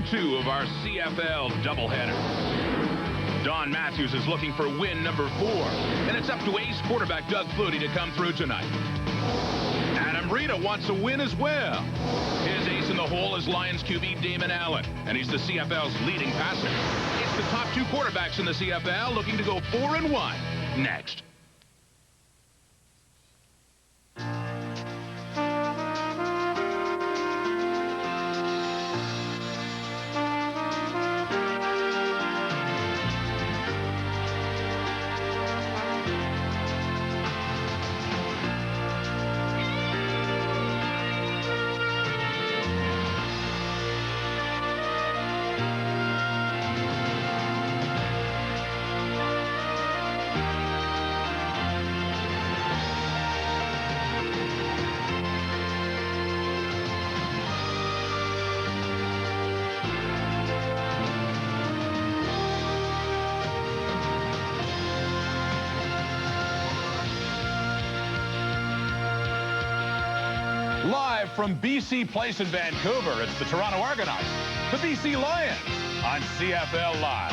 Game 2 of our CFL doubleheader. Don Matthews is looking for win number 4, and it's up to ace quarterback Doug Flutie to come through tonight. Adam Rita wants a win as well. His ace in the hole is Lions QB Damon Allen, and he's the CFL's leading passer. It's the top 2 quarterbacks in the CFL looking to go 4-1 next. Live from BC Place in Vancouver, it's the Toronto Argonauts, the BC Lions on CFL Live.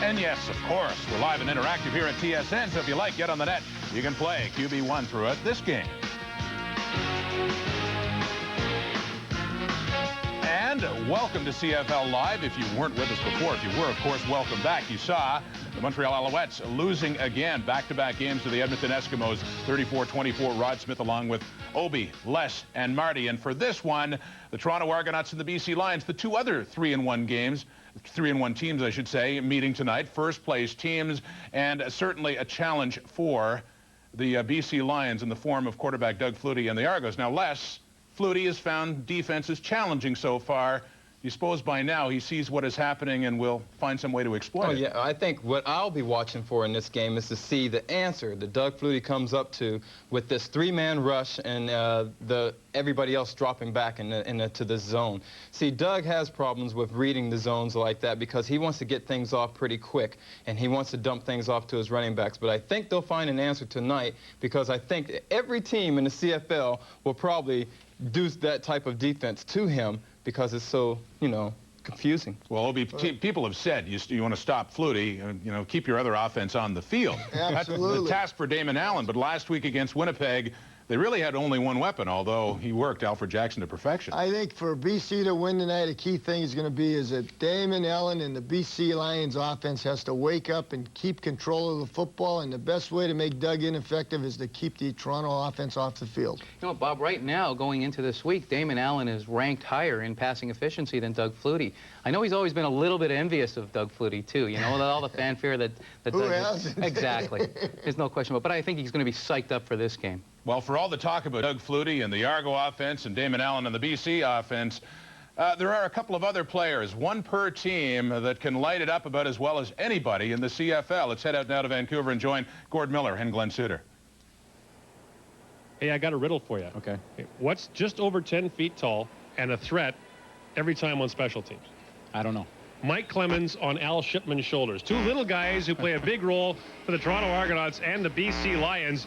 And yes, of course, we're live and interactive here at TSN, so if you like, get on the net. You can play QB1 throughout this game. And welcome to CFL Live. If you weren't with us before, if you were, of course, welcome back. You saw the Montreal Alouettes losing again, back-to-back games to the Edmonton Eskimos, 34-24. Rod Smith along with Obi, Les, and Marty. And for this one, the Toronto Argonauts and the BC Lions, the 2 other 3-1 games, 3-1 teams, I should say, meeting tonight. First-place teams, and certainly a challenge for the BC Lions in the form of quarterback Doug Flutie and the Argos. Now, Les, Flutie has found defenses challenging so far. You suppose by now he sees what is happening and will find some way to exploit it. Yeah, I think what I'll be watching for in this game is to see the answer that Doug Flutie comes up to with this 3-man rush and everybody else dropping back into this zone. See, Doug has problems with reading the zones like that because he wants to get things off pretty quick and he wants to dump things off to his running backs. But I think they'll find an answer tonight because I think every team in the CFL will probably do that type of defense to him because it's so, you know, confusing. Well, people have said you want to stop Flutie, you know, keep your other offense on the field. Absolutely. That's the task for Damon Allen. But last week against Winnipeg, they really had only one weapon, although he worked Alfred Jackson to perfection. I think for BC to win tonight, a key thing is going to be is that Damon Allen and the BC Lions offense has to wake up and keep control of the football, and the best way to make Doug ineffective is to keep the Toronto offense off the field. You know, Bob, right now, going into this week, Damon Allen is ranked higher in passing efficiency than Doug Flutie. I know he's always been a little bit envious of Doug Flutie, too, you know, all the fanfare that Who Doug hasn't? Exactly. There's no question about it. But I think he's going to be psyched up for this game. Well, for all the talk about Doug Flutie and the Argo offense and Damon Allen and the BC offense, there are a couple of other players, one per team, that can light it up about as well as anybody in the CFL. Let's head out now to Vancouver and join Gord Miller and Glenn Suter. Hey, I got a riddle for you. Okay. What's just over 10 feet tall and a threat every time on special teams? I don't know. Mike Clemens on Al Shipman's shoulders. 2 little guys who play a big role for the Toronto Argonauts and the BC Lions.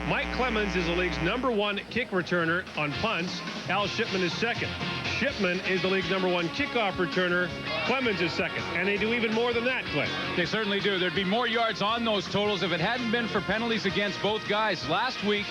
Mike Clemens is the league's #1 kick returner on punts. Al Shipman is second. Shipman is the league's #1 kickoff returner. Clemens is second. And they do even more than that, Glenn. They certainly do. There'd be more yards on those totals if it hadn't been for penalties against both guys. Last week,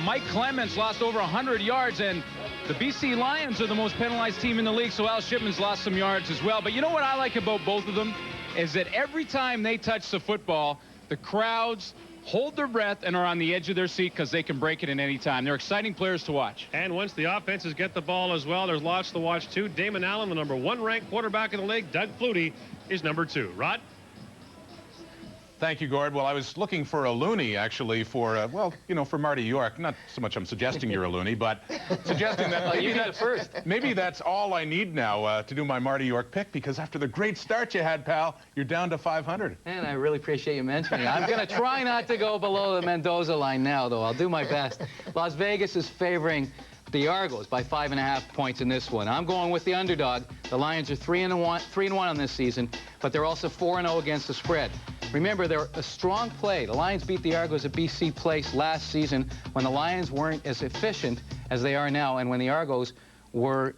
Mike Clemens lost over 100 yards, and the BC Lions are the most penalized team in the league, so Al Shipman's lost some yards as well. But you know what I like about both of them is that every time they touch the football, the crowds hold their breath and are on the edge of their seat because they can break it at any time. They're exciting players to watch. And once the offenses get the ball as well, there's lots to watch, too. Damon Allen, the #1 ranked quarterback in the league. Doug Flutie is #2. Rod? Thank you, Gord. Well, I was looking for a loony, actually, for, well, you know, for Marty York. Not so much I'm suggesting you're a loony, but suggesting that maybe, maybe that's all I need now to do my Marty York pick, because after the great start you had, pal, you're down to 500. And I really appreciate you mentioning it. I'm going to try not to go below the Mendoza line now, though. I'll do my best. Las Vegas is favoring the Argos by 5.5 points in this one. I'm going with the underdog. The Lions are 3-1 on this season, but they're also 4-0 against the spread. Remember, they're a strong play. The Lions beat the Argos at BC Place last season when the Lions weren't as efficient as they are now, and when the Argos were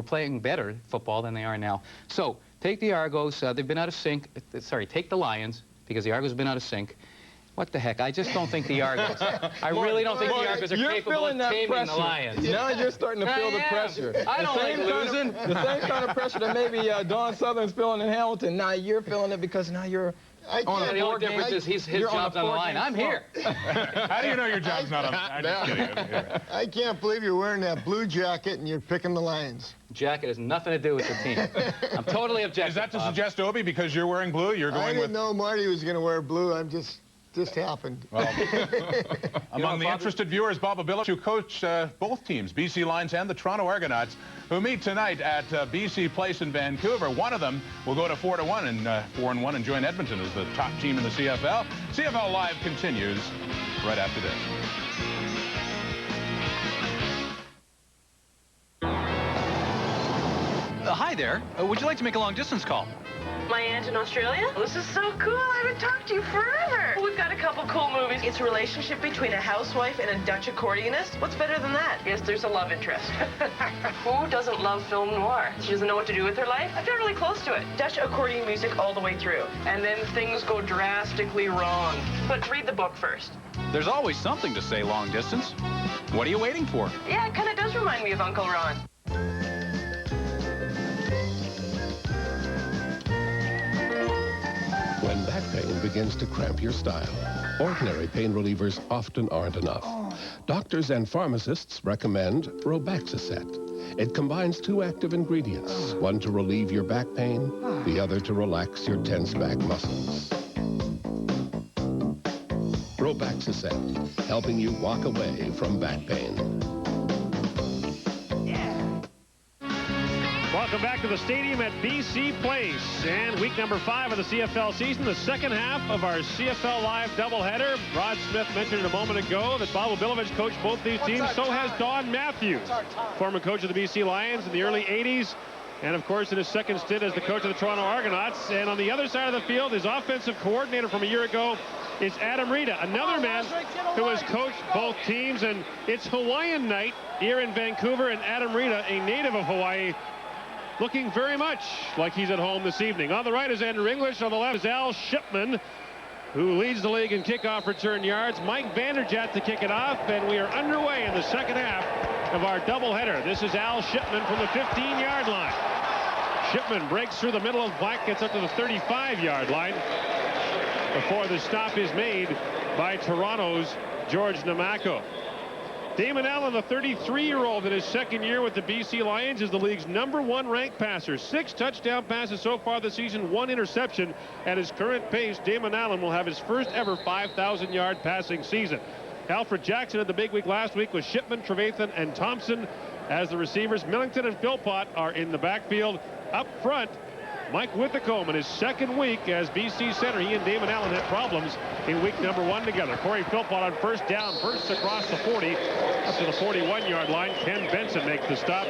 playing better football than they are now. So take the Argos. They've been out of sync. Sorry, take the Lions because the Argos have been out of sync. What the heck? I just don't think the Argos. I really don't think the Argos are capable of taming the Lions. Now you're starting to feel the pressure. I don't like losing. The same kind of pressure that maybe Don Southern's feeling in Hamilton. Now you're feeling it because now you're on a The only difference is his job's on the line. I'm here. How do you know your job's not on? I'm just kidding. I can't believe you're wearing that blue jacket and you're picking the Lions. Jacket has nothing to do with the team. I'm totally objective. Is that to Bob. suggest, Obi, because you're wearing blue, you're going I didn't with... know Marty was going to wear blue. I'm just happened. Well, among the interested viewers, Bob Abilich, who coached both teams, BC Lions and the Toronto Argonauts, who meet tonight at BC Place in Vancouver. One of them will go to 4-1 and 4-1 and join Edmonton as the top team in the CFL. CFL Live continues right after this. Hi there. Would you like to make a long-distance call? My aunt in Australia? This is so cool. I haven't talked to you forever. We've got a couple cool movies. It's a relationship between a housewife and a Dutch accordionist. What's better than that? Yes, there's a love interest. Who doesn't love film noir? She doesn't know what to do with her life? I've got really close to it. Dutch accordion music all the way through. And then things go drastically wrong. But read the book first. There's always something to say long distance. What are you waiting for? Yeah, it kind of does remind me of Uncle Ron. When back pain begins to cramp your style, ordinary pain relievers often aren't enough. Doctors and pharmacists recommend Robaxacet. It combines two active ingredients, one to relieve your back pain, the other to relax your tense back muscles. Robaxacet, helping you walk away from back pain. Welcome back to the stadium at BC Place. And week number 5 of the CFL season, the second half of our CFL Live doubleheader. Rod Smith mentioned a moment ago that Bob Abilich coached both these teams. So has Don Matthews, former coach of the BC Lions in the early 80s. And, of course, in his second stint as the coach of the Toronto Argonauts. And on the other side of the field, his offensive coordinator from a year ago is Adam Rita, another man who has coached both teams. And it's Hawaiian night here in Vancouver. And Adam Rita, a native of Hawaii, looking very much like he's at home this evening. On the right is Andrew English. On the left is Al Shipman, who leads the league in kickoff return yards. Mike Vanderjagt to kick it off, and we are underway in the second half of our doubleheader. This is Al Shipman from the 15-yard line. Shipman breaks through the middle of black, gets up to the 35-yard line before the stop is made by Toronto's George Namako. Damon Allen, the 33-year-old in his second year with the BC Lions, is the league's #1 ranked passer. 6 touchdown passes so far this season, 1 interception. At his current pace, Damon Allen will have his first ever 5,000-yard passing season. Alfred Jackson had the big week last week with Shipman, Trevathan, and Thompson as the receivers. Millington and Philpott are in the backfield. Up front, Mike Withacombe in his second week as BC center. He and Damon Allen had problems in week number 1 together. Corey Philpott on first down, bursts across the 40 up to the 41-yard line. Ken Benson makes the stop.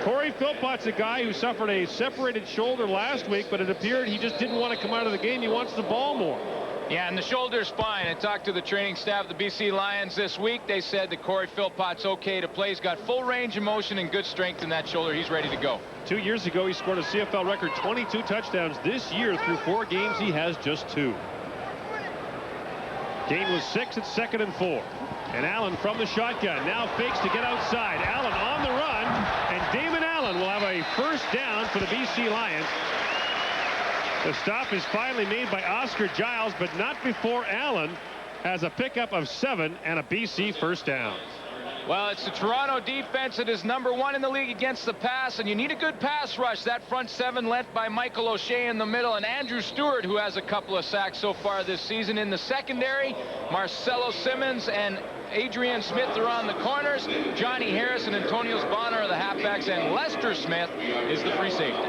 Corey Philpott's a guy who suffered a separated shoulder last week, but it appeared he just didn't want to come out of the game. He wants the ball more. Yeah, and the shoulder's fine. I talked to the training staff of the BC Lions this week. They said that Corey Philpott's okay to play. He's got full range of motion and good strength in that shoulder. He's ready to go. 2 years ago, he scored a CFL record 22 touchdowns. This year, through 4 games, he has just 2. Gain was 6 at 2nd and 4. And Allen from the shotgun now fakes to get outside. Allen on the run, and Damon Allen will have a first down for the BC Lions. The stop is finally made by Oscar Giles, but not before Allen has a pickup of 7 and a BC first down. Well, it's the Toronto defense that is #1 in the league against the pass, and you need a good pass rush. That front 7 led by Michael O'Shea in the middle, and Andrew Stewart, who has a couple of sacks so far this season. In the secondary, Marcelo Simmons and Adrian Smith are on the corners. Johnny Harris and Antonio Bonner are the halfbacks, and Lester Smith is the free safety.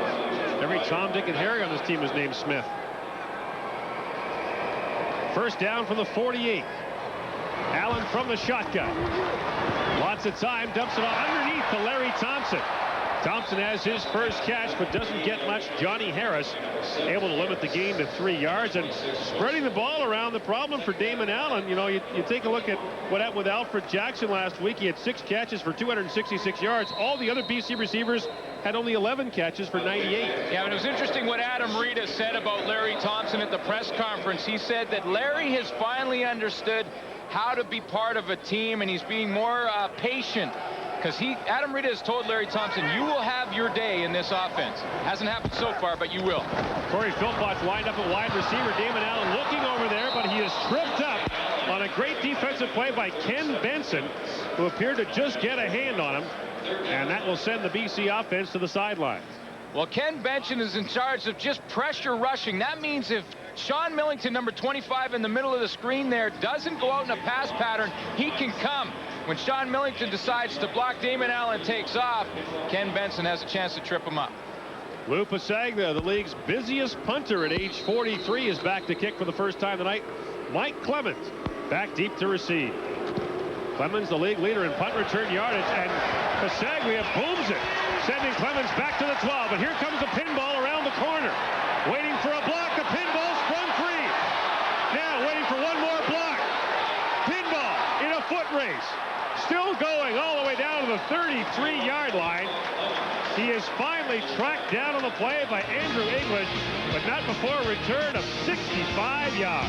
Every Tom, Dick, and Harry on this team is named Smith. First down from the 48. Allen from the shotgun. Lots of time, dumps it on underneath to Larry Thompson. Thompson has his first catch, but doesn't get much. Johnny Harris able to limit the gain to 3 yards and spreading the ball around. The problem for Damon Allen, you know, you take a look at what happened with Alfred Jackson last week. He had 6 catches for 266 yards. All the other BC receivers had only 11 catches for 98. Yeah, and it was interesting what Adam Rita said about Larry Thompson at the press conference. He said that Larry has finally understood how to be part of a team, and he's being more patient. Because Adam Rita has told Larry Thompson, you will have your day in this offense. Hasn't happened so far, but you will. Corey Philpott's lined up at wide receiver. Damon Allen looking over there, but he is tripped up on a great defensive play by Ken Benson, who appeared to just get a hand on him. And that will send the BC offense to the sidelines. Well, Ken Benson is in charge of just pressure rushing. That means if Sean Millington, number 25 in the middle of the screen there, doesn't go out in a pass pattern, he can come. When Sean Millington decides to block, Damon Allen takes off. Ken Benson has a chance to trip him up. Lou Pasagna, the league's busiest punter at age 43, is back to kick for the first time tonight. Mike Clemens back deep to receive. Clemens, the league leader in punt return yardage, and Pasagna booms it, sending Clemens back to the 12. And here comes a pinball around the corner. Waiting for a block. The pinball sprung free. Now waiting for one more block. Pinball in a foot race. Still going all the way down to the 33-yard line. He is finally tracked down on the play by Andrew English, but not before a return of 65 yards.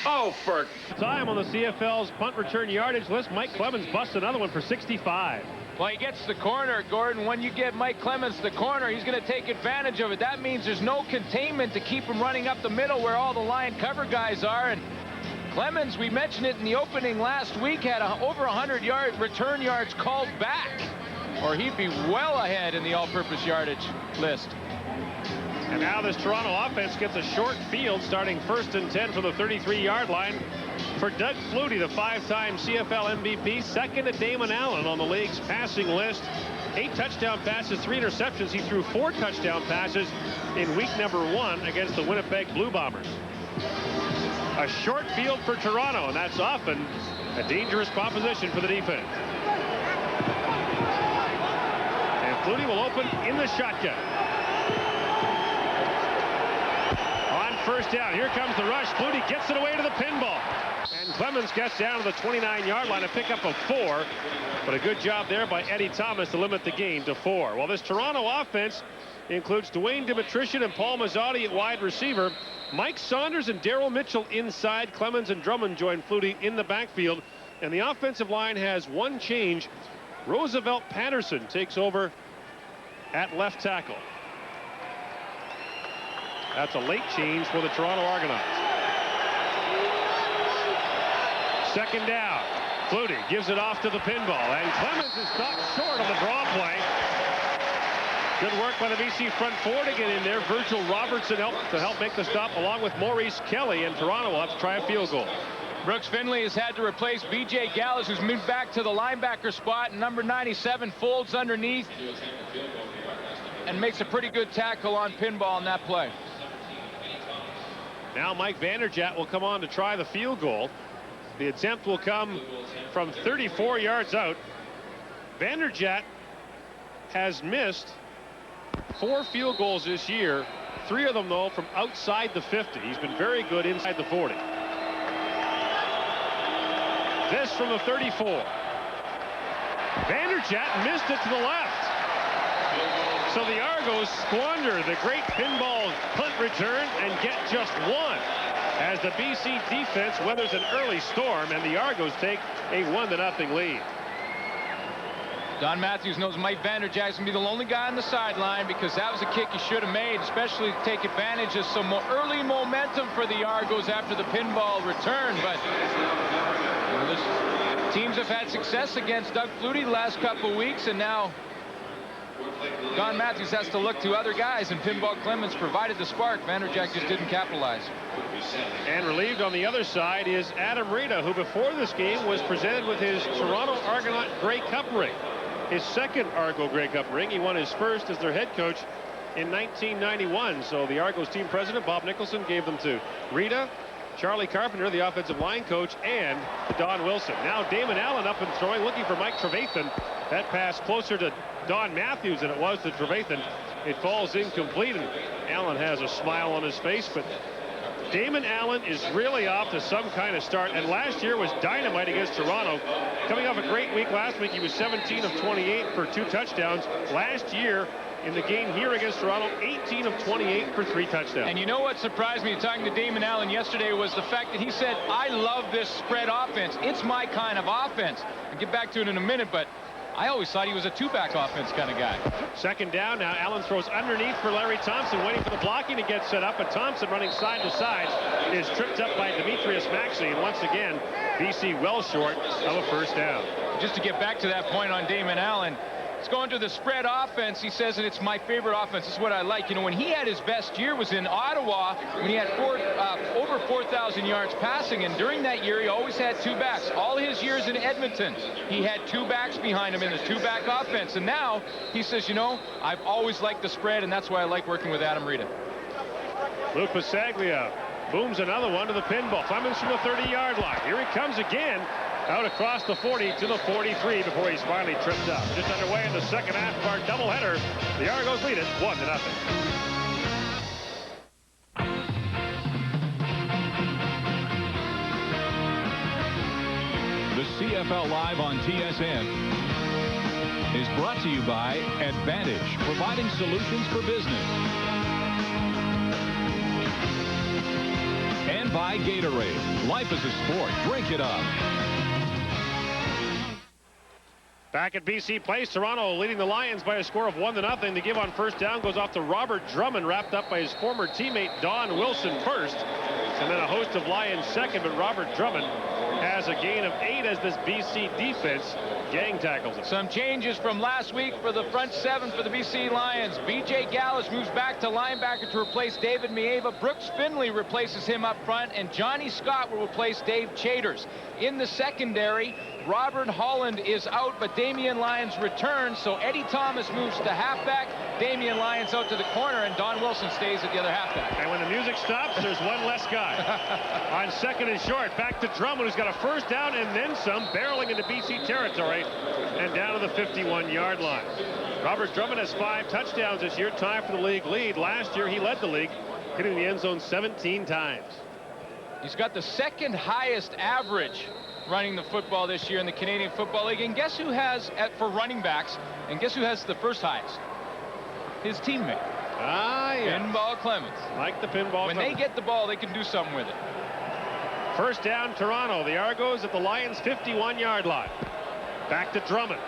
Oh, for time on the CFL's punt return yardage list, Mike Clemens busts another one for 65. Well, he gets the corner, Gordon. When you get Mike Clemens the corner, he's going to take advantage of it. That means there's no containment to keep him running up the middle where all the line cover guys are. And Clemens, we mentioned it in the opening last week, had over 100 return yards called back, or he'd be well ahead in the all-purpose yardage list. And now this Toronto offense gets a short field, starting 1st and 10 from the 33-yard line for Doug Flutie, the 5-time CFL MVP, second to Damon Allen on the league's passing list. 8 touchdown passes, 3 interceptions. He threw 4 touchdown passes in week number 1 against the Winnipeg Blue Bombers. A short field for Toronto, and that's often a dangerous proposition for the defense. And Flutie will open in the shotgun. First down. Here comes the rush. Flutie gets it away to the pinball. And Clemens gets down to the 29-yard line, a pickup of 4. But a good job there by Eddie Thomas to limit the gain to 4. Well, this Toronto offense includes Dwayne Dimitrition and Paul Mazzotti at wide receiver. Mike Saunders and Darryl Mitchell inside. Clemens and Drummond join Flutie in the backfield. And the offensive line has one change. Roosevelt Patterson takes over at left tackle. That's a late change for the Toronto Argonauts. Second down. Flutie gives it off to the pinball, and Clemens is stopped short on the draw play. Good work by the BC front 4 to get in there. Virgil Robertson to help make the stop, along with Maurice Kelly, and Toronto will have to try a field goal. Brooks Finley has had to replace B.J. Gallas, who's moved back to the linebacker spot, and number 97 folds underneath and makes a pretty good tackle on pinball on that play. Now Mike Vanderjagt will come on to try the field goal. The attempt will come from 34 yards out. Vanderjagt has missed 4 field goals this year, 3 of them, though, from outside the 50. He's been very good inside the 40. This from the 34. Vanderjagt missed it to the left. So the Argos squander the great pinball punt return and get just 1 as the BC defense weathers an early storm, and the Argos take a 1-0 lead. Don Matthews knows Mike Vanderjagt's going to be the only guy on the sideline, because that was a kick he should have made, especially to take advantage of some early momentum for the Argos after the pinball return. But teams have had success against Doug Flutie the last couple of weeks, and now Don Matthews has to look to other guys, and Pinball Clemens provided the spark. Vanderjagt just didn't capitalize. And relieved on the other side is Adam Rita, who before this game was presented with his Toronto Argonaut Grey Cup ring. His second Argo Grey Cup ring. He won his first as their head coach in 1991. So the Argos team president, Bob Nicholson, gave them to Rita, Charlie Carpenter, the offensive line coach, and Don Wilson. Now Damon Allen up and throwing, looking for Mike Trevathan. That pass closer to Don Matthews than it was to Trevathan. It falls incomplete, and Allen has a smile on his face, but Damon Allen is really off to some kind of start, and last year was dynamite against Toronto. Coming off a great week last week, he was 17 of 28 for 2 touchdowns. Last year, in the game here against Toronto, 18 of 28 for 3 touchdowns. And you know what surprised me talking to Damon Allen yesterday was the fact that he said, I love this spread offense. It's my kind of offense. I'll get back to it in a minute, but I always thought he was a 2-back offense kind of guy. Second down now. Allen throws underneath for Larry Thompson, waiting for the blocking to get set up, but Thompson running side to side is tripped up by Demetrius Maxey, and once again BC well short of a first down. Just to get back to that point on Damon Allen, it's going to the spread offense, he says, and it's my favorite offense. This is what I like. You know, when he had his best year was in Ottawa, when he had over 4,000 yards passing, and during that year he always had 2 backs. All his years in Edmonton, he had 2 backs behind him in the 2-back offense, and now he says, you know, I've always liked the spread, and that's why I like working with Adam Rita. Luke Pasaglia booms another one to the pinball. Clemens from the 30-yard line. Here he comes again. Out across the 40 to the 43 before he's finally tripped up. Just underway in the second half of our doubleheader. The Argos lead it 1-0. The CFL Live on TSN is brought to you by Advantage, providing solutions for business. And by Gatorade. Life is a sport. Drink it up. Back at BC Place, Toronto leading the Lions by a score of 1-0. The give on first down goes off to Robert Drummond, wrapped up by his former teammate Don Wilson first, and then a host of Lions second, but Robert Drummond has a gain of 8 as this BC defense gang tackles him. Some changes from last week for the front 7 for the BC Lions. B.J. Gallus moves back to linebacker to replace David Mieva. Brooks Finley replaces him up front, and Johnny Scott will replace Dave Chaters. In the secondary, Robert Holland is out, but Damian Lyons returns, so Eddie Thomas moves to halfback, Damian Lyons out to the corner, and Don Wilson stays at the other halfback. And when the music stops, there's one less guy. On second and short, back to Drummond, who's got a first down and then some, barreling into BC territory and down to the 51-yard line. Robert Drummond has 5 touchdowns this year, tied for the league lead. Last year, he led the league, hitting the end zone 17 times. He's got the second highest average running the football this year in the Canadian Football League. And guess who has, for running backs, and guess who has the first highest? His teammate. Ah, yeah. Pinball Clemens. Like the pinball When Clemens. they get the ball, they can do something with it. First down, Toronto. The Argos at the Lions' 51-yard line. Back to Drummond.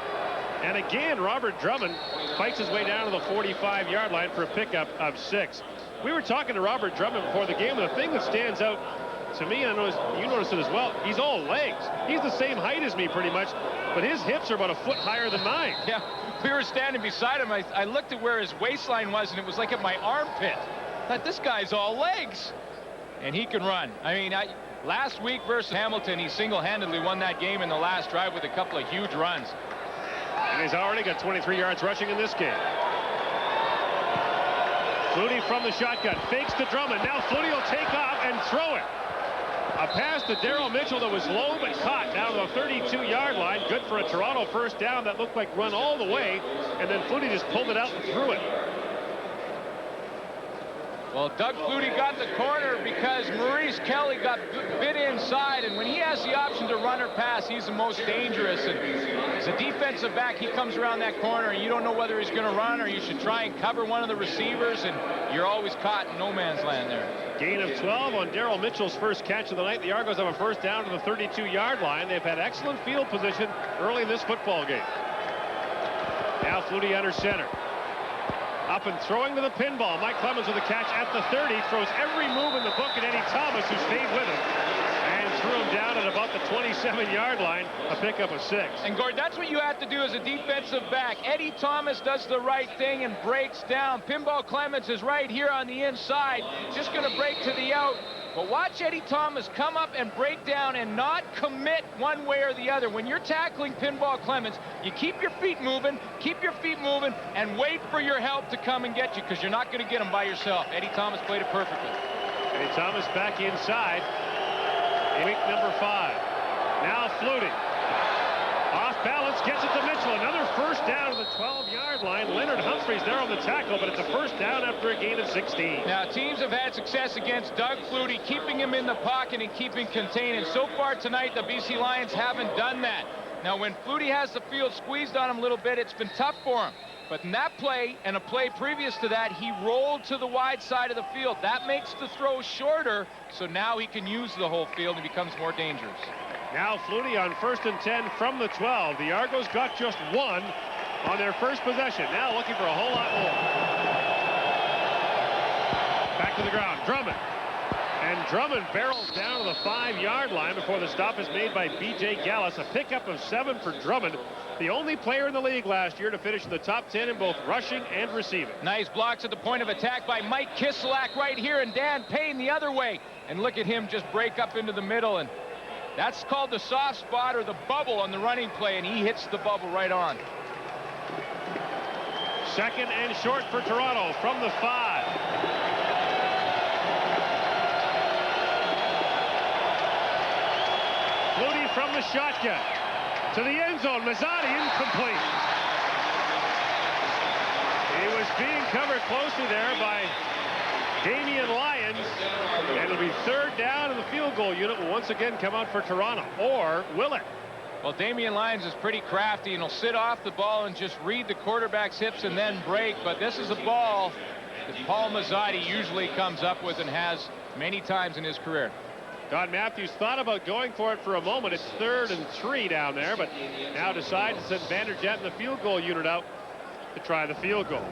And again, Robert Drummond fights his way down to the 45-yard line for a pickup of 6. We were talking to Robert Drummond before the game, and the thing that stands out to me, I know you noticed it as well, he's all legs. He's the same height as me pretty much, but his hips are about a foot higher than mine. Yeah, we were standing beside him. I looked at where his waistline was, and it was like at my armpit. I thought, this guy's all legs. And he can run. I mean, last week versus Hamilton, he single-handedly won that game in the last drive with a couple of huge runs. And he's already got 23 yards rushing in this game. Flutie from the shotgun, fakes to Drummond. Now Flutie will take off and throw it. A pass to Darryl Mitchell that was low but caught down to the 32-yard line. Good for a Toronto first down that looked like run all the way, and then Flutie just pulled it out and threw it. Well, Doug Flutie got the corner because Maurice Kelly got bit inside, and when he has the option to run or pass, he's the most dangerous. And as a defensive back, he comes around that corner, and you don't know whether he's going to run or you should try and cover one of the receivers, and you're always caught in no man's land there. Gain of 12 on Darryl Mitchell's first catch of the night. The Argos have a first down to the 32-yard line. They've had excellent field position early in this football game. Now Flutie under center. Up and throwing to the pinball. Mike Clemens with a catch at the 30. Throws every move in the book at Eddie Thomas, who stayed with him. And threw him down at about the 27-yard line. A pickup of 6. And Gord, that's what you have to do as a defensive back. Eddie Thomas does the right thing and breaks down. Pinball Clemens is right here on the inside. Just going to break to the out. But watch Eddie Thomas come up and break down and not commit one way or the other. When you're tackling Pinball Clemens, you keep your feet moving, and wait for your help to come and get you, because you're not going to get them by yourself. Eddie Thomas played it perfectly. Eddie Thomas back inside. Week number 5. Now Flutie. Off balance, gets it to Mitchell. Another first down to the 12-yard line. Leonard Humphreys there on the tackle, but it's a first down after a gain of 16. Now, teams have had success against Doug Flutie, keeping him in the pocket and keeping contained. And so far tonight, the BC Lions haven't done that. Now, when Flutie has the field squeezed on him a little bit, it's been tough for him. But in that play and a play previous to that, he rolled to the wide side of the field. That makes the throw shorter, so now he can use the whole field and becomes more dangerous. Now Flutie on 1st and 10 from the 12. The Argos got just 1 on their first possession. Now looking for a whole lot more. Back to the ground. Drummond. And Drummond barrels down to the 5-yard line before the stop is made by B.J. Gallus. A pickup of 7 for Drummond. The only player in the league last year to finish in the top 10 in both rushing and receiving. Nice blocks at the point of attack by Mike Kiselak right here, and Dan Payne the other way. And look at him just break up into the middle, and that's called the soft spot or the bubble on the running play, and he hits the bubble right on. 2nd and short for Toronto from the 5. Flutie from the shotgun to the end zone. Mazzotti incomplete. He was being covered closely there by Damian Lyons, and it'll be 3rd down, and the field goal unit will once again come out for Toronto. Or will it? Well, Damian Lyons is pretty crafty, and he'll sit off the ball and just read the quarterback's hips and then break. But this is a ball that Paul Mazzotti usually comes up with and has many times in his career. Don Matthews thought about going for it for a moment. It's 3rd and 3 down there, but now decides to send Vanderjagt and the field goal unit out to try the field goal.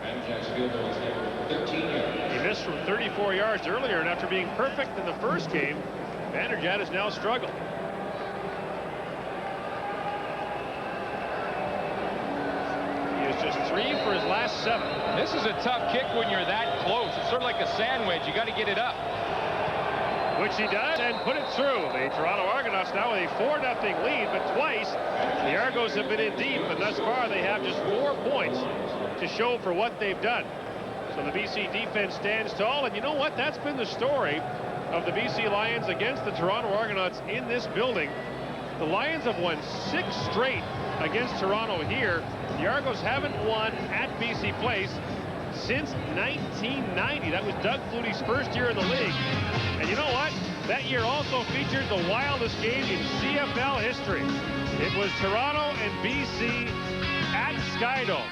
He missed from 34 yards earlier, and after being perfect in the first game, Vanderjagt has now struggled. He is just 3 for his last 7. This is a tough kick when you're that close. It's sort of like a sandwich. You got to get it up. Which he does, and put it through. The Toronto Argonauts now with a 4-0 lead, but twice the Argos have been in deep, and thus far they have just 4 points to show for what they've done. So the BC defense stands tall, and you know what? That's been the story of the BC Lions against the Toronto Argonauts in this building. The Lions have won 6 straight against Toronto here. The Argos haven't won at BC Place since 1990. That was Doug Flutie's first year in the league. And you know what? That year also featured the wildest game in CFL history. It was Toronto and BC at Skydome.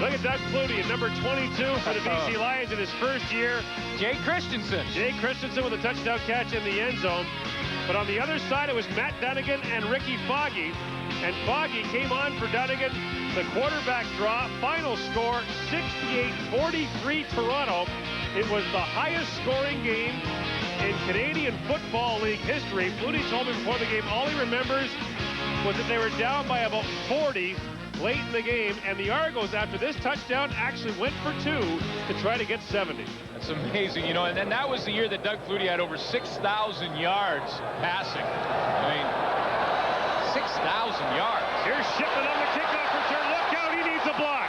Look at Doug Flutie at number 22 for the BC Lions in his first year. Jay Christensen with a touchdown catch in the end zone. But on the other side, it was Matt Dunnigan and Ricky Foggy. And Foggy came on for Dunnigan. The quarterback draw, final score 68-43 Toronto. It was the highest scoring game in Canadian Football League history. Flutie told me before the game all he remembers was that they were down by about 40 late in the game, and the Argos, after this touchdown, actually went for 2 to try to get 70. That's amazing, you know, and then that was the year that Doug Flutie had over 6,000 yards passing. I mean, 6,000 yards. Here's Shipman on the kickoff return. Look out, he needs a block.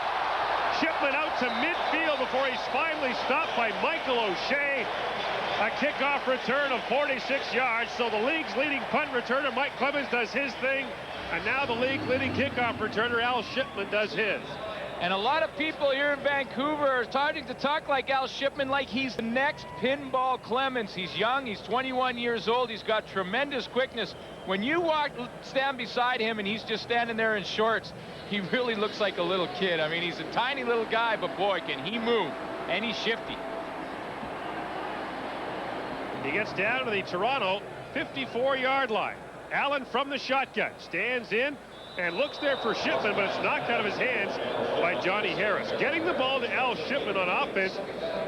Shipman out to midfield before he's finally stopped by Michael O'Shea. A kickoff return of 46 yards. So the league's leading punt returner, Mike Clemens, does his thing. And now the league leading kickoff returner, Al Shipman, does his. And a lot of people here in Vancouver are starting to talk like Al Shipman, like he's the next Pinball Clemens. He's young, he's 21 years old, he's got tremendous quickness. When you stand beside him and he's just standing there in shorts, he really looks like a little kid. I mean, he's a tiny little guy, but boy, can he move, and he's shifty. He gets down to the Toronto 54-yard line. Allen from the shotgun stands in and looks there for Shipman, but it's knocked out of his hands by Johnny Harris. Getting the ball to Al Shipman on offense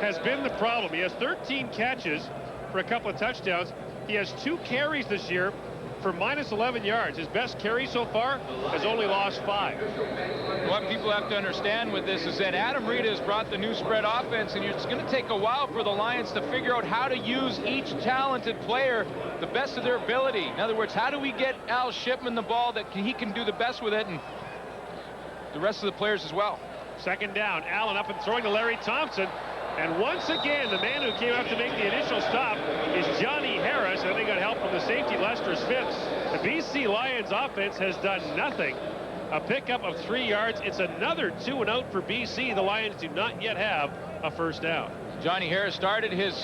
has been the problem. He has 13 catches for a couple of touchdowns. He has 2 carries this year for minus 11 yards. His best carry so far has only lost 5. What people have to understand with this is that Adam Reed has brought the new spread offense, and it's going to take a while for the Lions to figure out how to use each talented player the best of their ability. In other words, how do we get Al Shipman the ball that he can do the best with it, and the rest of the players as well. Second down. Allen up and throwing to Larry Thompson. And once again, the man who came out to make the initial stop is Johnny Harris. And they got help from the safety, Lester Smith. The BC Lions offense has done nothing. A pickup of 3 yards. It's another 2-and-out for BC. The Lions do not yet have a first down. Johnny Harris started his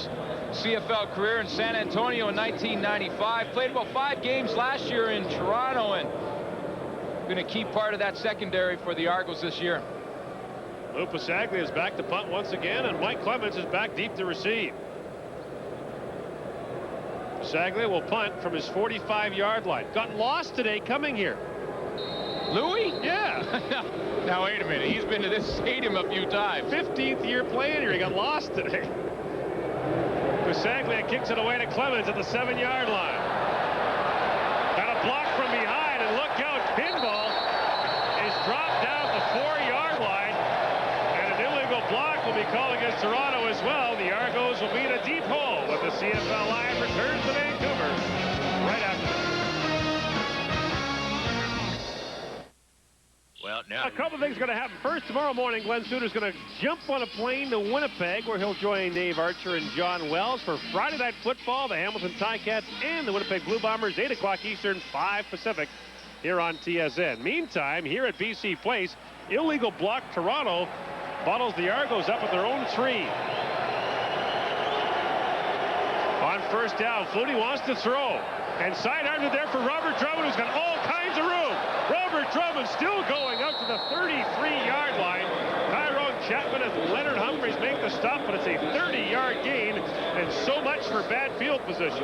CFL career in San Antonio in 1995. Played about 5 games last year in Toronto, and been a key part of that secondary for the Argos this year. Lou Pasaglia is back to punt once again, and Mike Clemens is back deep to receive. Pasaglia will punt from his 45-yard line. Got lost today coming here. Louis? Yeah. Now, wait a minute. He's been to this stadium a few times. 15th year playing here. He got lost today. Pasaglia kicks it away to Clemens at the 7-yard line. Got a block from behind, and look out. Pinball is dropped down at the 4-yard line. Block will be called against Toronto as well. The Argos will be in a deep hole when the CFL Lion returns to Vancouver right after this. Well, now A couple of things going to happen. First, tomorrow morning, Glenn Suter's going to jump on a plane to Winnipeg, where he'll join Dave Archer and John Wells for Friday Night Football, the Hamilton Ticats and the Winnipeg Blue Bombers, 8 o'clock Eastern, 5 Pacific, here on TSN. Meantime, here at BC Place, illegal block Toronto bottles the Argos up at their own 3. On first down, Flutie wants to throw. And sidearms are there for Robert Drummond, who's got all kinds of room. Robert Drummond still going out to the 33-yard line. Tyrone Chapman and Leonard Humphreys make the stop, but it's a 30-yard gain, and so much for bad field position.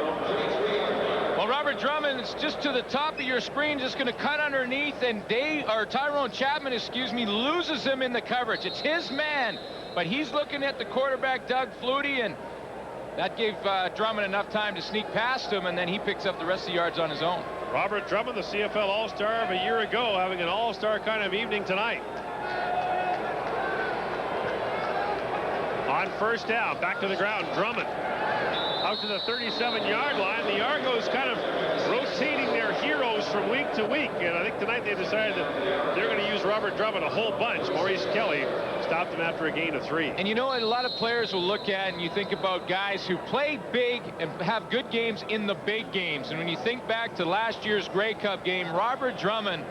Well, Robert Drummond is just to the top of your screen, just going to cut underneath, and Tyrone Chapman, loses him in the coverage. It's his man, but he's looking at the quarterback, Doug Flutie, and that gave Drummond enough time to sneak past him, and then he picks up the rest of the yards on his own. Robert Drummond, the CFL All-Star of a year ago, having an All-Star kind of evening tonight. On first down, back to the ground, Drummond. Out to the 37-yard line. The Argos kind of rotating their heroes from week to week. And I think tonight they decided that they're going to use Robert Drummond a whole bunch. Maurice Kelly stopped him after a gain of 3. And you know what a lot of players will look at, and you think about guys who play big and have good games in the big games. And when you think back to last year's Grey Cup game, Robert Drummond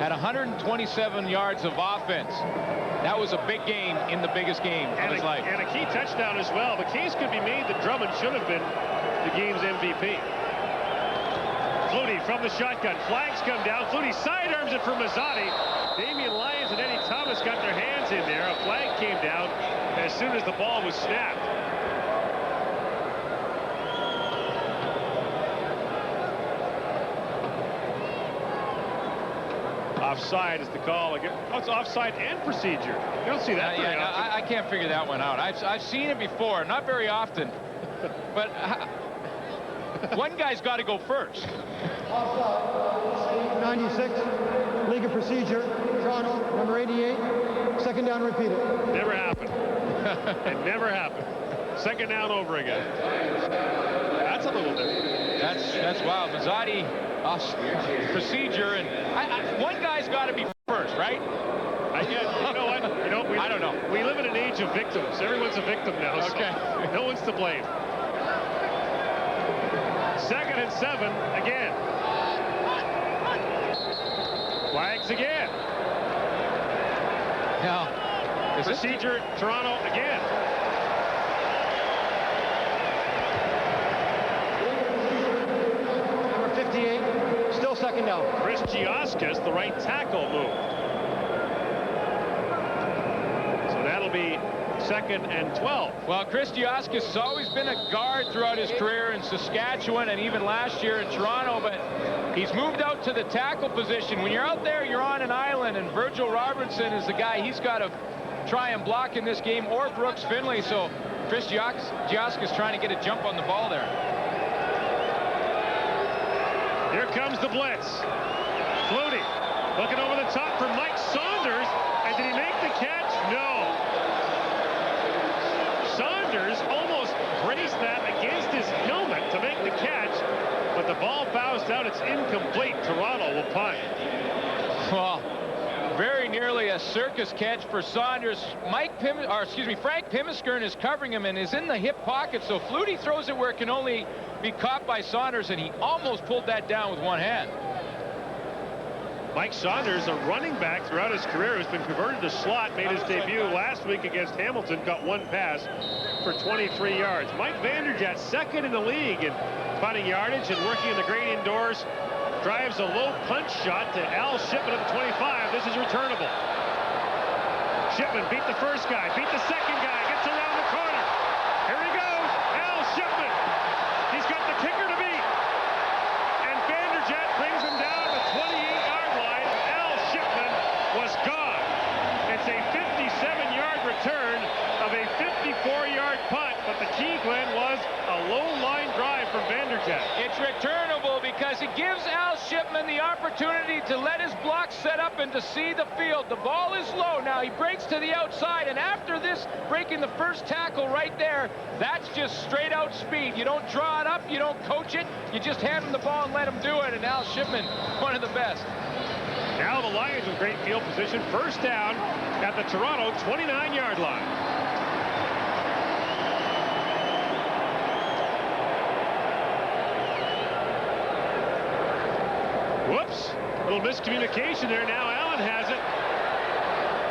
had 127 yards of offense. That was a big game in the biggest game of his life. And a key touchdown as well. The case could be made that Drummond should have been the game's MVP. Flutie from the shotgun. Flags come down. Flutie sidearms it for Mazzotti. Damian Lyons and Eddie Thomas got their hands in there. A flag came down as soon as the ball was snapped. Offside is the call again. Oh, it's offside and procedure. You don't see that very often. I can't figure that one out. I've seen it before, not very often, but one guy's got to go first. 96, league of procedure, Toronto, number 88, second down, repeat it. Never happened. It never happened. Second down over again. That's a little different. That's wild. Mazzotti, procedure, and one guy's got to be first, right? Again, you know what? I don't know. We live in an age of victims. Everyone's a victim now. Okay. So no one's to blame. 2nd and 7 again. Flags again. Now, procedure, Toronto again. Number 58, still second down. Chris Gioscas, the right tackle, moved. So that'll be 2nd and 12. Well, Chris Gioscas has always been a guard throughout his career in Saskatchewan and even last year in Toronto, but he's moved out to the tackle position. When you're out there, you're on an island, and Virgil Robertson is the guy he's got to try and block in this game, or Brooks Finley. So Chris Gioscas trying to get a jump on the ball there. Here comes the blitz. Flutie looking over the top for Mike Saunders. And did he make the catch? No. Saunders almost braced that against his helmet to make the catch, but the ball bounced out. It's incomplete. Toronto will punt. Well, very nearly a circus catch for Saunders. Frank Pimiskern is covering him and is in the hip pocket, so Flutie throws it where it can only be caught by Saunders, and he almost pulled that down with one hand. Mike Saunders, a running back throughout his career, has been converted to slot, made his debut last week against Hamilton, got one pass for 23 yards. Mike Vanderjagt, second in the league in finding yardage and working in the great indoors. Drives a low punch shot to Al Shipman at the 25. This is returnable. Shipman beat the first guy, beat the second guy, gets around the corner. Here he goes, Al Shipman. He's got the kicker to beat. And Vanderjagt brings him down to the 28-yard line. Al Shipman was gone. It's a 57-yard return of a 54-yard punt, but the key, Glenn, was a low line drive from Vanderjagt. It's returnable because it gives Al Shipman the opportunity to let his block set up and to see the field. The ball is low now. He breaks to the outside, and after this, breaking the first tackle right there, that's just straight out speed. You don't draw it up, you don't coach it, you just hand him the ball and let him do it, and Al Shipman, one of the best. Now the Lions with great field position. First down at the Toronto 29-yard line. Whoops, a little miscommunication there. Now Allen has it.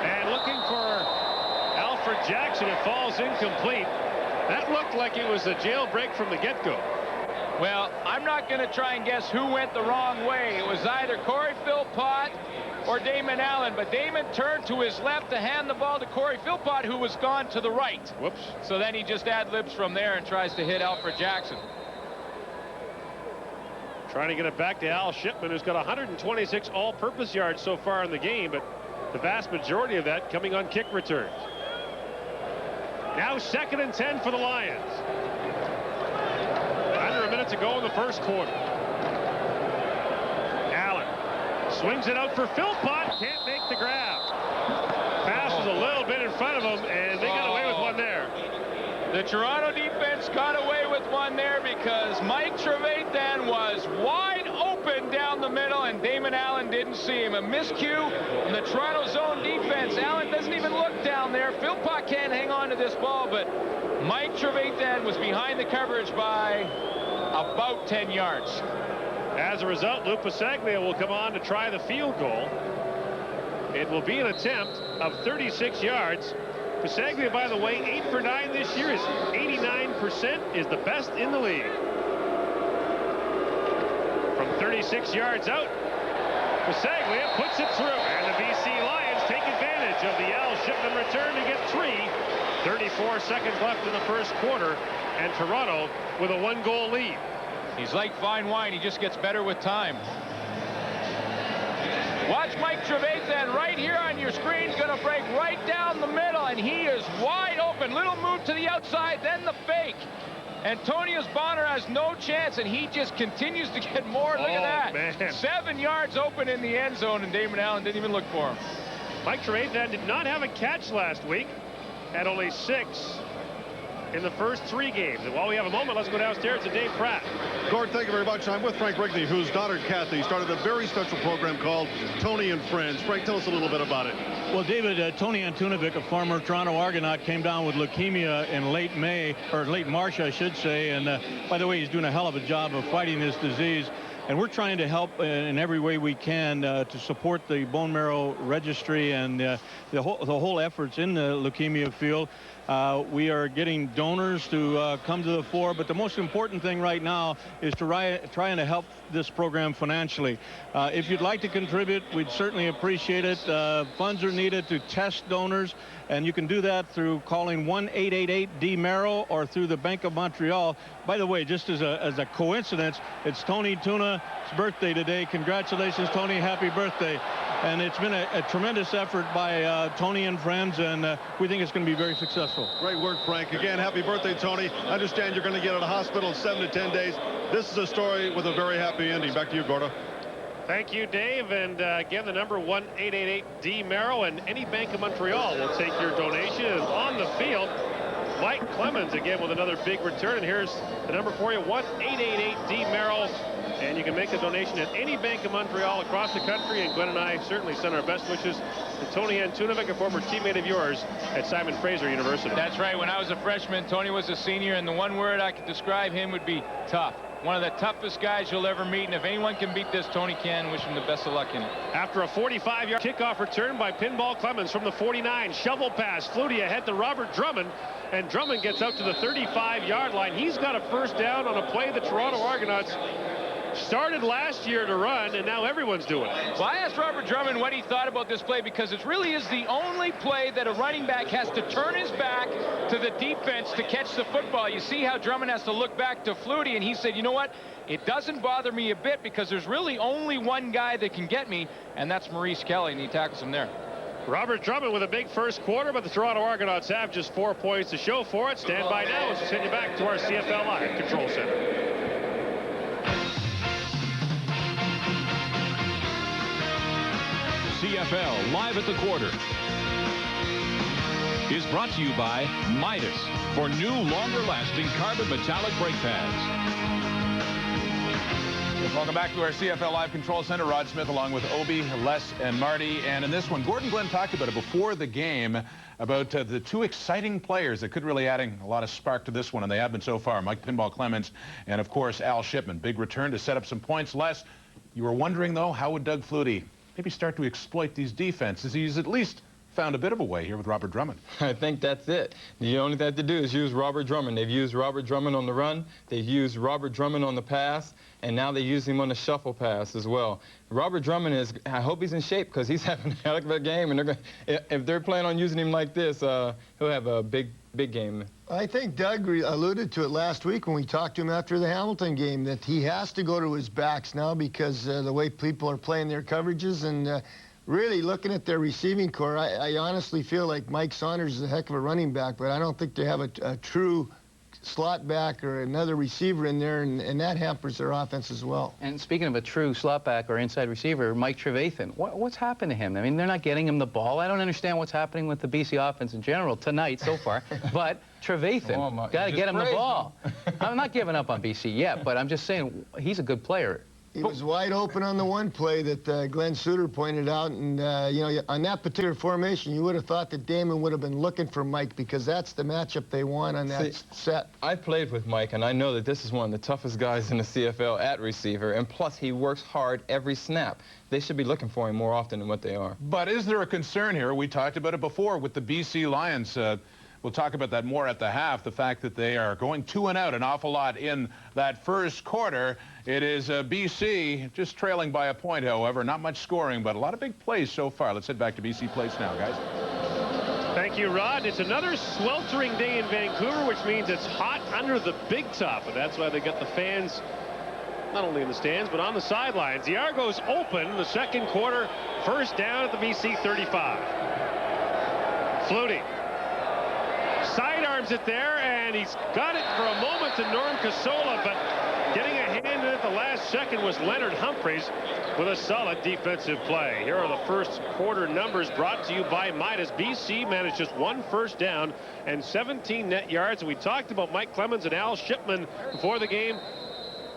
And looking for Alfred Jackson. It falls incomplete. That looked like it was a jailbreak from the get-go. Well, I'm not going to try and guess who went the wrong way. It was either Corey Philpott or Damon Allen, but Damon turned to his left to hand the ball to Corey Philpott, who was gone to the right. Whoops. So then he just ad-libs from there and tries to hit Alfred Jackson. Trying to get it back to Al Shipman, who's got 126 all-purpose yards so far in the game, but the vast majority of that coming on kick returns. Now 2nd and 10 for the Lions. Under a minute to go in the first quarter. Allen swings it out for Philpott. Can't make the grab. Pass was a little bit in front of him, and they got away with one there. The Toronto defense got away with one there because Mike Trevathan was wide open down the middle, and Damon Allen didn't see him. A miscue in the Toronto zone defense. Allen doesn't even look down there. Philpott can't hang on to this ball, but Mike Trevathan was behind the coverage by about 10 yards. As a result, Lou Pasaglia will come on to try the field goal. It will be an attempt of 36 yards. Pasaglia, by the way, 8 for 9 this year, is 89%, is the best in the league. From 36 yards out, Pasaglia puts it through, and the BC Lions take advantage of the Al Shipman return to get 3. 34 seconds left in the first quarter, and Toronto with a 1-goal lead. He's like fine wine, he just gets better with time. Watch Mike Trevathan right here on your screen. Going to break right down the middle, and he is wide open. Little move to the outside, then the fake. Antonius Bonner has no chance, and he just continues to get more. Look at that. Man. 7 yards open in the end zone, and Damon Allen didn't even look for him. Mike Trevathan did not have a catch last week. Had only 6 in the first 3 games. And while we have a moment, let's go downstairs to Dave Pratt. Gord, thank you very much. I'm with Frank Rigney, whose daughter Kathy started a very special program called Tony and Friends. Frank, tell us a little bit about it. Well, David, Tony Antunovic, a former Toronto Argonaut, came down with leukemia in late May, or late March, I should say. And by the way, he's doing a hell of a job of fighting this disease. And we're trying to help in every way we can to support the bone marrow registry and the whole efforts in the leukemia field. We are getting donors to come to the fore, but the most important thing right now is to trying to help this program financially. If you'd like to contribute, we'd certainly appreciate it. Funds are needed to test donors, and you can do that through calling 1-888-D-MARROW or through the Bank of Montreal. By the way, just as a coincidence, it's Tony Tuna's birthday today. Congratulations, Tony. Happy birthday. And it's been a tremendous effort by Tony and friends, and we think it's going to be very successful. Great work, Frank. Again, happy birthday, Tony. I understand you're going to get out of hospital in 7 to 10 days. This is a story with a very happy ending. Back to you, Gordo. Thank you, Dave. And again, the number 1-888-D Merrill, and any Bank of Montreal will take your donation. And on the field, Mike Clemens again with another big return. And here's the number for you, 1-888-D Merrill. And you can make a donation at any Bank of Montreal across the country. And Glenn and I certainly send our best wishes to Tony Antunovic, a former teammate of yours at Simon Fraser University. That's right. When I was a freshman, Tony was a senior, and the one word I could describe him would be tough. One of the toughest guys you'll ever meet, and if anyone can beat this, Tony can. Wish him the best of luck in it. After a 45-yard kickoff return by Pinball Clemens from the 49, shovel pass, Flutie ahead to Robert Drummond, and Drummond gets out to the 35-yard line. He's got a first down on a play the Toronto Argonauts started last year to run, and now everyone's doing it. Well, I asked Robert Drummond what he thought about this play, because it really is the only play that a running back has to turn his back to the defense to catch the football. You see how Drummond has to look back to Flutie, and he said, you know what? It doesn't bother me a bit, because there's really only one guy that can get me, and that's Maurice Kelly, and he tackles him there. Robert Drummond with a big first quarter, but the Toronto Argonauts have just 4 points to show for it. Stand by now as we send you back to our CFL Live Control Center. CFL Live at the Quarter is brought to you by Midas for new, longer-lasting carbon metallic brake pads. Welcome back to our CFL Live Control Center. Rod Smith along with Obi, Les, and Marty. And in this one, Gordon Glenn talked about it before the game, about the two exciting players that could really adding a lot of spark to this one, and they have been so far. Mike Pinball Clemens and, of course, Al Shipman. Big return to set up some points. Les, you were wondering, though, how would Doug Flutie maybe start to exploit these defenses? He's at least found a bit of a way here with Robert Drummond. I think that's it. The only thing to do is use Robert Drummond. They've used Robert Drummond on the run. They've used Robert Drummond on the pass. And now they use him on the shuffle pass as well. Robert Drummond is, I hope he's in shape, because he's having a heck of a game. And they're going, if they're planning on using him like this, he'll have a big game. I think Doug alluded to it last week when we talked to him after the Hamilton game, that he has to go to his backs now because the way people are playing their coverages. And really looking at their receiving core, I honestly feel like Mike Saunders is a heck of a running back, but I don't think they have a true slot back or another receiver in there, and that hampers their offense as well. And speaking of a true slot back or inside receiver, Mike Trevathan, what's happened to him? I mean, they're not getting him the ball. I don't understand what's happening with the BC offense in general tonight so far, but Trevathan, got to get him the ball. I'm not giving up on BC yet, but I'm just saying he's a good player. He was wide open on the one play that Glenn Suter pointed out, and you know, on that particular formation, you would have thought that Damon would have been looking for Mike, because that's the matchup they want on that set. I played with Mike, and I know that this is one of the toughest guys in the CFL at receiver, and plus he works hard every snap. They should be looking for him more often than what they are. But is there a concern here? We talked about it before with the BC Lions. We'll talk about that more at the half, the fact that they are going 2 and out an awful lot in that first quarter. It is BC just trailing by a point, however. Not much scoring, but a lot of big plays so far. Let's head back to BC Place now, guys. Thank you, Rod. It's another sweltering day in Vancouver, which means it's hot under the big top, and that's why they got the fans not only in the stands, but on the sidelines. The Argos open in the second quarter, first down at the BC 35. Flutie sidearms it there, and he's got it for a moment to Norm Casola, but getting a hand in at the last second was Leonard Humphreys with a solid defensive play. Here are the first quarter numbers brought to you by Midas. BC managed just 1 first down and 17 net yards. We talked about Mike Clemens and Al Shipman before the game.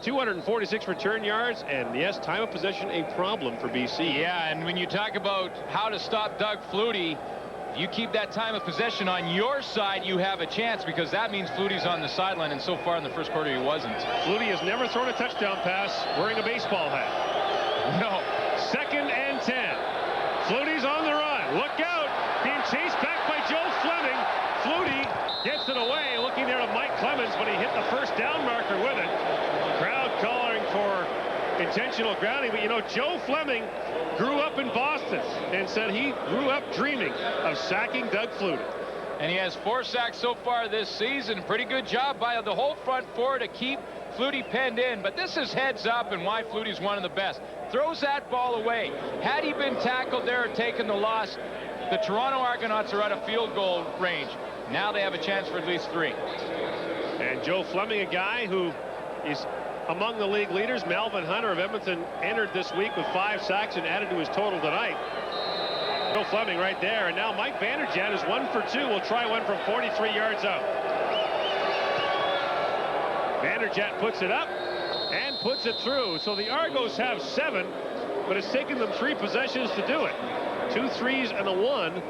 246 return yards, and yes, time of possession a problem for BC. Yeah, and when you talk about how to stop Doug Flutie, you keep that time of possession on your side, you have a chance, because that means Flutie's on the sideline, and so far in the first quarter he wasn't. Flutie has never thrown a touchdown pass wearing a baseball hat. No. 2nd and 10. Flutie's on the run. Look out. Being chased back by Joe Fleming. Flutie gets it away, looking there to Mike Clemens, but he hit the first down marker with it. Crowd calling for intentional grounding, but you know, Joe Fleming grew up in Boston and said he grew up dreaming of sacking Doug Flutie. And he has 4 sacks so far this season. Pretty good job by the whole front four to keep Flutie penned in. But this is heads up and why Flutie's one of the best. throws that ball away. Had he been tackled there or taken the loss, the Toronto Argonauts are out of field goal range. Now they have a chance for at least 3. And Joe Fleming, a guy who is among the league leaders. Melvin Hunter of Edmonton entered this week with 5 sacks and added to his total tonight. Joe Fleming right there. And now Mike Vanderjagt is 1 for 2. Will try one from 43 yards out. Vanderjagt puts it up and puts it through. So the Argos have 7, but it's taken them 3 possessions to do it. 2 threes and a 1.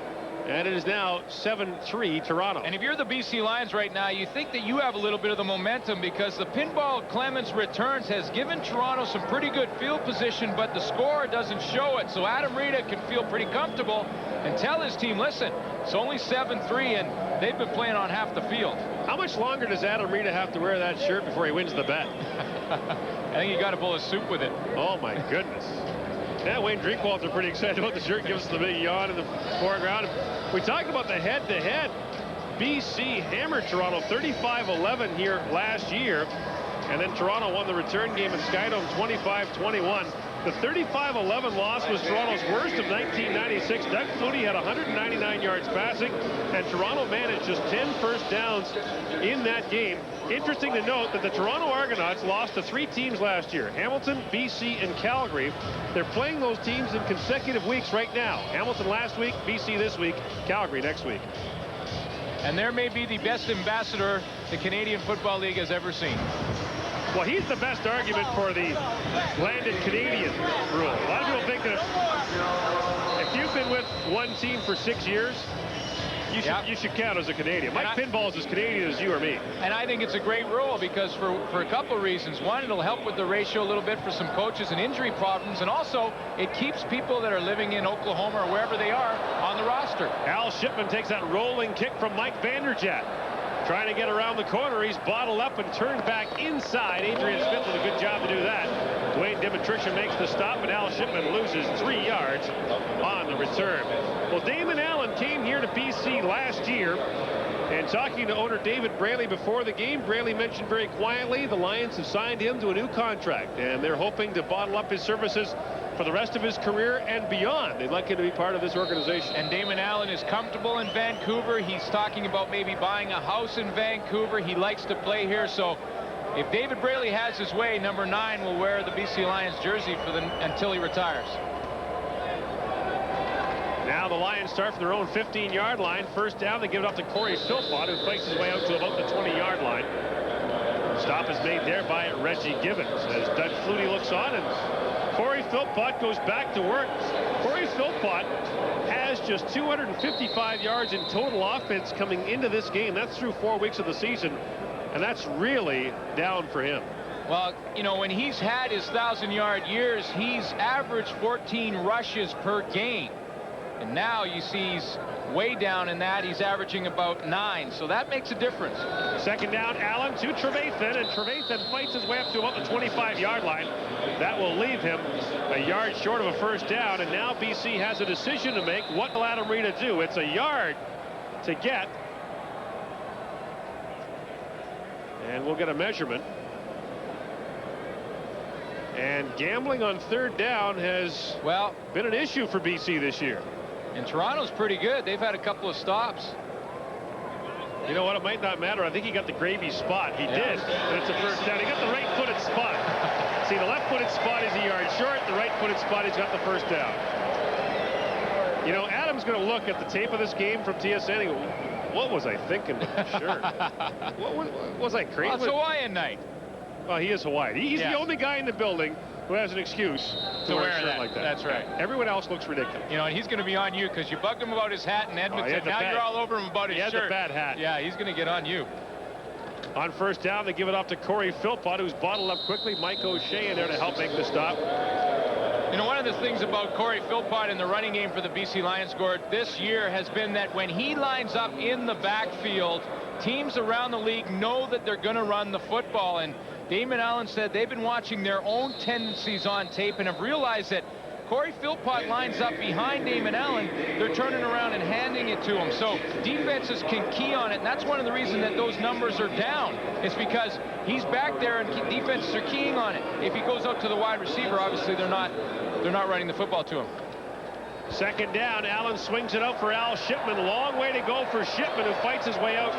And it is now 7-3 Toronto. And if you're the BC Lions right now, you think that you have a little bit of the momentum because the pinball Clemens returns has given Toronto some pretty good field position, but the score doesn't show it. So Adam Rita can feel pretty comfortable and tell his team, listen, it's only 7-3 and they've been playing on half the field. How much longer does Adam Rita have to wear that shirt before he wins the bet? I think you got to pull a soup with it. Oh my goodness. Yeah, Wayne Drinkwalter pretty excited about the shirt. Gives us the big yawn in the foreground. We talked about the head-to-head. BC hammered Toronto 35-11 here last year. And then Toronto won the return game in Skydome 25-21. The 35-11 loss was Toronto's worst of 1996. Doug Flutie had 199 yards passing, and Toronto managed just 10 first downs in that game. Interesting to note that the Toronto Argonauts lost to 3 teams last year: Hamilton, BC, and Calgary. They're playing those teams in consecutive weeks right now. Hamilton last week, BC this week, Calgary next week. And there may be the best ambassador the Canadian Football League has ever seen. Well, he's the best argument for the landed Canadian rule. A lot of people think that if you've been with one team for 6 years, you should count as a Canadian. Mike Pinball's as Canadian as you or me. And I think it's a great rule because for a couple of reasons. One, it'll help with the ratio a little bit for some coaches and injury problems, and also it keeps people that are living in Oklahoma or wherever they are on the roster. Al Shipman takes that rolling kick from Mike Vanderjagt. Trying to get around the corner. He's bottled up and turned back inside. Adrian Smith with a good job to do that. Dwayne Dimitricia makes the stop, and Al Shipman loses 3 yards on the return. Well, Damon Allen came here to BC last year, and talking to owner David Braley before the game, Braley mentioned very quietly the Lions have signed him to a new contract, and they're hoping to bottle up his services for the rest of his career and beyond. They'd like him to be part of this organization. And Damon Allen is comfortable in Vancouver. He's talking about maybe buying a house in Vancouver. He likes to play here. So if David Braley has his way, number 9 will wear the BC Lions jersey until he retires. Now the Lions start from their own 15-yard line. First down, they give it up to Corey Philpott, who fakes his way out to about the 20-yard line. Stop is made there by Reggie Gibbons as Doug Flutie looks on, and Corey Philpott goes back to work. Corey Philpott has just 255 yards in total offense coming into this game. That's through 4 weeks of the season, and that's really down for him. Well, you know, when he's had his 1,000-yard years, he's averaged 14 rushes per game. And now you see he's way down in that. He's averaging about 9. So that makes a difference. Second down, Allen to Trevathan, and Trevathan fights his way up to about the 25-yard line. That will leave him a yard short of a first down. And now BC has a decision to make. What will Adam Rita do? It's a yard to get. And we'll get a measurement. And gambling on third down has been an issue for BC this year. And Toronto's pretty good. They've had a couple of stops. You know what? It might not matter. I think he got the gravy spot. He did. And it's a first down. He got the right-footed spot. See, the left-footed spot is a yard short. The right-footed spot, he's got the first down. You know, Adam's going to look at the tape of this game from TSN. He go, what was I thinking with the shirt? what was I crazy? Well, it's Hawaiian night. Well, he is Hawaiian. He's the only guy in the building who has an excuse to wear a shirt like that. That's right. Everyone else looks ridiculous. You know, and he's going to be on you because you bugged him about his hat in Edmonton. Now you're all over him about his shirt. He has a bad hat. Yeah, he's going to get on you. On first down, they give it off to Corey Philpott, who's bottled up quickly. Mike O'Shea in there to help make the stop. You know, one of the things about Corey Philpott in the running game for the BC Lions, Gord, this year has been that when he lines up in the backfield, teams around the league know that they're going to run the football. And Damon Allen said they've been watching their own tendencies on tape and have realized that Corey Philpott lines up behind Damon Allen, they're turning around and handing it to him. So defenses can key on it, and that's one of the reasons that those numbers are down. It's because he's back there and defenses are keying on it. If he goes out to the wide receiver, obviously they're not running the football to him. Second down, Allen swings it out for Al Shipman. Long way to go for Shipman, who fights his way out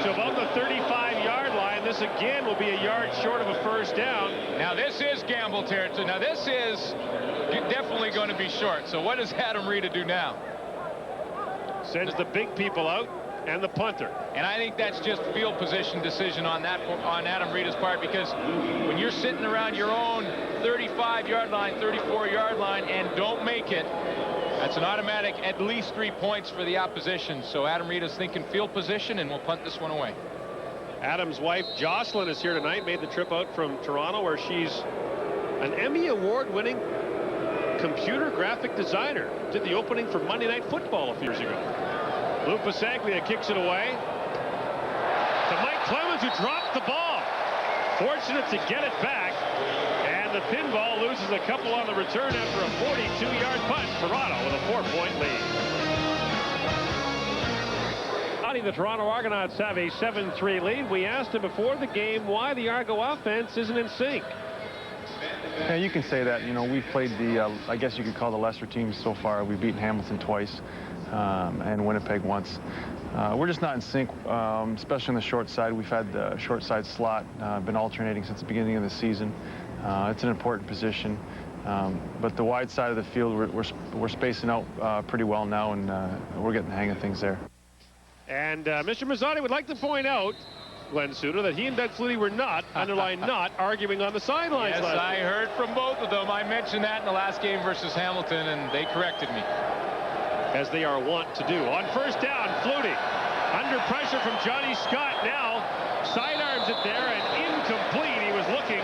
to about the 35-yard line. This again will be a yard short of a first down. Now this is gamble territory. Now this is definitely going to be short. So what does Adam Rita do now? Sends the big people out and the punter. And I think that's just field position decision on Adam Rita's part, because when you're sitting around your own 35-yard line, 34-yard line, and don't make it, that's an automatic at least 3 points for the opposition. So Adam Rita's thinking field position, and we'll punt this one away. Adam's wife, Jocelyn, is here tonight. Made the trip out from Toronto, where she's an Emmy Award-winning computer graphic designer. Did the opening for Monday Night Football a few years ago. Lou Pasaglia kicks it away to Mike Clemens, who dropped the ball. Fortunate to get it back. And the pinball loses a couple on the return after a 42-yard punt. Toronto with a 4-point lead. The Toronto Argonauts have a 7-3 lead. We asked him before the game why the Argo offense isn't in sync. Yeah, you can say that. You know, we've played the, I guess you could call the lesser teams so far. We've beaten Hamilton twice and Winnipeg once. We're just not in sync, especially on the short side. We've had the short side slot been alternating since the beginning of the season. It's an important position. But the wide side of the field, we're spacing out pretty well now, and we're getting the hang of things there. And Mr. Mazzotti would like to point out, Glenn Suter, that he and Doug Flutie were not, underline not, arguing on the sidelines yes, last I week. heard from both of them. I mentioned that in the last game versus Hamilton, and they corrected me. As they are wont to do. On first down, Flutie under pressure from Johnny Scott. Now sidearms it there and incomplete. He was looking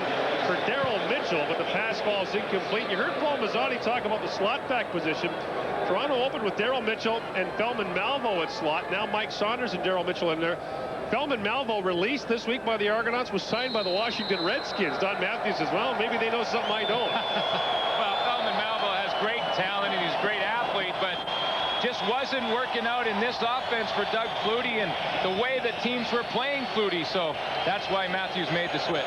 for Daryl Mitchell, but the pass ball is incomplete. You heard Paul Mazzotti talk about the slot back position. Toronto opened with Daryl Mitchell and Feldman Malvo at slot. Now Mike Saunders and Daryl Mitchell in there. Feldman Malvo, released this week by the Argonauts, was signed by the Washington Redskins. Don Matthews says, well, maybe they know something I don't. Well, Feldman Malvo has great talent and he's a great athlete, but just wasn't working out in this offense for Doug Flutie and the way that teams were playing Flutie. So that's why Matthews made the switch.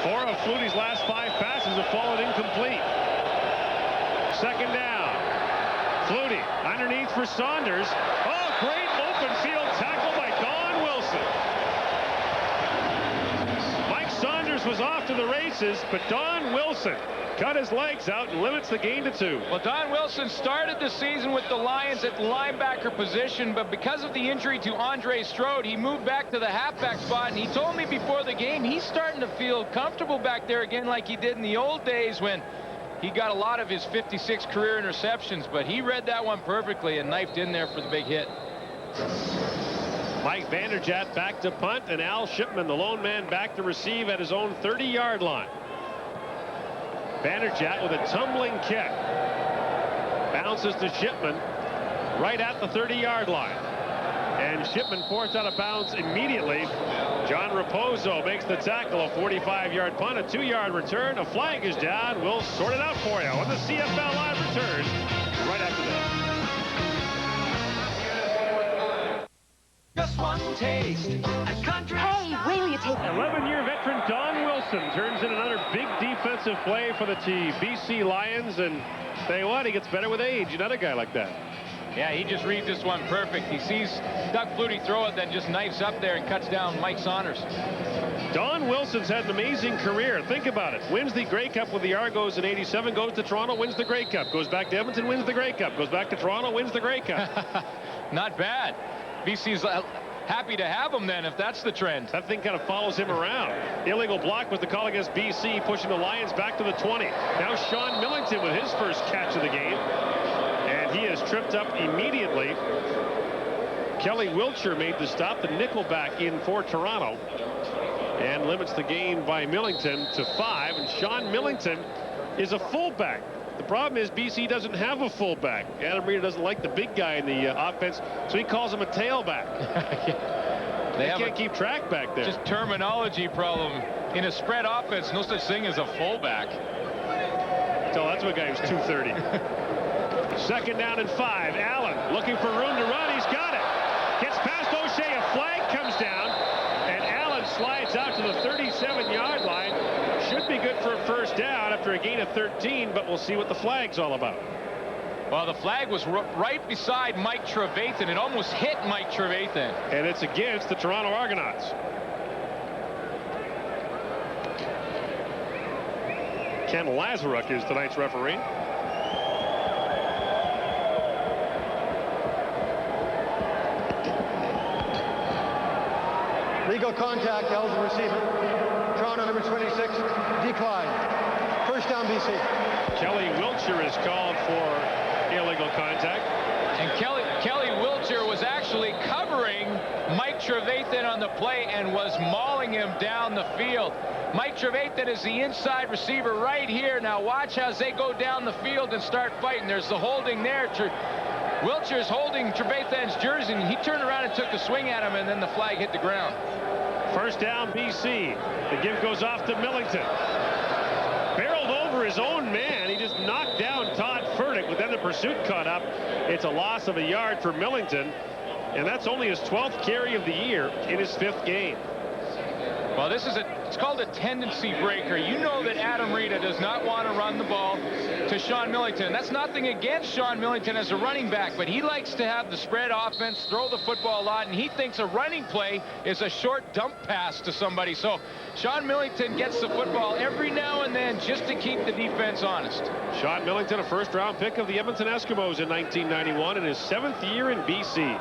4 of Flutie's last 5 passes have fallen incomplete. Second down. Flutie underneath for Saunders. Oh, great open field tackle by Don Wilson. Mike Saunders was off to the races, but Don Wilson cut his legs out and limits the gain to 2. Well, Don Wilson started the season with the Lions at linebacker position, but because of the injury to Andre Strode, he moved back to the halfback spot, and he told me before the game he's starting to feel comfortable back there again like he did in the old days when he got a lot of his 56 career interceptions, but he read that one perfectly and knifed in there for the big hit. Mike Vanderjagt back to punt, and Al Shipman, the lone man, back to receive at his own 30-yard line. Vanderjagt with a tumbling kick. Bounces to Shipman right at the 30-yard line. And Shipman forced out of bounds immediately. John Raposo makes the tackle, a 45-yard punt, a 2-yard return. A flag is down. We'll sort it out for you when the CFL Live returns right after this. Just one taste. A country. Hey, wait till you take 11-year veteran Don Wilson turns in another big defensive play for the BC Lions, and tell you what, he gets better with age. Another guy like that. Yeah, he just reads this one perfect. He sees Doug Flutie throw it, then just knifes up there and cuts down Mike Saunders. Don Wilson's had an amazing career. Think about it. Wins the Grey Cup with the Argos in '87, goes to Toronto, wins the Grey Cup, goes back to Edmonton, wins the Grey Cup, goes back to Toronto, wins the Grey Cup. Not bad. BC's happy to have him then, if that's the trend. That thing kind of follows him around. Illegal block was the call against BC, pushing the Lions back to the 20. Now Sean Millington with his first catch of the game. And he is tripped up immediately. Kelly Wiltshire made the stop, the nickelback in for Toronto, and limits the gain by Millington to 5. And Sean Millington is a fullback. The problem is BC doesn't have a fullback. Adam Rita doesn't like the big guy in the offense, so he calls him a tailback. They can't keep track back there. Just terminology problem. In a spread offense, no such thing as a fullback. Tell that's what guy who's 230. Second down and 5. Allen looking for room to run. He's got it. Gets past O'Shea. A flag comes down. And Allen slides out to the 37-yard line. Should be good for a first down after a gain of 13, but we'll see what the flag's all about. Well, the flag was right beside Mike Trevathan. It almost hit Mike Trevathan. And it's against the Toronto Argonauts. Ken Lazaruk is tonight's referee. Legal contact, held the receiver. Toronto number 26, decline. First down, BC. Kelly Wiltshire is called for illegal contact. And Kelly Wiltshire was actually covering Mike Trevathan on the play and was mauling him down the field. Mike Trevathan is the inside receiver right here. Now watch as they go down the field and start fighting. There's the holding there. Wiltshire's holding Trevathan's jersey, and he turned around and took a swing at him, and then the flag hit the ground. First down, BC. The give goes off to Millington. Barreled over his own man. He just knocked down Todd Furtick, but then the pursuit caught up. It's a loss of a yard for Millington, and that's only his 12th carry of the year in his 5th game. Well, it's called a tendency breaker. You know that Adam Rita does not want to run the ball to Sean Millington. That's nothing against Sean Millington as a running back, but he likes to have the spread offense, throw the football a lot, and he thinks a running play is a short dump pass to somebody. So Sean Millington gets the football every now and then just to keep the defense honest. Sean Millington, a first-round pick of the Edmonton Eskimos in 1991 in his 7th year in BC.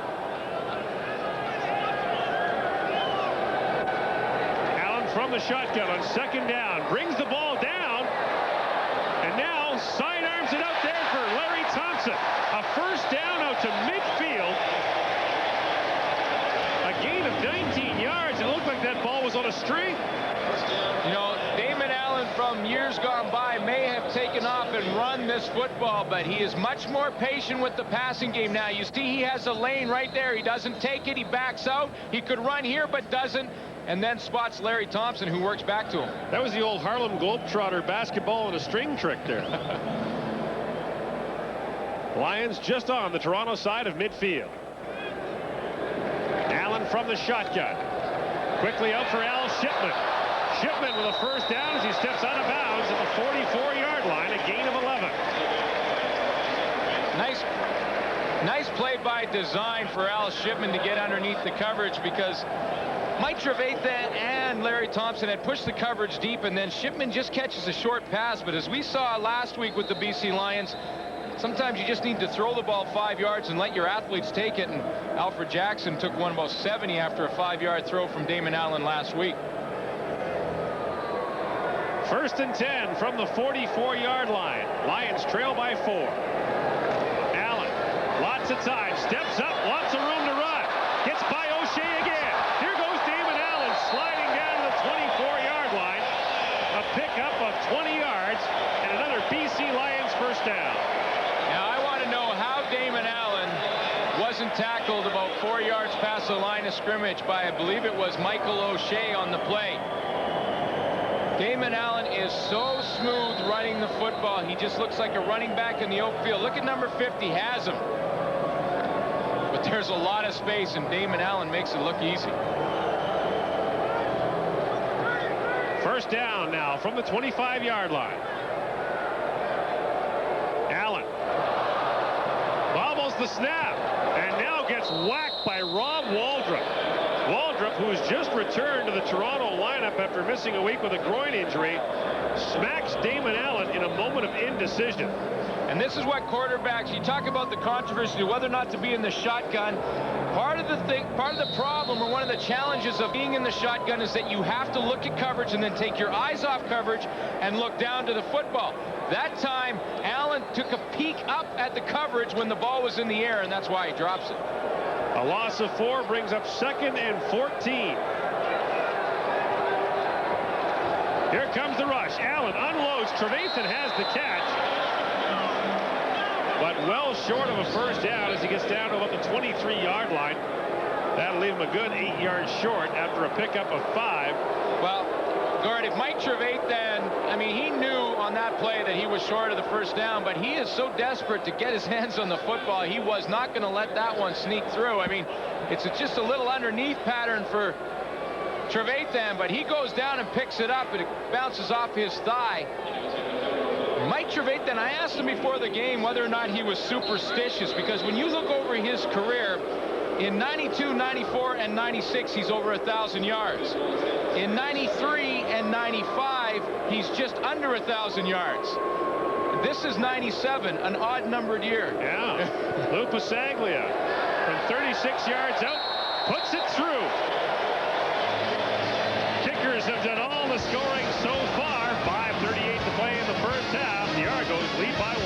From the shotgun on second down, brings the ball down, and now sidearms it out there for Larry Thompson. A first down out to midfield. A gain of 19 yards. It looked like that ball was on a string. You know, Damon Allen from years gone by may have taken off and run this football, but he is much more patient with the passing game now. You see he has a lane right there. He doesn't take it. He backs out. He could run here, but doesn't. And then spots Larry Thompson, who works back to him. That was the old Harlem Globetrotter basketball and a string trick there. Lions just on the Toronto side of midfield. Allen from the shotgun. Quickly out for Al Shipman. Shipman with a first down as he steps out of bounds at the 44-yard line, a gain of 11. Nice play by design for Al Shipman to get underneath the coverage, because Mike Trevathan and Larry Thompson had pushed the coverage deep, and then Shipman just catches a short pass. But as we saw last week with the BC Lions, sometimes you just need to throw the ball 5 yards and let your athletes take it. And Alfred Jackson took one about 70 after a 5-yard throw from Damon Allen last week. First and 10 from the 44-yard line. Lions trail by 4. Allen, lots of time, steps up, lots of room to run. Gets by O'Shea again. Here goes Damon Allen sliding down to the 24-yard line. A pickup of 20 yards and another BC Lions first down. Now I want to know how Damon Allen wasn't tackled about 4 yards past the line of scrimmage by, I believe it was Michael O'Shea on the play. Damon Allen is so smooth running the football. He just looks like a running back in the open field. Look at number 50, has him. But there's a lot of space, and Damon Allen makes it look easy. First down now from the 25-yard line. Allen bobbles the snap and now gets whacked by Rob Waldrop. Waldrop, who has just returned to the Toronto lineup after missing a week with a groin injury, smacks Damon Allen in a moment of indecision. And this is what quarterbacks, you talk about the controversy of whether or not to be in the shotgun. Part of the problem, or one of the challenges of being in the shotgun, is that you have to look at coverage and then take your eyes off coverage and look down to the football. That time, Allen took a peek up at the coverage when the ball was in the air, and that's why he drops it. A loss of 4 brings up 2nd and 14. Here comes the rush. Allen unloads. Trevathan has the catch, but well short of a first down as he gets down to about the 23-yard line. That'll leave him a good 8 yards short after a pickup of 5. Well, Gord, if Mike Trevathan, I mean, he knew on on that play that he was short of the first down, but he is so desperate to get his hands on the football. He was not going to let that one sneak through. I mean, it's just a little underneath pattern for Trevathan, but he goes down and picks it up, and it bounces off his thigh. Mike Trevathan, I asked him before the game whether or not he was superstitious, because when you look over his career, in 92, 94, and 96, he's over 1,000 yards. In 93 and 95, he's just under 1,000 yards. This is 97, an odd-numbered year. Yeah. Lou Pasaglia from 36 yards out, puts it through. Kickers have done all the scoring so far. 5:38 to play in the first half. The Argos lead by 1.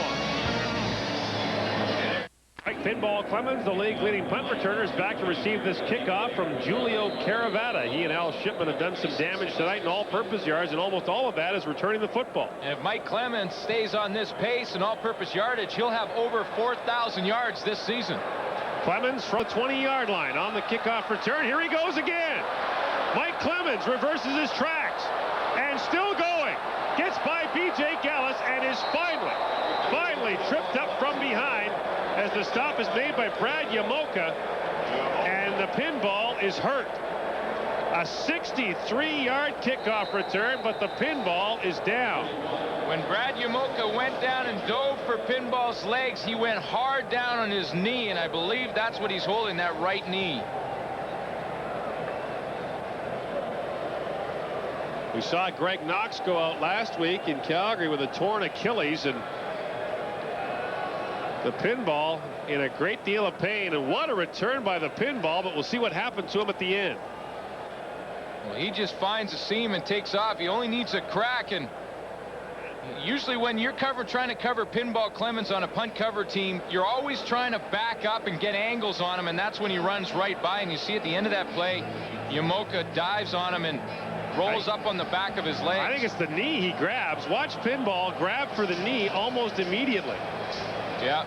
Pinball Clemens, the league leading punt returner, is back to receive this kickoff from Julio Caravata. He and Al Shipman have done some damage tonight in all-purpose yards, and almost all of that is returning the football. And if Mike Clemens stays on this pace and all-purpose yardage, he'll have over 4,000 yards this season. Clemens from the 20-yard line on the kickoff return. Here he goes again. Mike Clemens reverses his tracks and still going. Gets by B.J. Gallus and is finally tripped up from behind as the stop is made by Brad Yamoka, and the pinball is hurt. A 63-yard kickoff return, but the pinball is down. When Brad Yamoka went down and dove for Pinball's legs, he went hard down on his knee, and I believe that's what he's holding, that right knee. We saw Greg Knox go out last week in Calgary with a torn Achilles, and the pinball in a great deal of pain. And what a return by the pinball, but we'll see what happened to him at the end. Well, he just finds a seam and takes off. He only needs a crack, and usually when you're trying to cover Pinball Clemens on a punt cover team, you're always trying to back up and get angles on him, and that's when he runs right by. And you see at the end of that play, Yamoka dives on him and rolls up on the back of his leg. I think it's the knee he grabs. Watch Pinball grab for the knee almost immediately. Yeah.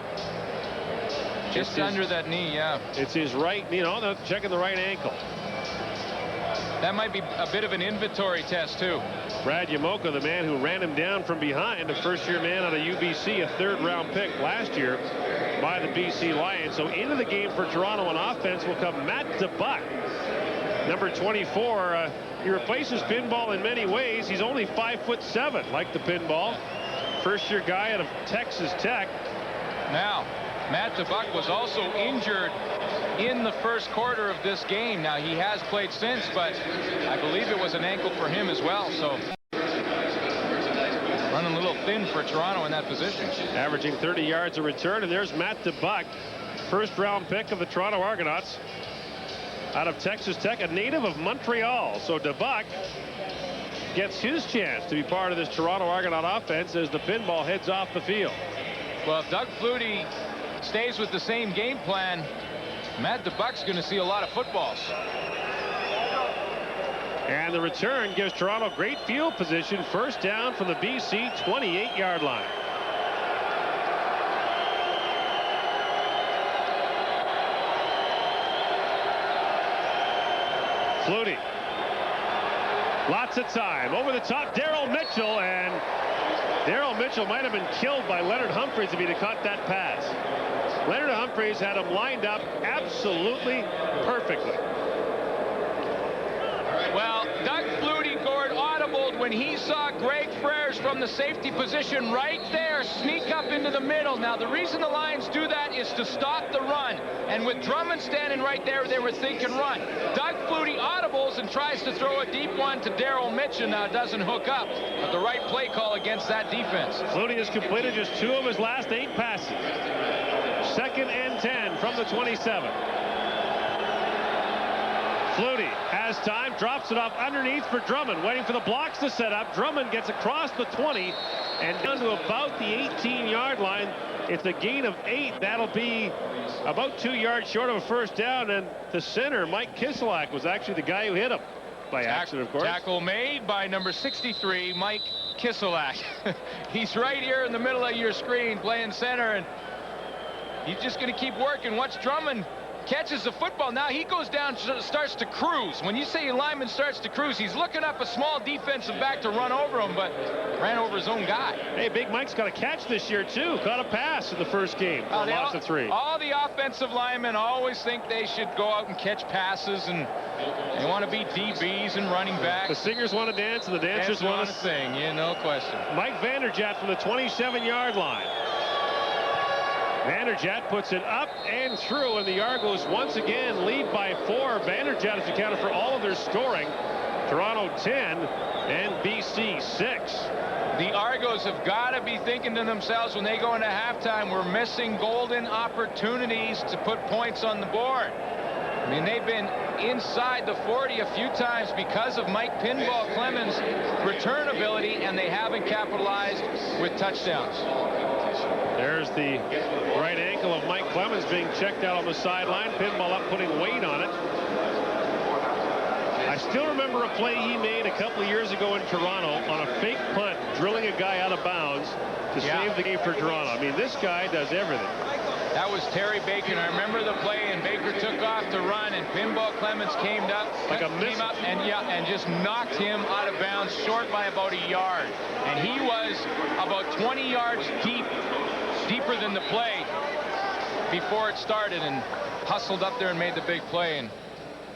Just under that knee, yeah. It's his right knee. No, checking the right ankle. That might be a bit of an inventory test, too. Brad Yamoka, the man who ran him down from behind, a first-year man out of UBC, a third-round pick last year by the BC Lions. So into the game for Toronto on offense will come Matt DeBuck, number 24. He replaces Pinball in many ways. He's only 5'7", like the Pinball. First-year guy out of Texas Tech. Now, Matt DeBuck was also injured in the first quarter of this game. Now, he has played since, but I believe it was an ankle for him as well. So running a little thin for Toronto in that position. Averaging 30 yards a return, and there's Matt DeBuck, first-round pick of the Toronto Argonauts out of Texas Tech, a native of Montreal. So DeBuck gets his chance to be part of this Toronto Argonaut offense as the pinball heads off the field. Well, if Doug Flutie stays with the same game plan, Matt DeBuck's going to see a lot of footballs. And the return gives Toronto great field position. First down from the BC 28-yard line. Flutie. Lots of time. Over the top, Daryl Mitchell, and Daryl Mitchell might have been killed by Leonard Humphreys if he'd have caught that pass. Leonard Humphreys had him lined up absolutely perfectly. Well, Doug Flutie scored audibled when he saw Greg Frères from the safety position right there sneak up into the middle. Now, the reason the Lions do that is to stop the run. And with Drummond standing right there, they were thinking run. Doug Flutie audibles and tries to throw a deep one to Daryl Mitchell. Now, it doesn't hook up, but the right play call against that defense. Flutie has completed just 2 of his last 8 passes. 2nd and 10 from the 27. Flutie has time, drops it off underneath for Drummond, waiting for the blocks to set up. Drummond gets across the 20 and down to about the 18-yard line. It's a gain of 8. That'll be about 2 yards short of a first down, and the center, Mike Kiselak, was actually the guy who hit him by accident, of course. Tackle made by number 63, Mike Kiselak. He's right here in the middle of your screen playing center, and he's just going to keep working. Watch Drummond catches the football. Now he goes down, starts to cruise. When you say a lineman starts to cruise, he's looking up a small defensive back to run over him, but ran over his own guy. Hey, Big Mike's got a catch this year, too. Caught a pass in the first game. Lost of 3. All the offensive linemen always think they should go out and catch passes, and they want to be DBs and running backs. The singers want to dance, and the dancers want to sing. Yeah, no question. Mike Vanderjagt from the 27-yard line. Vanderjagt puts it up and through, and the Argos once again lead by 4. Vanderjagt has accounted for all of their scoring. Toronto 10 and BC 6. The Argos have got to be thinking to themselves when they go into halftime, we're missing golden opportunities to put points on the board. I mean, they've been inside the 40 a few times because of Mike Pinball Clemens' return ability, and they haven't capitalized with touchdowns. There's the right ankle of Mike Clemens being checked out on the sideline. Pinball up, putting weight on it. I still remember a play he made a couple of years ago in Toronto on a fake punt, drilling a guy out of bounds to save the game for Toronto. I mean, this guy does everything. That was Terry Bacon. I remember the play, and Baker took off to run, and Pinball Clemens came up and just knocked him out of bounds, short by about a yard. And he was about 20 yards deeper than the play before it started, and hustled up there and made the big play. And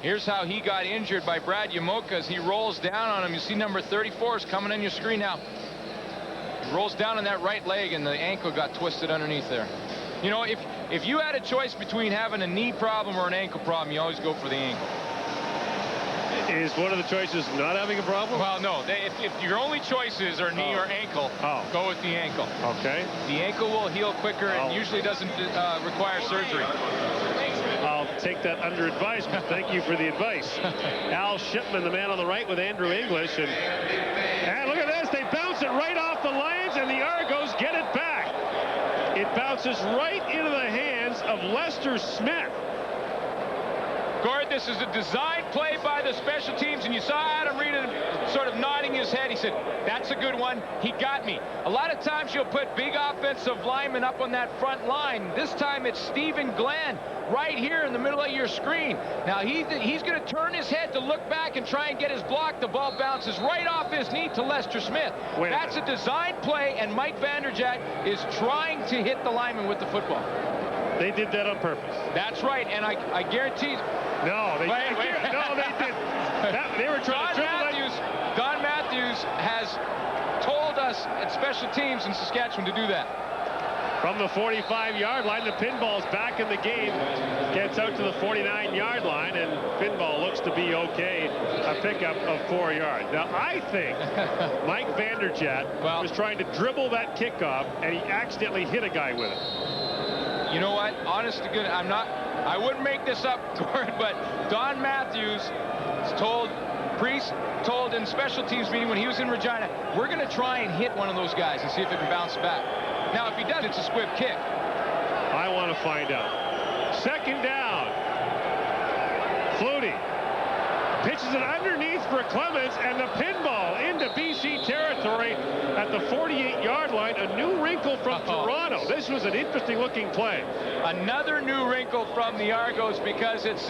here's how he got injured by Brad Yamoka as he rolls down on him. You see number 34 is coming on your screen now. He rolls down on that right leg, and the ankle got twisted underneath there. You know, if you had a choice between having a knee problem or an ankle problem, you always go for the ankle. Is one of the choices not having a problem? Well, no. If your only choices are knee or ankle, go with the ankle. Okay. The ankle will heal quicker and usually doesn't require surgery. I'll take that under advisement. Thank you for the advice. Al Shipman, the man on the right with Andrew English. And look at this. They bounce it right off the Lions, and the Argos get it back. It bounces right into the hands of Lester Smith. Gord, this is a design play by the special teams, and you saw Adam Reed sort of nodding his head. He said, that's a good one. He got me. A lot of times you'll put big offensive linemen up on that front line. This time it's Stephen Glenn right here in the middle of your screen. Now he's going to turn his head to look back and try and get his block. The ball bounces right off his knee to Lester Smith. That's a design play, and Mike Vanderjagt is trying to hit the lineman with the football. They did that on purpose. That's right, and I guarantee. No, they didn't. They were trying to triple that. Don Matthews has told us at special teams in Saskatchewan to do that. From the 45-yard line, the Pinball's back in the game. Gets out to the 49-yard line, and Pinball looks to be okay. A pickup of 4 yards. Now, I think Mike Vanderjagt was trying to dribble that kickoff, and he accidentally hit a guy with it. You know what? Honest to goodness, I wouldn't make this up, Gord, but Don Matthews told in special teams meeting when he was in Regina, we're going to try and hit one of those guys and see if it can bounce back. Now, if he does, it's a squib kick. I want to find out. Second down. Flutie pitches it underneath for Clemens, and the Pinball into BC territory at the 48-yard line. A new wrinkle from Toronto. This was an interesting-looking play. Another new wrinkle from the Argos because it's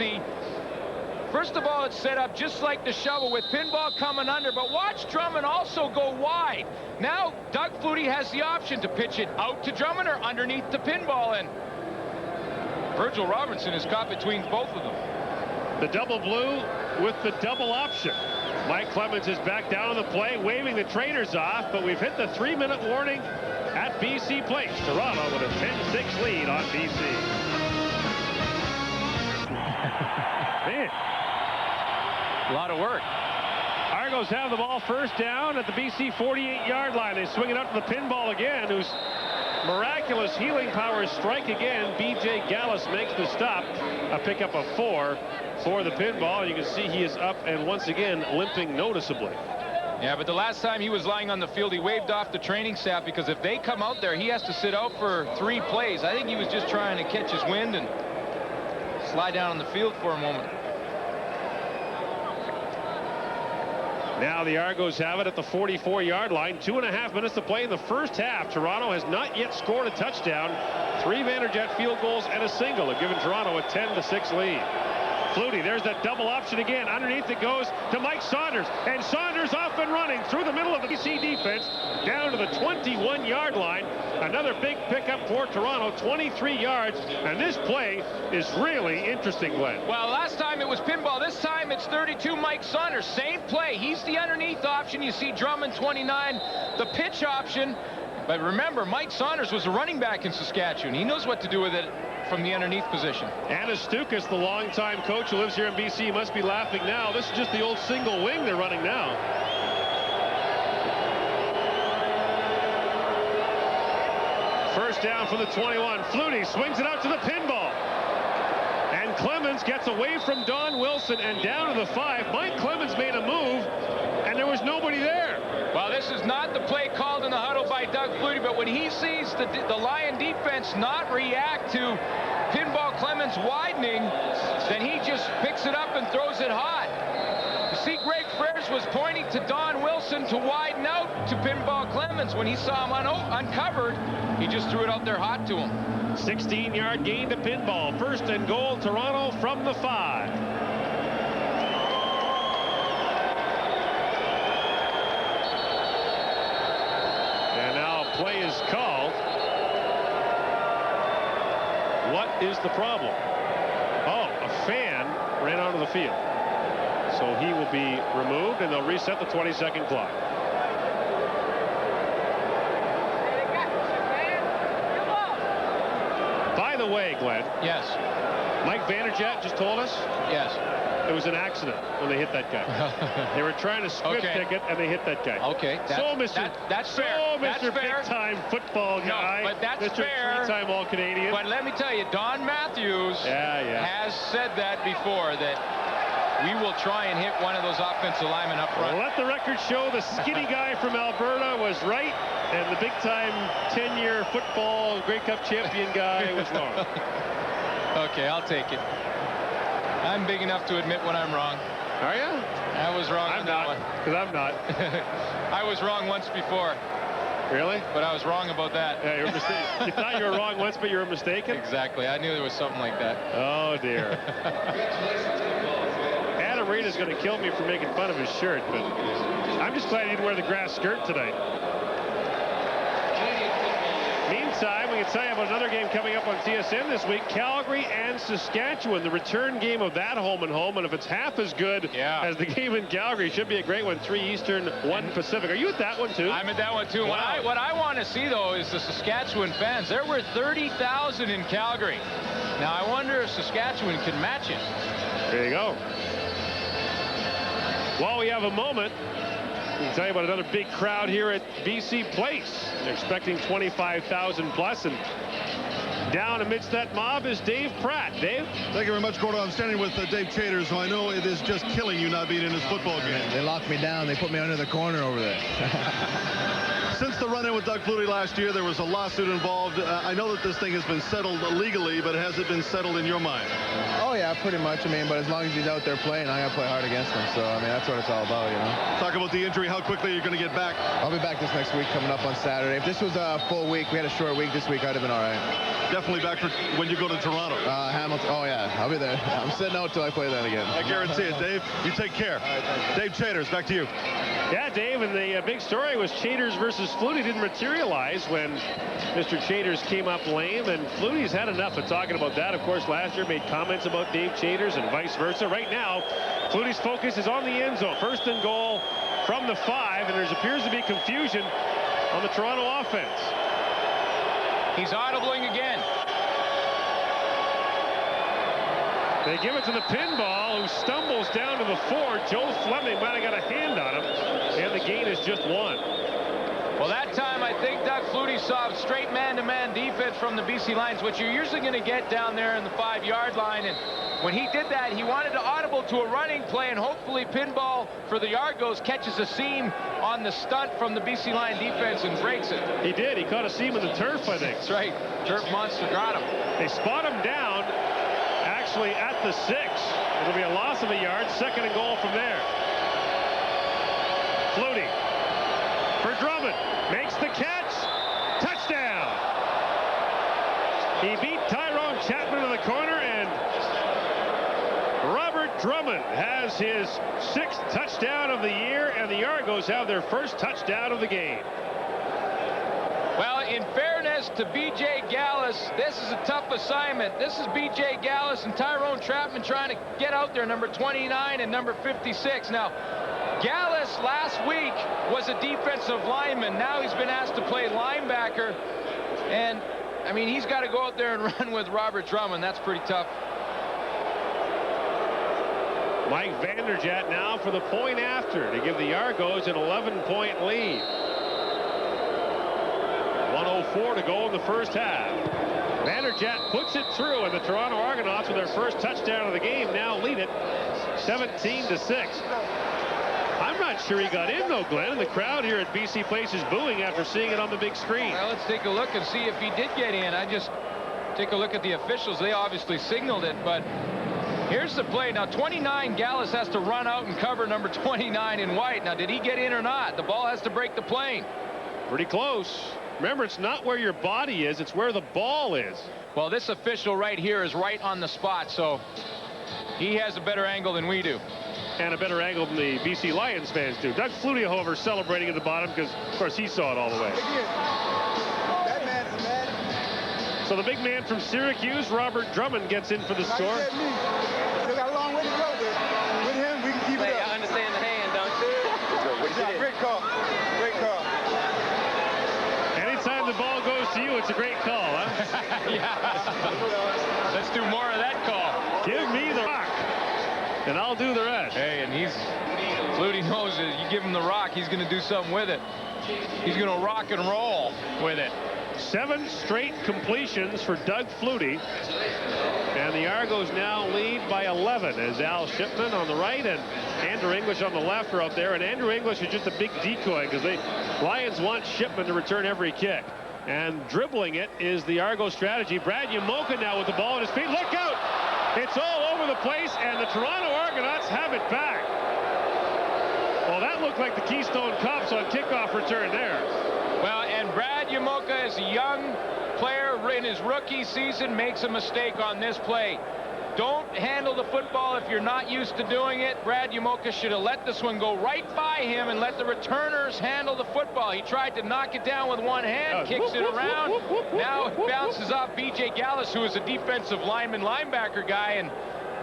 first of all, it's set up just like the shovel with Pinball coming under, but watch Drummond also go wide. Now, Doug Flutie has the option to pitch it out to Drummond or underneath the Pinball, and Virgil Robertson is caught between both of them. The double blue with the double option. Mike Clemens is back down on the play, waving the trainers off, but we've hit the 3-minute warning at BC Place. Toronto with a 10-6 lead on BC. Man. A lot of work. Argos have the ball first down at the BC 48-yard line. They swing it up to the Pinball again, whose miraculous healing powers strike again. B.J. Gallus makes the stop. A pickup of 4 for the Pinball. You can see he is up and once again limping noticeably. Yeah, but the last time he was lying on the field, he waved off the training staff because if they come out there, he has to sit out for 3 plays. I think he was just trying to catch his wind and slide down on the field for a moment. Now the Argos have it at the 44-yard line. 2.5 minutes to play in the first half. Toronto has not yet scored a touchdown. 3 Vanderjet field goals and a single have given Toronto a 10-6 lead. Flutie, there's that double option again. Underneath it goes to Mike Saunders. And Saunders off and running through the middle of the BC defense down to the 21-yard line. Another big pickup for Toronto, 23 yards. And this play is really interesting, Glenn. Well, last time it was pinball. This time it's 32 Mike Saunders. Same play. He's the underneath option. You see Drummond 29, the pitch option. But remember, Mike Saunders was a running back in Saskatchewan. He knows what to do with it from the underneath position. Anna Stukas, the longtime coach who lives here in BC, must be laughing now. This is just the old single wing they're running now. First down for the 21. Flutie swings it out to the pinball. And Clemens gets away from Don Wilson and down to the 5. Mike Clemens made a move, and there was nobody there. Well, this is not the play called in the huddle by Doug Flutie, but when he sees the Lion defense not react to Pinball Clemens widening, then he just picks it up and throws it hot. You see, Greg Frers was pointing to Don Wilson to widen out to Pinball Clemens. When he saw him uncovered, he just threw it out there hot to him. 16-yard gain to Pinball. First and goal, Toronto from the 5. Play is called. What is the problem? Oh, a fan ran onto the field. So he will be removed, and they'll reset the 20-second clock. By the way, Glenn. Yes. Mike Vanderjet just told us. Yes. It was an accident when they hit that guy. They were trying to squib kick it, and they hit that guy. Okay. That's fair. Mr. Big-time football guy. No, but that's Mr. fair. 3-time All-Canadian. But let me tell you, Don Matthews has said that before, that we will try and hit one of those offensive linemen up front. Well, let the record show the skinny guy from Alberta was right, and the big-time 10-year football Grey Cup champion guy was wrong. Okay, I'll take it. I'm big enough to admit when I'm wrong. Are you? I was wrong. I'm not, because I'm not. I was wrong once before. Really? But I was wrong about that. Yeah, you were mistaken. You thought you were wrong once, but you were mistaken? Exactly. I knew there was something like that. Oh, dear. Adam Reed is going to kill me for making fun of his shirt, but I'm just glad he didn't wear the grass skirt tonight. Meantime, we can tell you about another game coming up on TSN this week. Calgary and Saskatchewan, the return game of that home and home. And if it's half as good as the game in Calgary, it should be a great one. 3 Eastern, 1 Pacific. Are you at that one, too? I'm at that one, too. Wow. What I want to see, though, is the Saskatchewan fans. There were 30,000 in Calgary. Now, I wonder if Saskatchewan can match it. There you go. While we have a moment, we can tell you about another big crowd here at BC Place. They're expecting 25,000 plus, and down amidst that mob is Dave Pratt. Dave? Thank you very much, Gordon. I'm standing with Dave Chater, so I know it is just killing you not being in his football game. They locked me down. They put me under the corner over there. Since the run-in with Doug Flutie last year, there was a lawsuit involved. I know that this thing has been settled legally, but has it been settled in your mind? Oh, yeah, pretty much. I mean, but as long as he's out there playing, I got to play hard against him. So, I mean, that's what it's all about, you know. Talk about the injury, how quickly you're going to get back. I'll be back this next week coming up on Saturday. If this was a full week, we had a short week this week, I'd have been all right. Definitely back for when you go to Toronto. Hamilton. Oh, yeah, I'll be there. I'm sitting out till I play that again. I guarantee it, Dave. You take care. Dave Chaters, back to you. Yeah, Dave, and the big story was Chaters versus Flutie didn't materialize when Mr. Chaters came up lame, and Flutie's had enough of talking about that. Of course, last year made comments about Dave Chaters and vice versa. Right now, Flutie's focus is on the end zone. First and goal from the 5, and there appears to be confusion on the Toronto offense. He's audibling again. They give it to the pinball, who stumbles down to the 4. Joe Fleming might have got a hand on him, and the gain is just 1. Well, that time I think Doug Flutie saw straight man-to-man defense from the BC Lions, which you're usually going to get down there in the 5-yard line. And when he did that, he wanted to audible to a running play, and hopefully pinball for the Argos catches a seam on the stunt from the BC Lion defense and breaks it. He did. He caught a seam in the turf, I think. That's right. Turf monster got him. They spot him down, actually at the 6. It'll be a loss of a yard. Second and goal from there. Flutie for Drummond. Makes the catch. Touchdown. He beat Tyrone Chapman in the corner, and Robert Drummond has his 6th touchdown of the year, and the Argos have their first touchdown of the game. Well, in fairness to B.J. Gallus, this is a tough assignment. This is B.J. Gallus and Tyrone Chapman trying to get out there, number 29 and number 56. Now, Gallus last week was a defensive lineman. Now he's been asked to play linebacker. And, I mean, he's got to go out there and run with Robert Drummond. That's pretty tough. Mike Vanderjagt now for the point after to give the Argos an 11-point lead. 1:04 to go in the first half. Vanderjagt puts it through, and the Toronto Argonauts, with their first touchdown of the game, now lead it 17-6. I'm not sure he got in, though, Glenn, and the crowd here at BC Place is booing after seeing it on the big screen. Well, let's take a look and see if he did get in. I just take a look at the officials. They obviously signaled it, but here's the play. Now, 29, Gallus has to run out and cover number 29 in white. Now, did he get in or not? The ball has to break the plane. Pretty close. Remember, it's not where your body is, it's where the ball is. Well, this official right here is right on the spot, so he has a better angle than we do. And a better angle than the BC Lions fans do. Doug Flutie, however, celebrating at the bottom because, of course, he saw it all the way. That man is mad. So the big man from Syracuse, Robert Drummond, gets in for the score. Still got a long way to go, but with him, we can keep it up. I understand the hand, don't you? Good job. Great call. Great call. Anytime the ball goes to you, it's a great call, huh? Yeah. Let's do more of that call. Give me the rock, and I'll do the rest. Hey, and Flutie knows that you give him the rock, he's going to do something with it. He's going to rock and roll with it. 7 straight completions for Doug Flutie. And the Argos now lead by 11 as Al Shipman on the right and Andrew English on the left are out there. And Andrew English is just a big decoy because the Lions want Shipman to return every kick. And dribbling it is the Argos strategy. Brad Yamoka now with the ball at his feet. Look out! It's all over the place, and the Toronto Argonauts have it back. Well, that looked like the Keystone Cops on kickoff return there. Well, and Brad Yamoka is a young player in his rookie season, makes a mistake on this play. Don't handle the football if you're not used to doing it. Brad Yamoka should have let this one go right by him and let the returners handle the football. He tried to knock it down with one hand, kicks it around. Now it bounces off B.J. Gallus, who is a defensive linebacker guy, and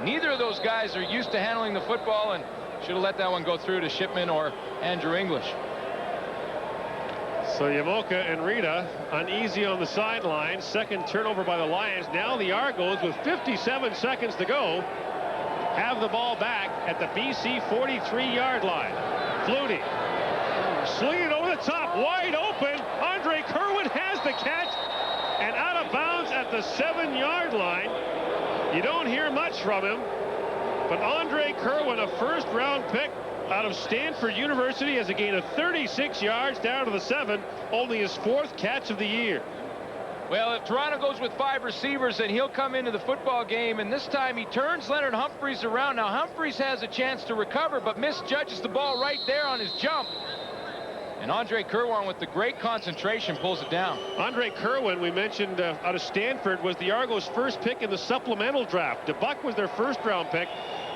neither of those guys are used to handling the football and should have let that one go through to Shipman or Andrew English. So Yamoka and Rita uneasy on the sideline. Second turnover by the Lions. Now the Argos, with 57 seconds to go, have the ball back at the BC 43-yard line. Flutie sling it over the top, wide open. Andre Kerwin has the catch, and out of bounds at the 7-yard line. You don't hear much from him, but Andre Kerwin, a first-round pick out of Stanford University, has a gain of 36 yards down to the 7, only his 4th catch of the year. Well, if Toronto goes with 5 receivers, then he'll come into the football game, and this time he turns Leonard Humphreys around. Now, Humphreys has a chance to recover, but misjudges the ball right there on his jump. And Andre Kerwin, with the great concentration, pulls it down. Andre Kerwin, we mentioned out of Stanford, was the Argos' first pick in the supplemental draft. DeBuck was their first-round pick.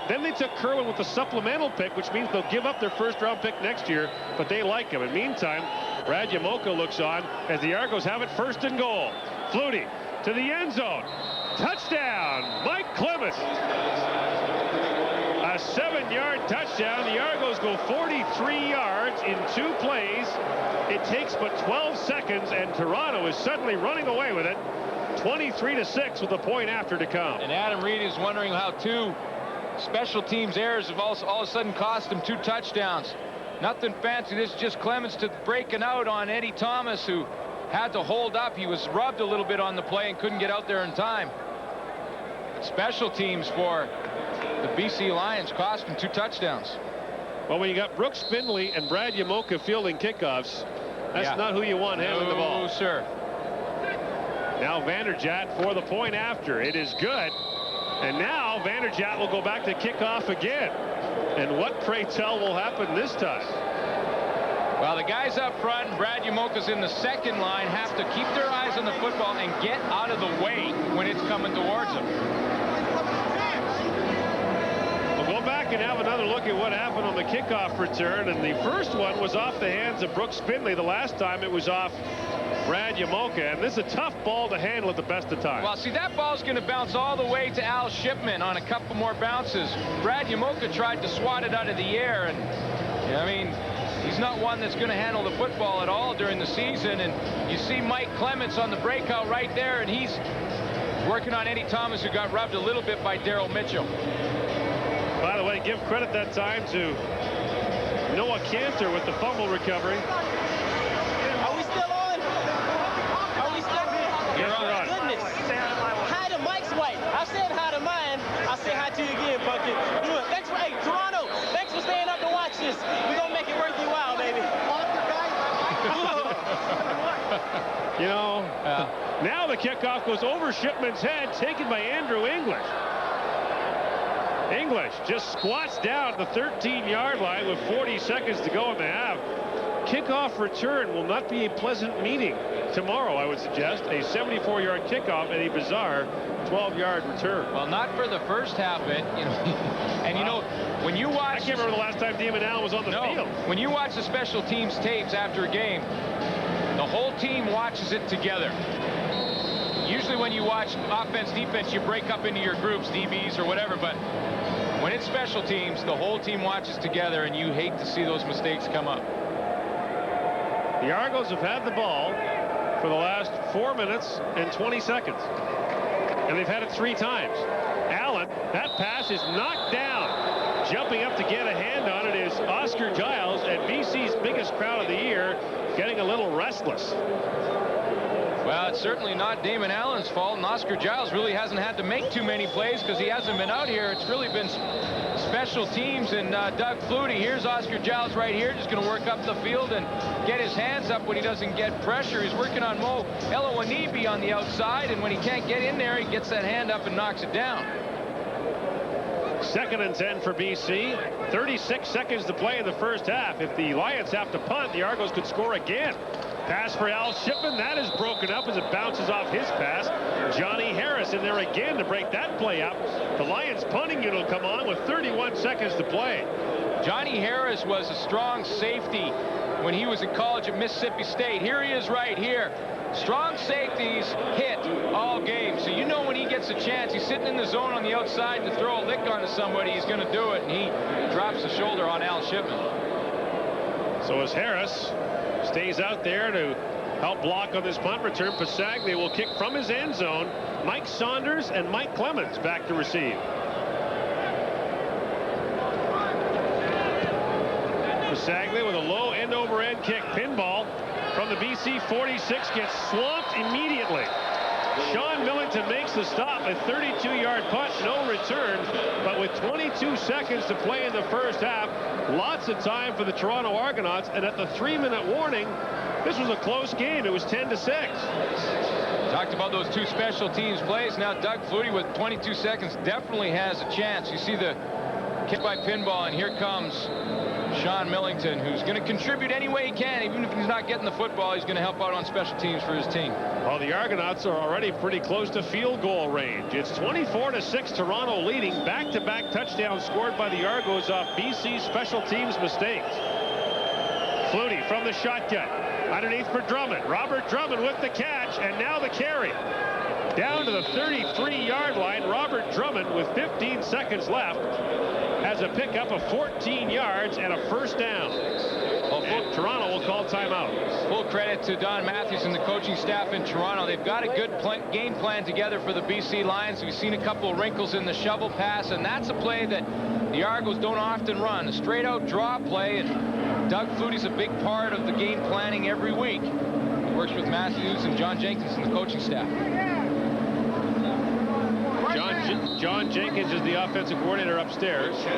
Then they took Kerwin with the supplemental pick, which means they'll give up their first-round pick next year, but they like him. In the meantime, Brad Yamoka looks on as the Argos have it 1st and goal. Flutie to the end zone. Touchdown, Mike Clemens. A 7-yard touchdown. The Argos go 43 yards in 2 plays. It takes but 12 seconds, and Toronto is suddenly running away with it. 23-6 with a point after to come. And Adam Reed is wondering how 2 special teams errors have all of a sudden cost him 2 touchdowns. Nothing fancy. This is just Clemens breaking out on Eddie Thomas, who had to hold up. He was rubbed a little bit on the play and couldn't get out there in time. Special teams for the BC Lions cost him 2 touchdowns. Well, when you got Brooks Findley and Brad Yamoka fielding kickoffs, that's not who you want handling the ball. No, sir. Now Vanderjagt for the point after. It is good. And now Vanderjagt will go back to kickoff again. And what, pray tell, will happen this time? Well, the guys up front, and Brad Yamoka's in the second line, have to keep their eyes on the football and get out of the way when it's coming towards them. We'll go back and have another look at what happened on the kickoff return. And the first one was off the hands of Brooks Finley. The last time it was off Brad Yamoka. And this is a tough ball to handle at the best of times. Well, see, that ball's going to bounce all the way to Al Shipman on a couple more bounces. Brad Yamoka tried to swat it out of the air. And, I mean, he's not one that's going to handle the football at all during the season. And you see Mike Clements on the breakout right there. And he's working on Eddie Thomas, who got rubbed a little bit by Daryl Mitchell. By the way, give credit that time to Noah Cantor with the fumble recovery. Are we still on? Are we still on? Yes, we're on. Goodness. Hi to Mike's wife. I said hi to mine. I'll say hi to you again, Bucket. Good. Thanks for, hey, Toronto, thanks for staying up to watch this. We're going to make it worth your while, baby. You know, now the kickoff goes over Shipman's head, taken by Andrew English. English just squats down the 13-yard line with 40 seconds to go in the half. Kickoff return will not be a pleasant meeting tomorrow, I would suggest. A 74-yard kickoff and a bizarre 12-yard return. Well, not for the first half of it, you know. And you know, when you watch, I can't remember the last time Damon Allen was on the field. When you watch the special teams tapes after a game, the whole team watches it together. Usually when you watch offense, defense, you break up into your groups, DBs or whatever, but when it's special teams, the whole team watches together, and you hate to see those mistakes come up. The Argos have had the ball for the last 4 minutes and 20 seconds. And they've had it 3 times. Allen, that pass is knocked down. Jumping up to get a hand on it is Oscar Giles, and BC's biggest crowd of the year, getting a little restless. Well, it's certainly not Damon Allen's fault, and Oscar Giles really hasn't had to make too many plays because he hasn't been out here. It's really been special teams and Doug Flutie. Here's Oscar Giles right here, just going to work up the field and get his hands up when he doesn't get pressure. He's working on Mo Elowanibi on the outside, and when he can't get in there, he gets that hand up and knocks it down. 2nd and 10 for BC. 36 seconds to play in the first half. If the Lions have to punt, the Argos could score again. Pass for Al Shipman. That is broken up as it bounces off his pass. Johnny Harris in there again to break that play up. The Lions punting unit will come on with 31 seconds to play. Johnny Harris was a strong safety when he was in college at Mississippi State. Here he is right here. Strong safeties hit all game. So you know when he gets a chance, he's sitting in the zone on the outside to throw a lick onto somebody, he's going to do it. And he drops the shoulder on Al Shipman. So as Harris stays out there to help block on this punt return, Pasaglia will kick from his end zone. Mike Saunders and Mike Clemens back to receive. Pasaglia with a low end-over-end kick. Pinball from the BC 46 gets swamped immediately. Sean Millington makes the stop. A 32-yard punt, no return. But with 22 seconds to play in the first half, lots of time for the Toronto Argonauts. And at the 3-minute warning, this was a close game. It was 10-6. Talked about those 2 special teams plays. Now Doug Flutie with 22 seconds definitely has a chance. You see the kick by Pinball, and here comes Sean Millington, who's going to contribute any way he can. Even if he's not getting the football, he's going to help out on special teams for his team. Well, the Argonauts are already pretty close to field goal range. It's 24-6, Toronto leading. Back-to-back touchdowns scored by the Argos off BC's special teams mistakes. Flutie from the shotgun. Underneath for Drummond. Robert Drummond with the catch, and now the carry. Down to the 33-yard line. Robert Drummond with 15 seconds left has a pickup of 14 yards and a first down. And Toronto will call timeout. Full credit to Don Matthews and the coaching staff in Toronto. They've got a good game plan together for the BC Lions. We've seen a couple of wrinkles in the shovel pass, and that's a play that the Argos don't often run. A straight-out draw play, and Doug Flutie's a big part of the game planning every week. He works with Matthews and John Jenkins and the coaching staff. John Jenkins is the offensive coordinator upstairs. They're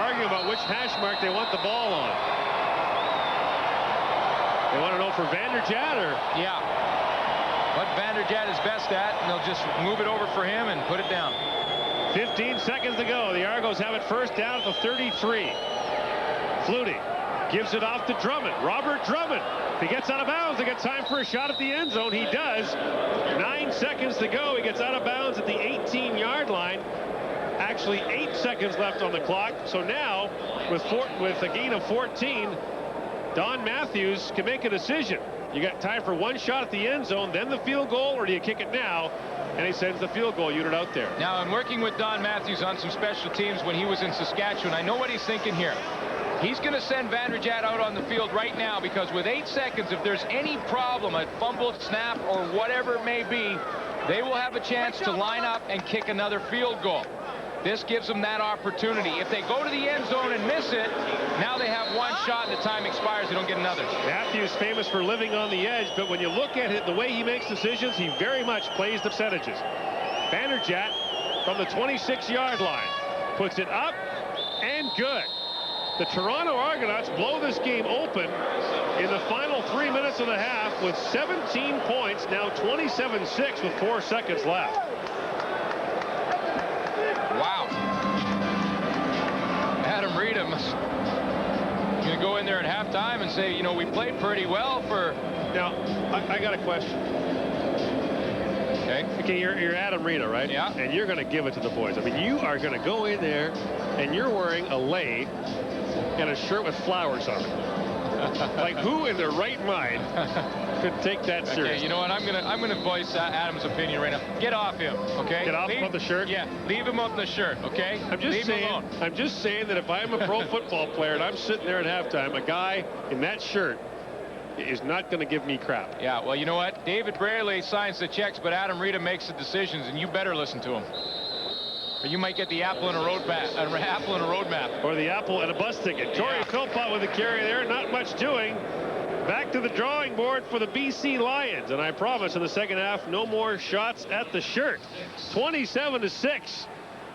arguing about which hash mark they want the ball on. They want to know for Vanderjagt or? Yeah. What Vanderjagt is best at, and they'll just move it over for him and put it down. 15 seconds to go. The Argos have it first down at the 33. Flutie gives it off to Drummond. Robert Drummond. If he gets out of bounds, they get time for a shot at the end zone. He does. 9 seconds to go. He gets out of bounds at the 18-yard line. Actually, 8 seconds left on the clock. So now, with a gain of 14, Don Matthews can make a decision. You got time for one shot at the end zone, then the field goal, or do you kick it now? And he sends the field goal unit out there. Now, in working with Don Matthews on some special teams when he was in Saskatchewan, I know what he's thinking here. He's going to send Vanderjagt out on the field right now because with 8 seconds, if there's any problem, a fumble, snap, or whatever it may be, they will have a chance to line up and kick another field goal. This gives them that opportunity. If they go to the end zone and miss it, now they have one shot and the time expires. They don't get another. Matthews famous for living on the edge, but when you look at it, the way he makes decisions, he very much plays the percentages. Vanderjagt from the 26-yard line puts it up and good. The Toronto Argonauts blow this game open in the final 3 minutes of the half with 17 points, now 27-6 with 4 seconds left. Wow. Adam Reedham is going to go in there at halftime and say, you know, we played pretty well for... Now, I got a question. Okay, you're Adam Reedham, right? Yeah. And you're going to give it to the boys. I mean, you are going to go in there and you're wearing a lei and a shirt with flowers on it. Like, who in their right mind could take that seriously? Okay, you know what? I'm gonna voice Adam's opinion right now. Get off him, okay? Get off him on the shirt? Yeah, leave him up the shirt, okay? Leave him alone. I'm just saying that if I'm a pro football player and I'm sitting there at halftime, a guy in that shirt is not going to give me crap. Yeah, well, you know what? David Braley signs the checks, but Adam Reedham makes the decisions, and you better listen to him. Or you might get the apple and a road map, or the apple and a bus ticket. Torrey Philpott with the carry there. Not much doing. Back to the drawing board for the BC Lions. And I promise in the second half, no more shots at the shirt. 27-6.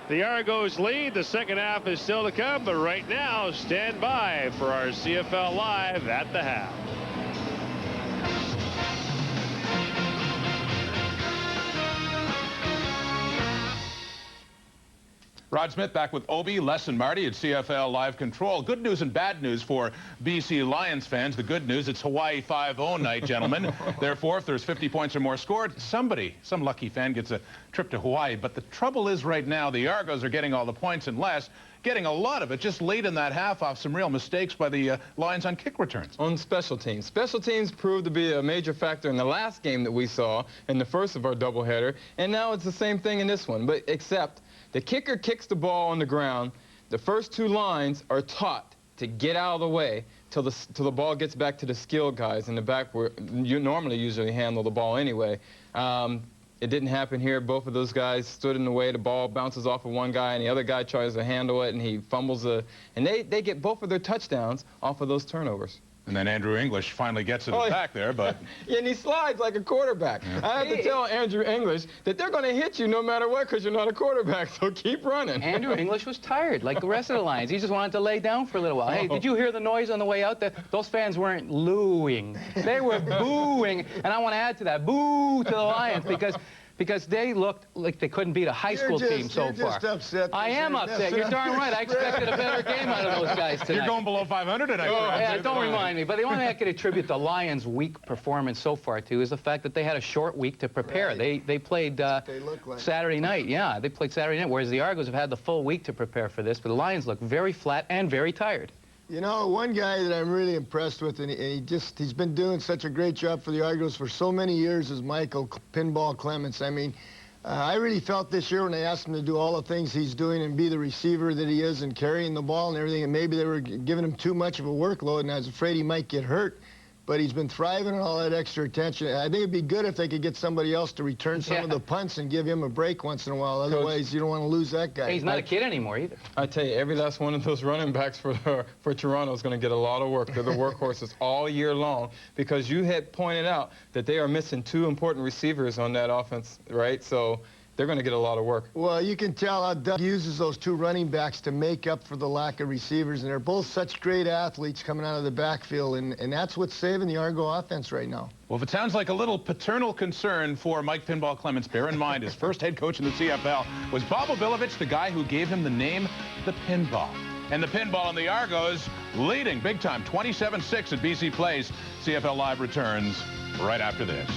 The Argos lead. The second half is still to come. But right now, stand by for our CFL Live at the half. Rod Smith back with Obi, Les, and Marty at CFL Live Control. Good news and bad news for BC Lions fans. The good news, it's Hawaii 5-0 night, gentlemen. Therefore, if there's 50 points or more scored, some lucky fan gets a trip to Hawaii. But the trouble is right now, the Argos are getting all the points and Les getting a lot of it just late in that half off some real mistakes by the Lions on kick returns. On special teams. Special teams proved to be a major factor in the last game that we saw in the first of our doubleheader. And now it's the same thing in this one, but except the kicker kicks the ball on the ground. The first two lines are taught to get out of the way till the ball gets back to the skilled guys in the back where you normally usually handle the ball anyway. It didn't happen here. Both of those guys stood in the way. The ball bounces off of one guy, and the other guy tries to handle it, and he fumbles and they get both of their touchdowns off of those turnovers. And then Andrew English finally gets it back there, but... Yeah, and he slides like a quarterback. Yeah. I have to tell Andrew English that they're going to hit you no matter what because you're not a quarterback, so keep running. Andrew English was tired, like the rest of the Lions. He just wanted to lay down for a little while. Hey, did you hear the noise on the way out? Those fans weren't looing. They were booing, and I want to add to that, boo to the Lions because they looked like they couldn't beat a high school team so far. You're just upset. I am upset. You're darn right. I expected a better game out of those guys tonight. You're going below 500 tonight. Oh, yeah, don't remind me. But the only thing I could attribute the Lions' weak performance so far to is the fact that they had a short week to prepare. Right. They played Saturday night. Yeah, they played Saturday night, whereas the Argos have had the full week to prepare for this. But the Lions look very flat and very tired. You know, one guy that I'm really impressed with, and he's been doing such a great job for the Argos for so many years, is Michael Pinball Clements. I mean, I really felt this year when they asked him to do all the things he's doing and be the receiver that he is and carrying the ball and everything, and maybe they were giving him too much of a workload, and I was afraid he might get hurt. But he's been thriving on all that extra attention. I think it'd be good if they could get somebody else to return some of the punts and give him a break once in a while. Otherwise, you don't want to lose that guy. Hey, he's not a kid anymore either. I tell you, every last one of those running backs for Toronto is going to get a lot of work. They're the workhorses all year long because you had pointed out that they are missing two important receivers on that offense, right? So they're going to get a lot of work. Well, you can tell how Doug uses those two running backs to make up for the lack of receivers, and they're both such great athletes coming out of the backfield, and that's what's saving the Argo offense right now. Well, if it sounds like a little paternal concern for Mike Pinball Clements, bear in mind his first head coach in the CFL was Bob Obilovich, the guy who gave him the name the Pinball. And the Pinball and the Argos leading big time, 27-6 at BC Place. CFL Live returns right after this.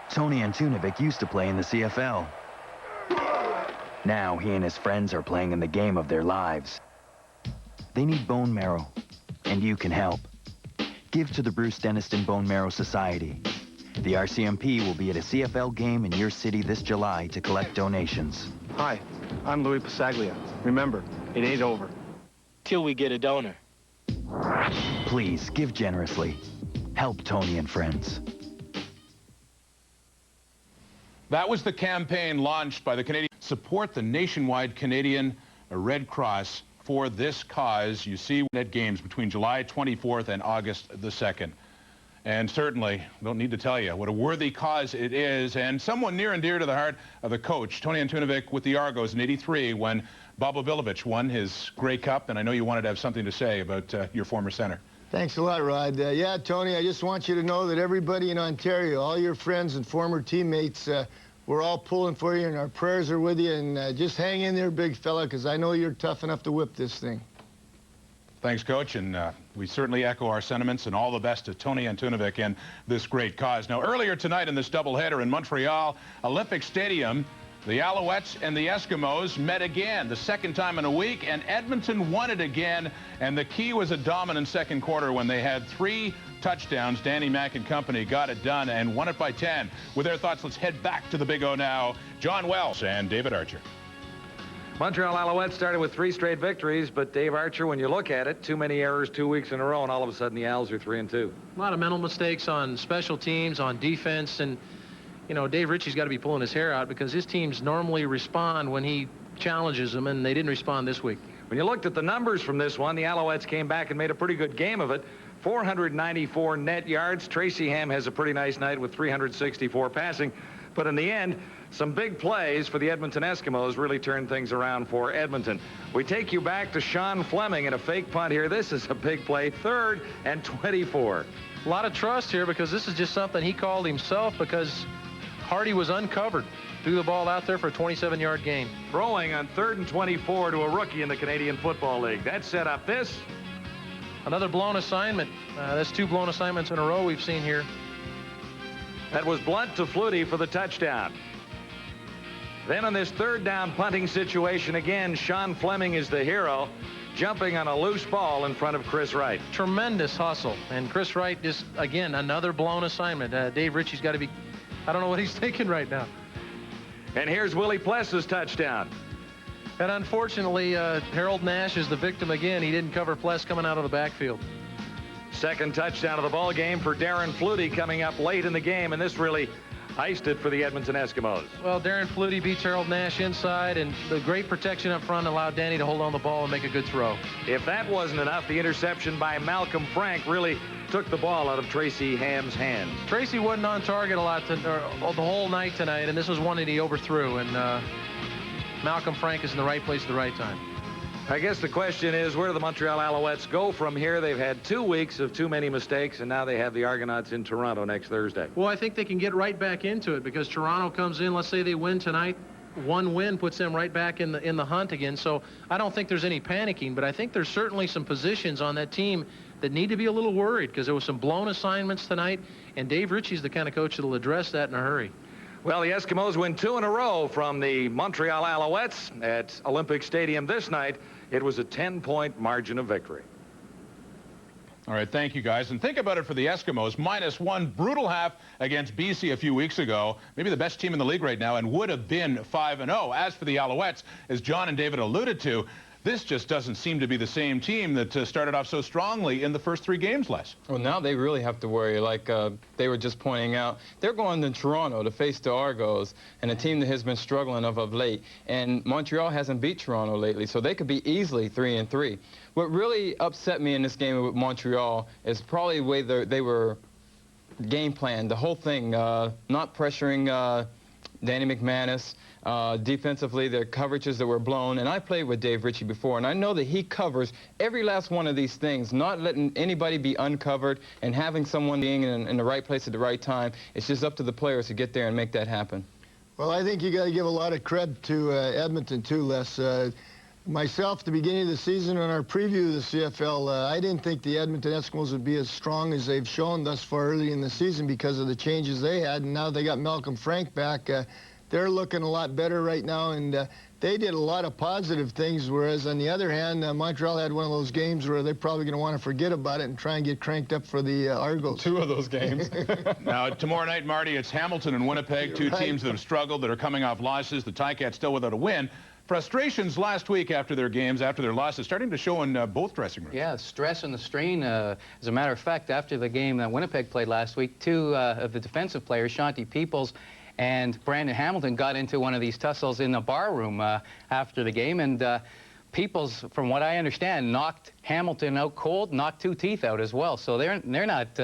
Tony Antunovic used to play in the CFL. Now he and his friends are playing in the game of their lives. They need bone marrow, and you can help. Give to the Bruce Denniston Bone Marrow Society. The RCMP will be at a CFL game in your city this July to collect donations. Hi, I'm Louis Pasaglia. Remember, it ain't over till we get a donor. Please give generously. Help Tony and friends. That was the campaign launched by the Canadian. Support the nationwide Canadian Red Cross for this cause. You see at games between July 24th and August the 2nd. And certainly, don't need to tell you what a worthy cause it is, and someone near and dear to the heart of the coach, Tony Antunovic, with the Argos in '83 when Bob Obilovich won his Grey Cup, and I know you wanted to have something to say about your former center. Thanks a lot, Rod. Yeah, Tony, I just want you to know that everybody in Ontario, all your friends and former teammates, we're all pulling for you, and our prayers are with you, and just hang in there, big fella, because I know you're tough enough to whip this thing. Thanks, Coach, and we certainly echo our sentiments, and all the best to Tony Antunovic and this great cause. Now, earlier tonight in this doubleheader in Montreal, Olympic Stadium, the Alouettes and the Eskimos met again, the second time in a week, and Edmonton won it again, and the key was a dominant second quarter when they had 3 touchdowns. Danny Mack and company got it done and won it by 10. With their thoughts, let's head back to the Big O now. John Welsh and David Archer. Montreal Alouettes started with 3 straight victories, but Dave Archer, when you look at it, too many errors 2 weeks in a row, and all of a sudden the Owls are 3-2. A lot of mental mistakes on special teams, on defense, and, you know, Dave Ritchie's got to be pulling his hair out because his teams normally respond when he challenges them, and they didn't respond this week. When you looked at the numbers from this one, the Alouettes came back and made a pretty good game of it. 494 net yards. Tracy Ham has a pretty nice night with 364 passing. But in the end, some big plays for the Edmonton Eskimos really turned things around for Edmonton. We take you back to Sean Fleming in a fake punt here. This is a big play, 3rd and 24. A lot of trust here because this is just something he called himself because Hardy was uncovered. Threw the ball out there for a 27-yard gain. Throwing on 3rd and 24 to a rookie in the Canadian Football League. That set up this. Another blown assignment. That's 2 blown assignments in a row we've seen here. That was Blunt to Flutie for the touchdown. Then on this 3rd down punting situation again, Sean Fleming is the hero, jumping on a loose ball in front of Chris Wright. Tremendous hustle. And Chris Wright just, again, another blown assignment. Dave Ritchie's got to be, I don't know what he's thinking right now. And here's Willie Pless's touchdown. And unfortunately, Harold Nash is the victim again. He didn't cover Pless coming out of the backfield. Second touchdown of the ball game for Darren Flutie coming up late in the game, and this really iced it for the Edmonton Eskimos. Well, Darren Flutie beats Harold Nash inside, and the great protection up front allowed Danny to hold on the ball and make a good throw. If that wasn't enough, the interception by Malcolm Frank really took the ball out of Tracy Ham's hands. Tracy wasn't on target a lot the whole night tonight, and this was one that he overthrew, and Malcolm Frank is in the right place at the right time. I guess the question is, where do the Montreal Alouettes go from here? They've had 2 weeks of too many mistakes, and now they have the Argonauts in Toronto next Thursday. Well, I think they can get right back into it because Toronto comes in, let's say they win tonight. 1 win puts them right back in the hunt again. So I don't think there's any panicking, but I think there's certainly some positions on that team that need to be a little worried because there was some blown assignments tonight, and Dave Ritchie's the kind of coach that will address that in a hurry. Well, the Eskimos win 2 in a row from the Montreal Alouettes at Olympic Stadium this night. It was a 10-point margin of victory. All right, thank you, guys. And think about it for the Eskimos. -1 brutal half against BC a few weeks ago. Maybe the best team in the league right now and would have been 5-0. As for the Alouettes, as John and David alluded to, this just doesn't seem to be the same team that started off so strongly in the first 3 games, Les. Well, now they really have to worry. Like they were just pointing out, they're going to Toronto to face the Argos, and a team that has been struggling of late. And Montreal hasn't beat Toronto lately, so they could be easily 3-3. What really upset me in this game with Montreal is probably the way they were game plan, the whole thing, not pressuring Danny McManus. Defensively, the coverages that were blown, and I played with Dave Ritchie before, and I know that he covers every last one of these things, not letting anybody be uncovered and having someone being in the right place at the right time. It's just up to the players to get there and make that happen. Well, I think you got to give a lot of credit to Edmonton, too, Les. Myself, at the beginning of the season, on our preview of the CFL, I didn't think the Edmonton Eskimos would be as strong as they've shown thus far early in the season because of the changes they had, and now they got Malcolm Frank back. They're looking a lot better right now, and they did a lot of positive things, whereas on the other hand, Montreal had one of those games where they're probably going to want to forget about it and try and get cranked up for the Argos. 2 of those games. Now, tomorrow night, Marty, it's Hamilton and Winnipeg, two teams that have struggled, that are coming off losses. The Ticats still without a win. Frustrations last week after their games, after their losses, starting to show in both dressing rooms. Yeah, stress and the strain. As a matter of fact, after the game that Winnipeg played last week, 2 of the defensive players, Shanti Peoples and Brandon Hamilton, got into one of these tussles in the bar room after the game, and Peoples, from what I understand, knocked Hamilton out cold, knocked 2 teeth out as well. So they're not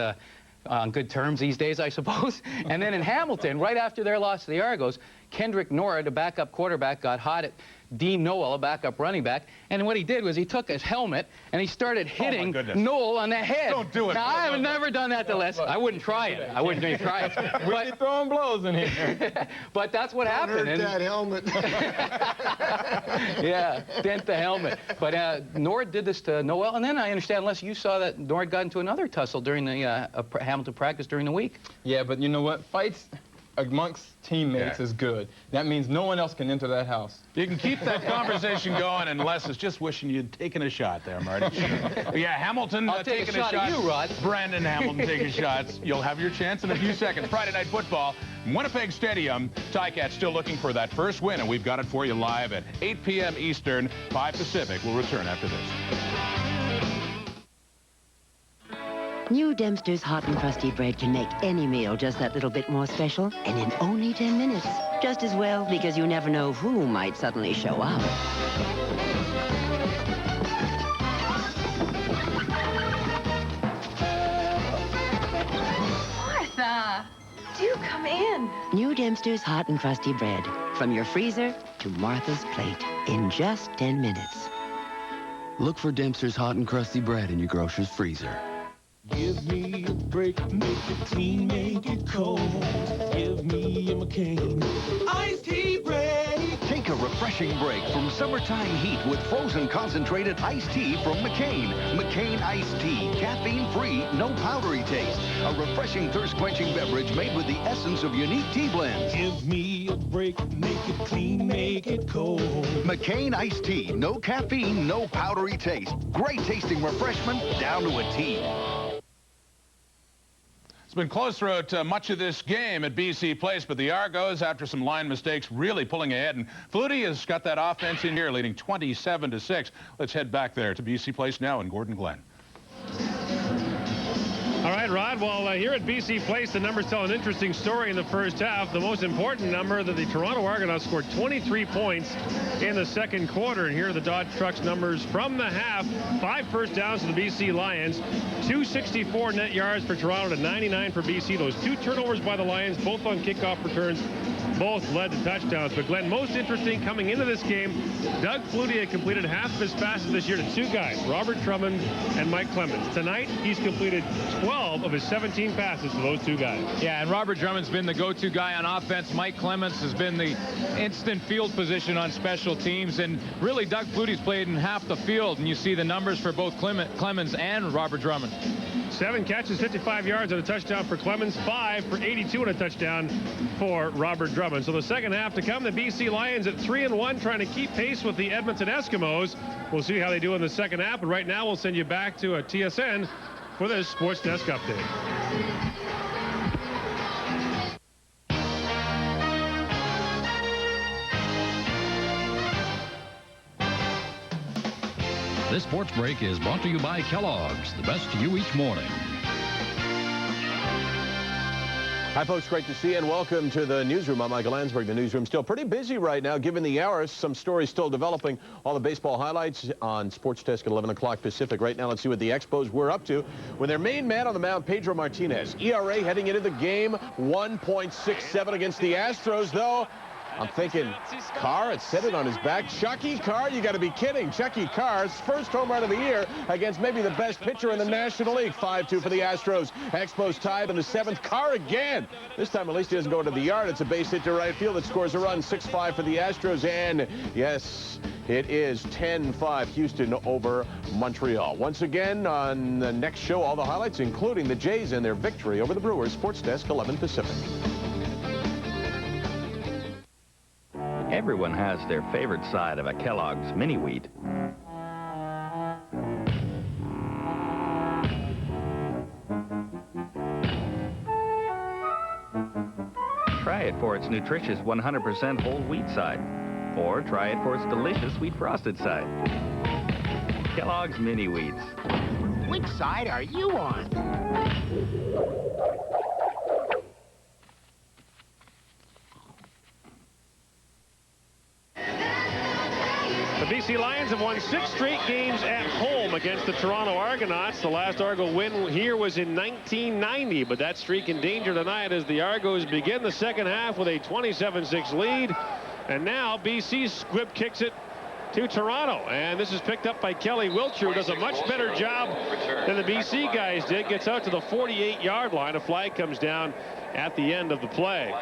on good terms these days, I suppose. And then in Hamilton, right after their loss to the Argos, Kendrick Nora, the backup quarterback, got hot at Dean Noel, a backup running back, and what he did was he took his helmet and he started hitting Noel on the head. Don't do it. Now, I have never done that to Les. I wouldn't try it. I wouldn't even try it. We'd be throwing blows in here. But that's what happened. Hurt that helmet. Yeah, dent the helmet. But Nord did this to Noel, and then I understand, Les, you saw that Nord got into another tussle during the Hamilton practice during the week. Yeah, but you know what? Fights amongst teammates is good. That means no one else can enter that house. You can keep that conversation going, and Les is just wishing you'd taken a shot there, Marty. Yeah, Hamilton take taking a shot at you, Rod. Brandon Hamilton taking shots. You'll have your chance in a few seconds. Friday Night Football, Winnipeg Stadium. Ticats still looking for that first win, and we've got it for you live at 8 p.m. Eastern, 5 Pacific. We'll return after this. New Dempster's hot and crusty bread can make any meal just that little bit more special, and in only 10 minutes. Just as well, because you never know who might suddenly show up. Martha, do come in. New Dempster's hot and crusty bread. From your freezer to Martha's plate in just 10 minutes. Look for Dempster's hot and crusty bread in your grocer's freezer. Give me a break, make it clean, make it cold. Give me a McCain iced tea break. Take a refreshing break from summertime heat with frozen concentrated iced tea from McCain. McCain iced tea, caffeine-free, no powdery taste. A refreshing thirst-quenching beverage made with the essence of unique tea blends. Give me a break, make it clean, make it cold. McCain iced tea, no caffeine, no powdery taste. Great tasting refreshment down to a tea. It's been close throughout much of this game at BC Place, but the Argos, after some line mistakes, really pulling ahead. And Flutie has got that offense in here, leading 27-6. Let's head back there to BC Place now in Gordon Glen. All right, Rod, well, here at BC Place, the numbers tell an interesting story in the first half. The most important number, that the Toronto Argonauts scored 23 points in the second quarter. And here are the Dodge Trucks numbers from the half. 5 first downs to the BC Lions, 264 net yards for Toronto to 99 for BC. Those 2 turnovers by the Lions, both on kickoff returns, both led to touchdowns. But, Glenn, most interesting coming into this game, Doug Flutie had completed half of his passes this year to 2 guys, Robert Drummond and Mike Clemens. Tonight, he's completed 12 of his 17 passes to those 2 guys. Yeah, and Robert Drummond's been the go-to guy on offense. Mike Clemens has been the instant field position on special teams. And really, Doug Flutie's played in half the field. And you see the numbers for both Clemens and Robert Drummond. 7 catches, 55 yards, and a touchdown for Clemens. 5 for 82 and a touchdown for Robert Drummond. So the second half to come, the BC Lions at 3-1, trying to keep pace with the Edmonton Eskimos. We'll see how they do in the second half. But right now, we'll send you back to a TSN for this Sports Desk update. This sports break is brought to you by Kellogg's, the best to you each morning. Hi, folks. Great to see you, and welcome to the newsroom. I'm Michael Landsberg. The newsroom still pretty busy right now, given the hours. Some stories still developing. All the baseball highlights on Sports Desk at 11 o'clock Pacific. Right now, let's see what the Expos were up to. With their main man on the mound, Pedro Martinez. ERA heading into the game, 1.67 against the Astros, though. I'm thinking Carr had set it on his back. Chucky Carr, you got to be kidding. Chucky Carr's first home run of the year against maybe the best pitcher in the National League. 5-2 for the Astros. Expos tied in the 7th. Carr again. This time at least he doesn't go to the yard. It's a base hit to right field that scores a run. 6-5 for the Astros. And yes, it is 10-5 Houston over Montreal. Once again, on the next show, all the highlights, including the Jays and their victory over the Brewers. Sports Desk, 11 Pacific. Everyone has their favorite side of a Kellogg's mini wheat. Try it for its nutritious 100% whole wheat side, or try it for its delicious wheat frosted side. Kellogg's mini wheats. Which side are you on? The BC Lions have won 6 straight games at home against the Toronto Argonauts. The last Argo win here was in 1990, but that streak in danger tonight as the Argos begin the second half with a 27-6 lead. And now BC squib kicks it to Toronto, and this is picked up by Kelly Wiltshire, who does a much better job than the BC guys did. Gets out to the 48-yard line. A flag comes down at the end of the play.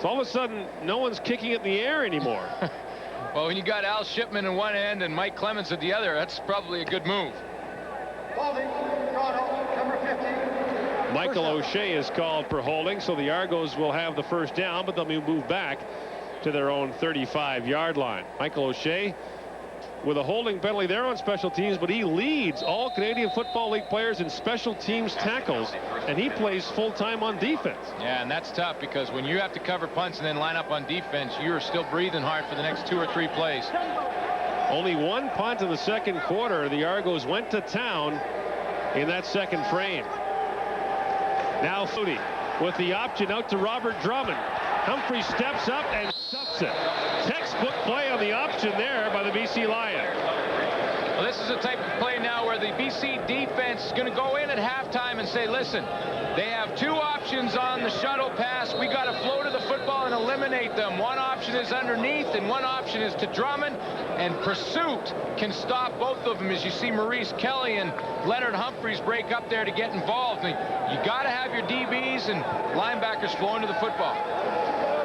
So all of a sudden, no one's kicking it in the air anymore. Well, when you got Al Shipman in one end and Mike Clemens at the other, that's probably a good move. Holding, Toronto, number 50. Michael O'Shea is called for holding, so the Argos will have the first down, but they'll be moved back to their own 35-yard line. Michael O'Shea with a holding penalty there on special teams, but he leads all Canadian Football League players in special teams tackles, and he plays full-time on defense. Yeah, and that's tough because when you have to cover punts and then line up on defense, you're still breathing hard for the next 2 or 3 plays. Only 1 punt in the second quarter. The Argos went to town in that second frame. Now Flutie with the option out to Robert Drummond. Humphrey steps up and stuffs it. Textbook play on the option there by the BC Lions. Well, this is the type of play now where the BC defense is going to go in at halftime and say, listen, they have 2 options on the shuttle pass. We got to flow to the football and eliminate them. One option is underneath and one option is to Drummond, and pursuit can stop both of them, as you see Maurice Kelly and Leonard Humphreys break up there to get involved. You got to have your DBs and linebackers flowing to the football.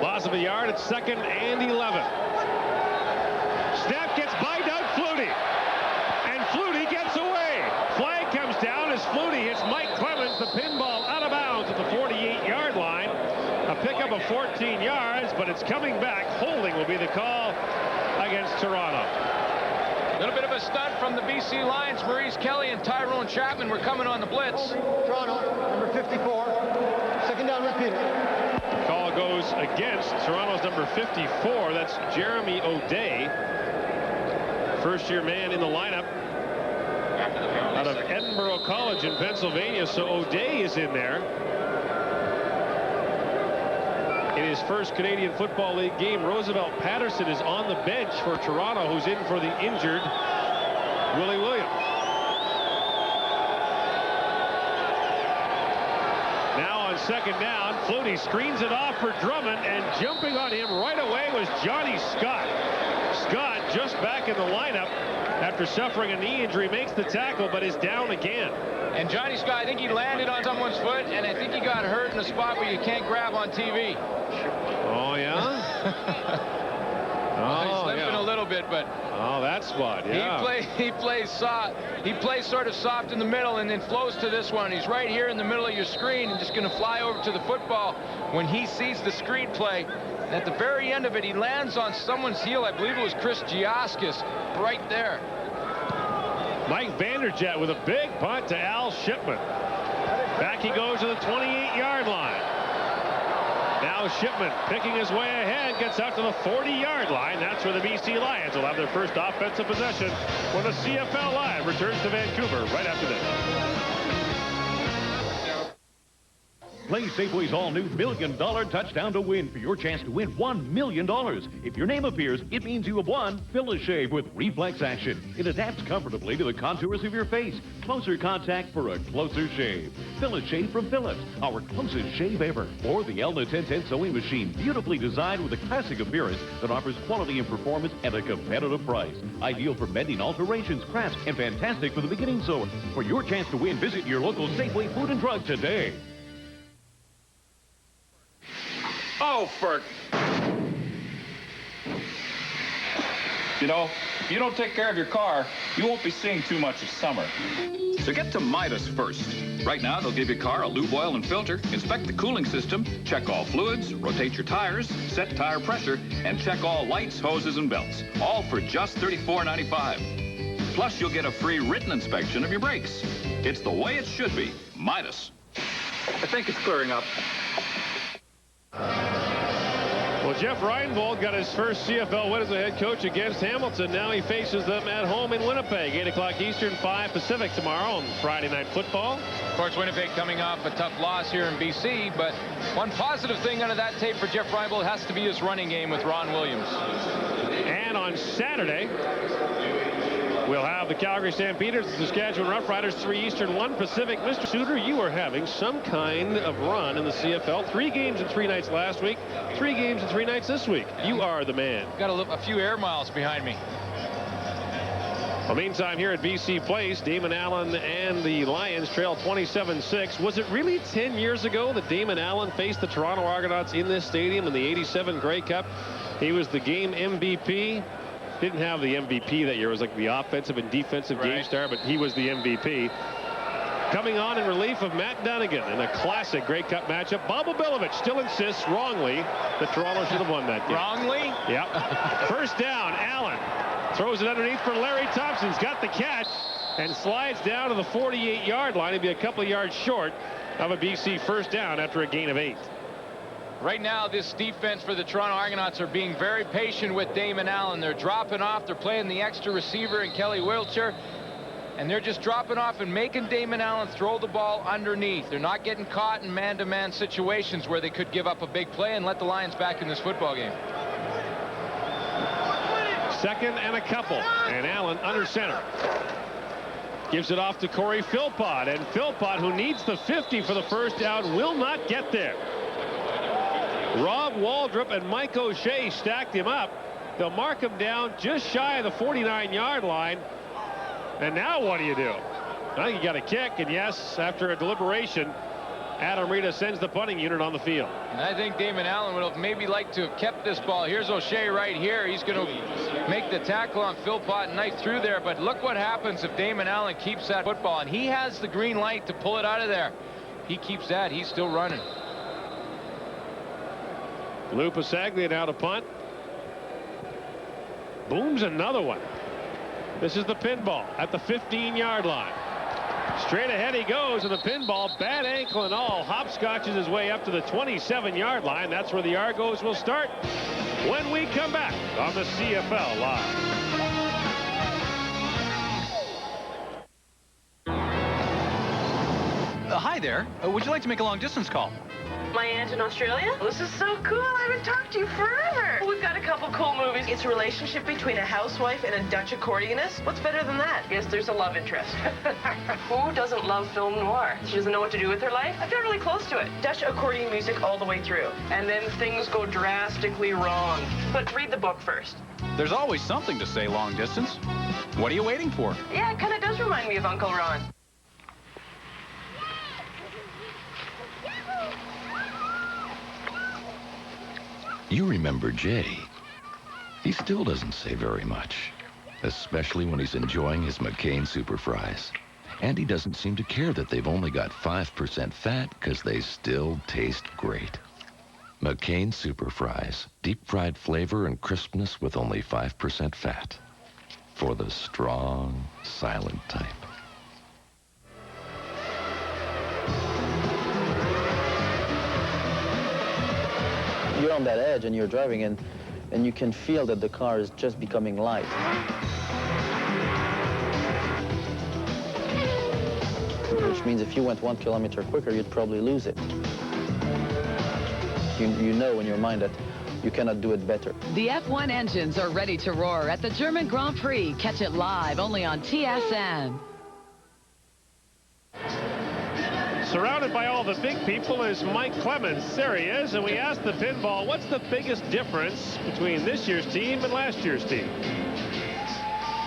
Loss of a yard at 2nd and 11. Snap gets by Doug Flutie. And Flutie gets away. Flag comes down as Flutie hits Mike Clemens. The pinball out of bounds at the 48-yard line. A pickup of 14 yards, but it's coming back. Holding will be the call against Toronto. A little bit of a stunt from the BC Lions. Maurice Kelly and Tyrone Chapman were coming on the blitz. Toronto, number 54. Second down, repeated. Call goes against Toronto's number 54. That's Jeremy O'Day. First-year man in the lineup out of Edinburgh College in Pennsylvania. So O'Day is in there in his first Canadian Football League game. Roosevelt Patterson is on the bench for Toronto, who's in for the injured Willie Williams. Now on second down, Flutie screens it off for Drummond, and jumping on him right away was Johnny Scott. Scott, just back in the lineup after suffering a knee injury, makes the tackle but is down again. And Johnny Scott, I think he landed on someone's foot, and I think he got hurt in a spot where you can't grab on TV. Oh, yeah? He's limping a little bit, but oh, that spot, yeah. He plays soft. He plays sort of soft in the middle and then flows to this one. He's right here in the middle of your screen and just going to fly over to the football when he sees the screen play. And at the very end of it, he lands on someone's heel. I believe it was Chris Giaskis right there. Mike Vanderjet with a big punt to Al Shipman. Back he goes to the 28-yard line. Now Shipman picking his way ahead, gets out to the 40-yard line. That's where the BC Lions will have their first offensive possession when the CFL Live returns to Vancouver right after this. Play Safeway's all-new $1 million touchdown to win for your chance to win $1 million. If your name appears, it means you have won Fill-A-Shave with reflex action. It adapts comfortably to the contours of your face. Closer contact for a closer shave. Fill-A-Shave from Philips, our closest shave ever. Or the Elna 1010 sewing machine, beautifully designed with a classic appearance that offers quality and performance at a competitive price. Ideal for mending, alterations, crafts, and fantastic for the beginning sewer. For your chance to win, visit your local Safeway Food and Drug today. Oh, for... You know, if you don't take care of your car, you won't be seeing too much of summer. So get to Midas first. Right now, they'll give your car a lube oil and filter, inspect the cooling system, check all fluids, rotate your tires, set tire pressure, and check all lights, hoses, and belts. All for just $34.95. Plus, you'll get a free written inspection of your brakes. It's the way it should be. Midas. I think it's clearing up. Well, Jeff Reinbold got his first CFL win as a head coach against Hamilton. Now he faces them at home in Winnipeg. 8 o'clock Eastern, 5 Pacific tomorrow on Friday Night Football. Of course, Winnipeg coming off a tough loss here in BC, but one positive thing out of that tape for Jeff Reinbold has to be his running game with Ron Williams. And on Saturday, we'll have the Calgary Stampeders, the Saskatchewan Roughriders, 3 Eastern, 1 Pacific. Mr. Suter, you are having some kind of run in the CFL. 3 games in 3 nights last week, 3 games in 3 nights this week. You are the man. Got a few air miles behind me. Well, meantime, here at BC Place, Damon Allen and the Lions trail 27-6. Was it really 10 years ago that Damon Allen faced the Toronto Argonauts in this stadium in the '87 Grey Cup? He was the game MVP. Didn't have the MVP that year. It was like the offensive and defensive game star, but he was the MVP. Coming on in relief of Matt Dunnigan in a classic Grey Cup matchup. Bob Obilovich still insists wrongly that Toronto should have won that game. Wrongly? Yep. First down, Allen throws it underneath for Larry Thompson's got the catch and slides down to the 48-yard line. He'd be a couple of yards short of a BC first down after a gain of 8. Right now, this defense for the Toronto Argonauts are being very patient with Damon Allen. They're dropping off. They're playing the extra receiver in Kelly Wiltshire. And they're just dropping off and making Damon Allen throw the ball underneath. They're not getting caught in man-to-man situations where they could give up a big play and let the Lions back in this football game. Second and a couple. And Allen under center. Gives it off to Corey Philpott. And Philpott, who needs the 50 for the first down, will not get there. Rob Waldrop and Mike O'Shea stacked him up. They'll mark him down just shy of the 49-yard line. And now what do you do? I think you got a kick, and yes, after a deliberation, Adam Rita sends the punting unit on the field. And I think Damon Allen would have maybe liked to have kept this ball. Here's O'Shea right here. He's going to make the tackle on Philpott and knife through there. But look what happens if Damon Allen keeps that football. And he has the green light to pull it out of there. He keeps that. He's still running. Lou Pasaglia now to punt. Booms another one. This is the pinball at the 15-yard line. Straight ahead he goes, and the pinball, bad ankle and all, hopscotches his way up to the 27-yard line. That's where the Argos will start when we come back on the CFL Live. Hi there. Would you like to make a long-distance call? My aunt in Australia? This is so cool. I haven't talked to you forever. We've got a couple cool movies. It's a relationship between a housewife and a Dutch accordionist. What's better than that? Yes, there's a love interest. Who doesn't love film noir? She doesn't know what to do with her life? I feel really close to it. Dutch accordion music all the way through. And then things go drastically wrong. But read the book first. There's always something to say long distance. What are you waiting for? Yeah, it kind of does remind me of Uncle Ron. You remember Jay. He still doesn't say very much, especially when he's enjoying his McCain Super Fries. And he doesn't seem to care that they've only got 5% fat because they still taste great. McCain Super Fries, deep-fried flavor and crispness with only 5% fat. For the strong, silent type. You're on that edge and you're driving and you can feel that the car is just becoming light. Which means if you went 1 kilometer quicker, you'd probably lose it. you know in your mind that you cannot do it better. The F1 engines are ready to roar at the German Grand Prix. Catch it live only on TSN. Surrounded by all the big people is Mike Clemens. There he is, and we asked the pinball, what's the biggest difference between this year's team and last year's team?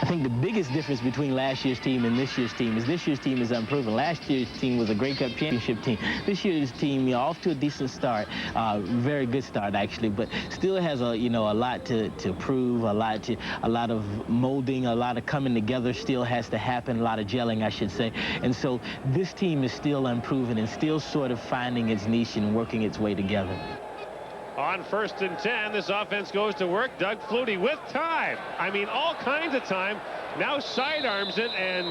I think the biggest difference between last year's team and this year's team is unproven. Last year's team was a Grey Cup championship team. This year's team, off to a decent start, very good start actually, but still has a lot to prove, a lot of molding, a lot of coming together still has to happen, a lot of gelling, I should say. And so this team is still unproven and still sort of finding its niche and working its way together. On 1st and 10, this offense goes to work. Doug Flutie with time. I mean, all kinds of time. Now sidearms it, and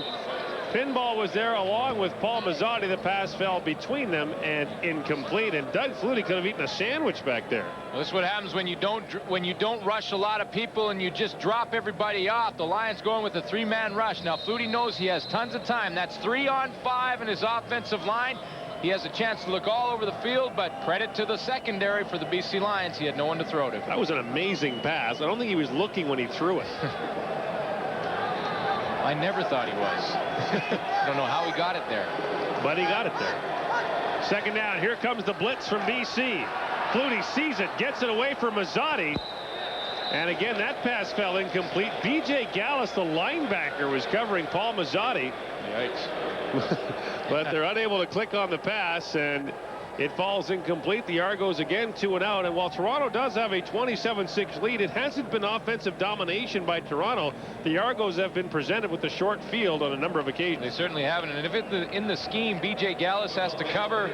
pinball was there along with Paul Mazzotti. The pass fell between them and incomplete. And Doug Flutie could have eaten a sandwich back there. Well, this is what happens when you don't rush a lot of people and you just drop everybody off. The Lions going with a 3-man rush. Now Flutie knows he has tons of time. That's 3 on 5 in his offensive line. He has a chance to look all over the field, but credit to the secondary for the BC Lions. He had no one to throw to. That was an amazing pass. I don't think he was looking when he threw it. I never thought he was. I don't know how he got it there. But he got it there. 2nd down. Here comes the blitz from BC. Flutie sees it, gets it away from Mazzotti. And again, that pass fell incomplete. B.J. Gallus, the linebacker, was covering Paul Mazzotti. Yikes. But they're unable to click on the pass, and it falls incomplete. The Argos again 2 and out. And while Toronto does have a 27-6 lead, it hasn't been offensive domination by Toronto. The Argos have been presented with a short field on a number of occasions. They certainly haven't. And if in the scheme, B.J. Gallus has to cover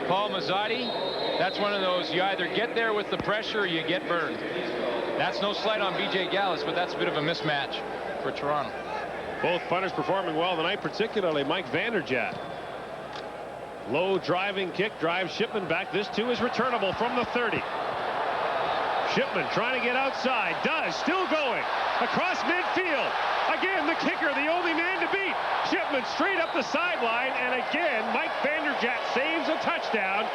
Paul Mazzotti, that's one of those, you either get there with the pressure or you get burned. That's no slight on B.J. Gallus, but that's a bit of a mismatch for Toronto. Both punters performing well tonight, particularly Mike Vanderjagt. Low driving kick, drives Shipman back. This too is returnable from the 30. Shipman trying to get outside, does, still going across midfield. Again, the kicker, the only man to beat. Shipman straight up the sideline, and again, Mike Vanderjagt saves a touchdown.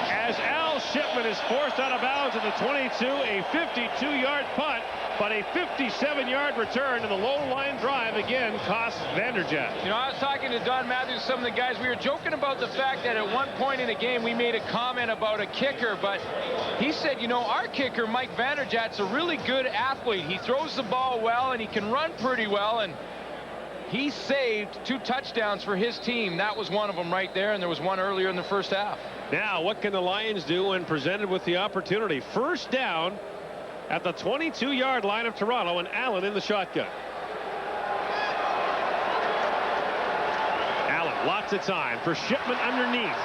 As Al Shipman is forced out of bounds at the 22, a 52-yard punt, but a 57-yard return to the low line drive again costs Vanderjagt. You know, I was talking to Don Matthews, some of the guys. We were joking about the fact that at one point in the game we made a comment about a kicker, but he said, you know, our kicker, Mike Vanderjagt's a really good athlete. He throws the ball well and he can run pretty well, and he saved 2 touchdowns for his team. That was one of them right there, and there was one earlier in the first half. Now, what can the Lions do when presented with the opportunity? 1st down at the 22-yard line of Toronto, and Allen in the shotgun. Allen, lots of time for Shipman underneath.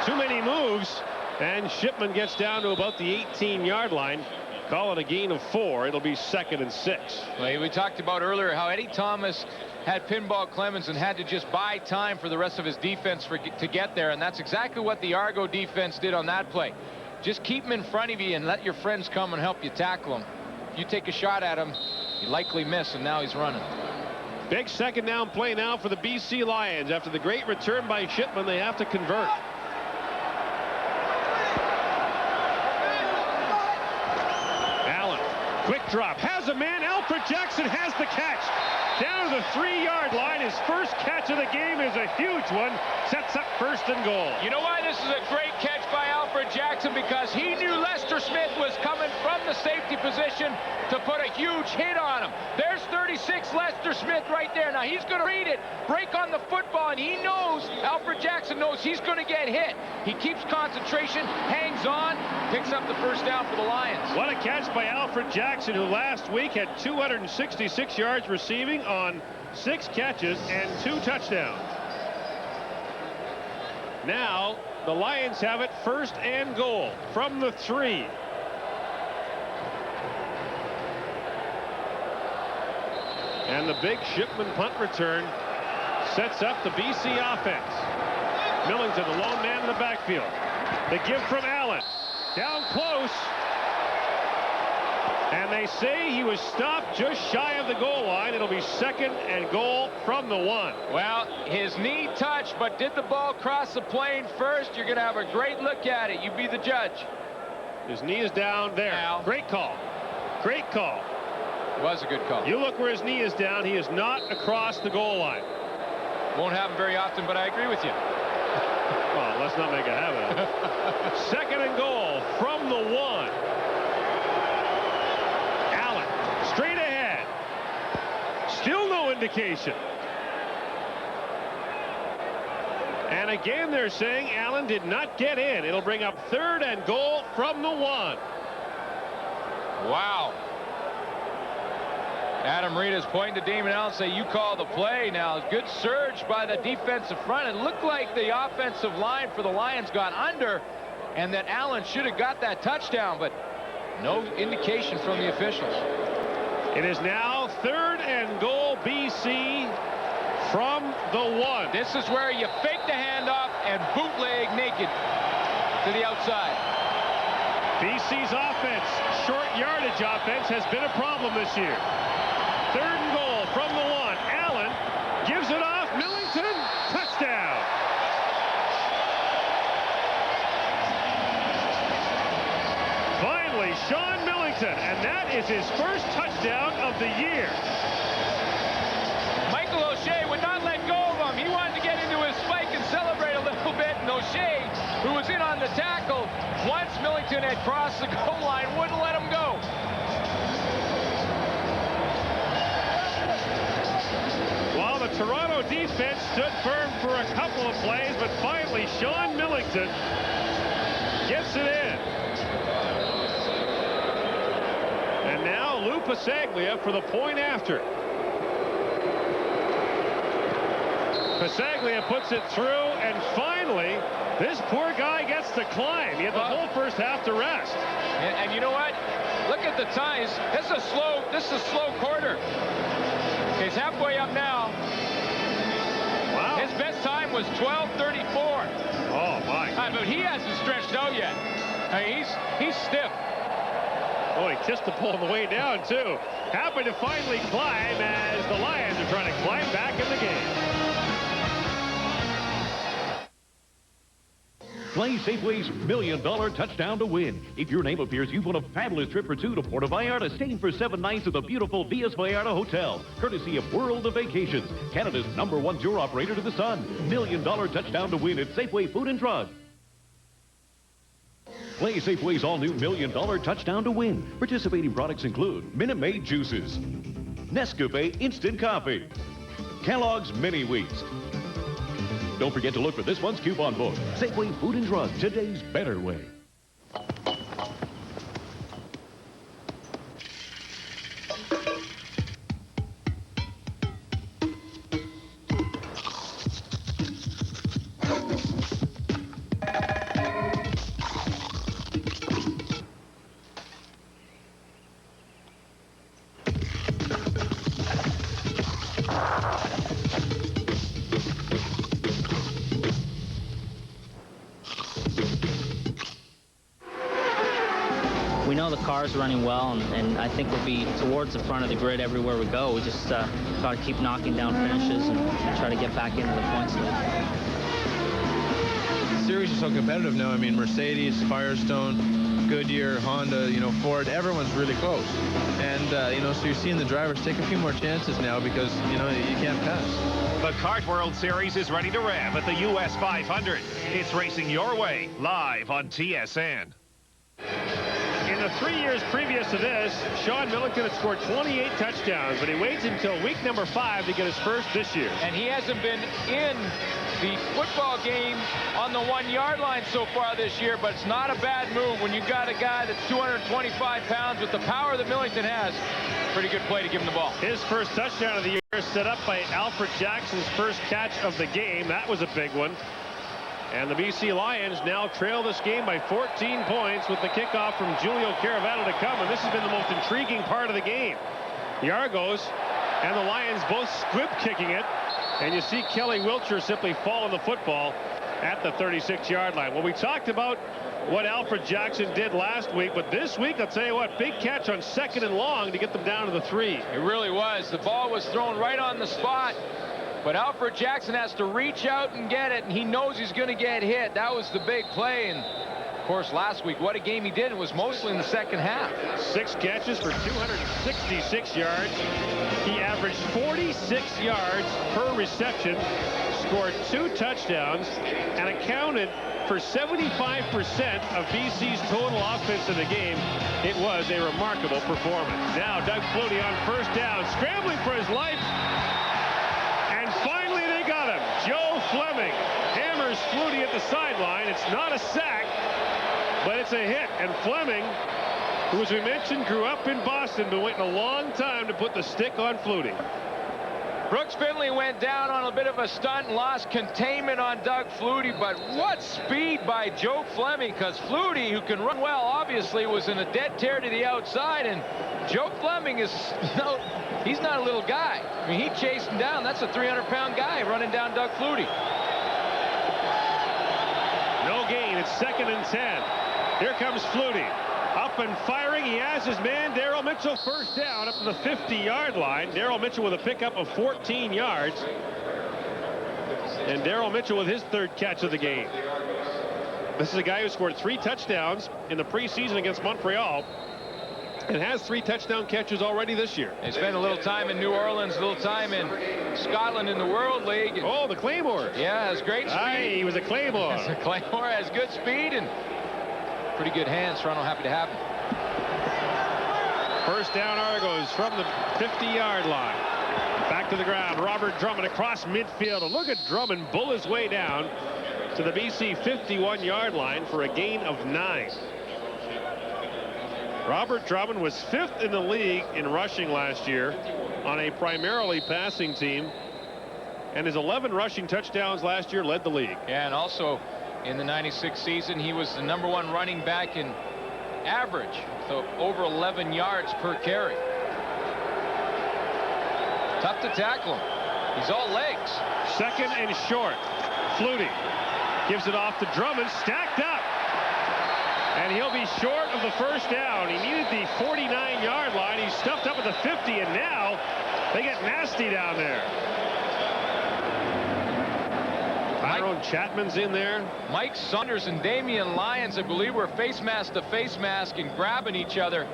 Too many moves, and Shipman gets down to about the 18-yard line. Call it a gain of 4. It'll be 2nd and 6. Well, we talked about earlier how Eddie Thomas had pinball Clemens and had to just buy time for the rest of his defense to get there, and that's exactly what the Argo defense did on that play. Just keep him in front of you and let your friends come and help you tackle him. If you take a shot at him, you likely miss, and now he's running. Big 2nd down play now for the BC Lions. After the great return by Shipman, they have to convert. Allen, quick drop, has a man. Alfred Jackson has the catch. Down to the 3-yard line. His first catch of the game is a huge one. Sets up 1st and goal. You know why this is a great catch by Alfred Jackson? Because he knew Lester Smith was coming from the safety position to put a huge hit on him. There's 36 Lester Smith right there. Now he's going to read it, break on the football, and he knows, Alfred Jackson knows he's going to get hit. He keeps concentration, hangs on, picks up the 1st down for the Lions. What a catch by Alfred Jackson, who last week had 266 yards receiving on 6 catches and 2 touchdowns. Now the Lions have it 1st and goal from the 3. And the big Shipman punt return sets up the BC offense. Millington, the lone man in the backfield. The give from Allen. Down close. And they say he was stopped just shy of the goal line. It'll be 2nd and goal from the 1. Well, his knee touched, but did the ball cross the plane first? You're going to have a great look at it. You be the judge. His knee is down there. Now. Great call. Great call. It was a good call. You look where his knee is down. He is not across the goal line. Won't happen very often, but I agree with you. Well, let's not make a habit of it. 2nd and goal from the 1. Straight ahead. Still no indication. And again, they're saying Allen did not get in. It'll bring up 3rd and goal from the 1. Wow. Adam Reed is pointing to Damon Allen, say, you call the play now. Good surge by the defensive front. It looked like the offensive line for the Lions got under and that Allen should have got that touchdown, but no indication from the officials. It is now 3rd and goal, BC from the 1. This is where you fake the handoff and bootleg naked to the outside. BC's offense, short yardage offense, has been a problem this year. 3rd and goal from the 1. Allen gives it off. Millington, touchdown. Finally, Sean Millington, and that is his first touchdown of the year. Michael O'Shea would not let go of him. He wanted to get into his spike and celebrate a little bit, and O'Shea, who was in on the tackle, once Millington had crossed the goal line, wouldn't let him go. While the Toronto defense stood firm for a couple of plays, but finally Sean Millington gets it in. And now Lou Pasaglia for the point after. Pasaglia puts it through, and finally this poor guy gets to climb. He had the whole first half to rest. And you know what? Look at the times. This is a slow quarter. He's halfway up now. Wow. His best time was 12:34. Oh my. But he hasn't stretched out yet. I mean, he's stiff. Oh, he kissed the pole on the way down too. Happy to finally climb as the Lions are trying to climb back in the game. Play Safeway's $1 million touchdown to win. If your name appears, you've won a fabulous trip for 2 to Puerto Vallarta, staying for 7 nights at the beautiful Villas Vallarta Hotel, courtesy of World of Vacations, Canada's #1 tour operator to the sun. $1 million touchdown to win at Safeway Food and Drug. Play Safeway's all-new $1 million touchdown to win. Participating products include Minute Maid Juices, Nescafe Instant Coffee, Kellogg's Mini Wheats. Don't forget to look for this month's coupon book. Safeway Food and Drug, today's better way. We know the car's running well, and I think we'll be towards the front of the grid everywhere we go. We just got to keep knocking down finishes and try to get back into the points league. The series is so competitive now. I mean, Mercedes, Firestone, Goodyear, Honda, Ford, everyone's really close. And, so you're seeing the drivers take a few more chances now because, you can't pass. The Kart World Series is ready to rev at the US 500. It's racing your way, live on TSN. In the 3 years previous to this, Sean Millington had scored 28 touchdowns, but he waits until week number 5 to get his first this year. And he hasn't been in the football game on the 1-yard line so far this year, but it's not a bad move when you've got a guy that's 225 pounds with the power that Millington has. Pretty good play to give him the ball. His first touchdown of the year set up by Alfred Jackson's first catch of the game. That was a big one. And the BC Lions now trail this game by 14 points with the kickoff from Julio Caravano to come. And this has been the most intriguing part of the game. The Argos and the Lions both squib kicking it. And you see Kelly Wiltshire simply fall on the football at the 36-yard line. Well, we talked about what Alfred Jackson did last week, but this week, I'll tell you what, big catch on 2nd and long to get them down to the 3. It really was. The ball was thrown right on the spot, but Alfred Jackson has to reach out and get it, and he knows he's going to get hit. That was the big play, and of course, last week, what a game he did. It was mostly in the second half. 6 catches for 266 yards. He averaged 46 yards per reception, scored 2 touchdowns, and accounted for 75% of BC's total offense in the game. It was a remarkable performance. Now Doug Flutie on 1st down, scrambling for his life. And finally they got him. Joe Fleming hammers Flutie at the sideline. It's not a sack, but it's a hit. And Fleming, who, as we mentioned, grew up in Boston, been waiting a long time to put the stick on Flutie. Brooks Finley went down on a bit of a stunt and lost containment on Doug Flutie, but what speed by Joe Fleming, because Flutie, who can run well, obviously was in a dead tear to the outside, and Joe Fleming is he's not a little guy. I mean, he chased him down. That's a 300-pound guy running down Doug Flutie. No gain. It's 2nd and 10. Here comes Flutie. Up and firing. He has his man, Darryl Mitchell, 1st down up to the 50-yard line. Darryl Mitchell with a pickup of 14 yards. And Darryl Mitchell with his 3rd catch of the game. This is a guy who scored 3 touchdowns in the preseason against Montreal and has 3 touchdown catches already this year. He spent a little time in New Orleans, a little time in Scotland in the World League. Oh, the Claymore. Yeah, has great speed. Aye, he was a Claymore. Claymore has good speed and pretty good hands. Toronto happy to have him. 1st down, Argos from the 50-yard line. Back to the ground. Robert Drummond across midfield. And look at Drummond bull his way down to the BC 51-yard line for a gain of 9. Robert Drummond was 5th in the league in rushing last year on a primarily passing team, and his 11 rushing touchdowns last year led the league. Yeah, and also in the 96 season, he was the #1 running back in average, so over 11 yards per carry. Tough to tackle him. He's all legs. 2nd and short. Flutie gives it off to Drummond, stacked up. And he'll be short of the 1st down. He needed the 49-yard line. He's stuffed up at the 50, and now they get nasty down there. Tyrone Chapman's in there. Mike Saunders and Damian Lyons, I believe, were face mask to face mask and grabbing each other.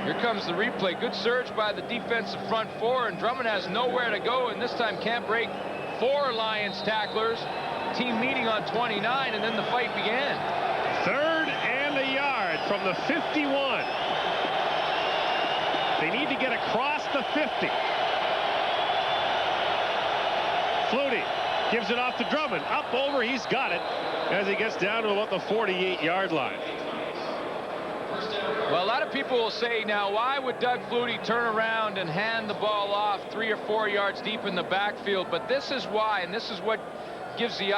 Here comes the replay. Good surge by the defensive front 4, and Drummond has nowhere to go, and this time can't break 4 Lions tacklers. Team meeting on 29, and then the fight began. 3rd and a yard from the 51. They need to get across the 50. Flutie gives it off to Drummond. Up over, he's got it as he gets down to about the 48-yard line. Well, a lot of people will say now, why would Doug Flutie turn around and hand the ball off 3 or 4 yards deep in the backfield? But this is why, and this is what gives the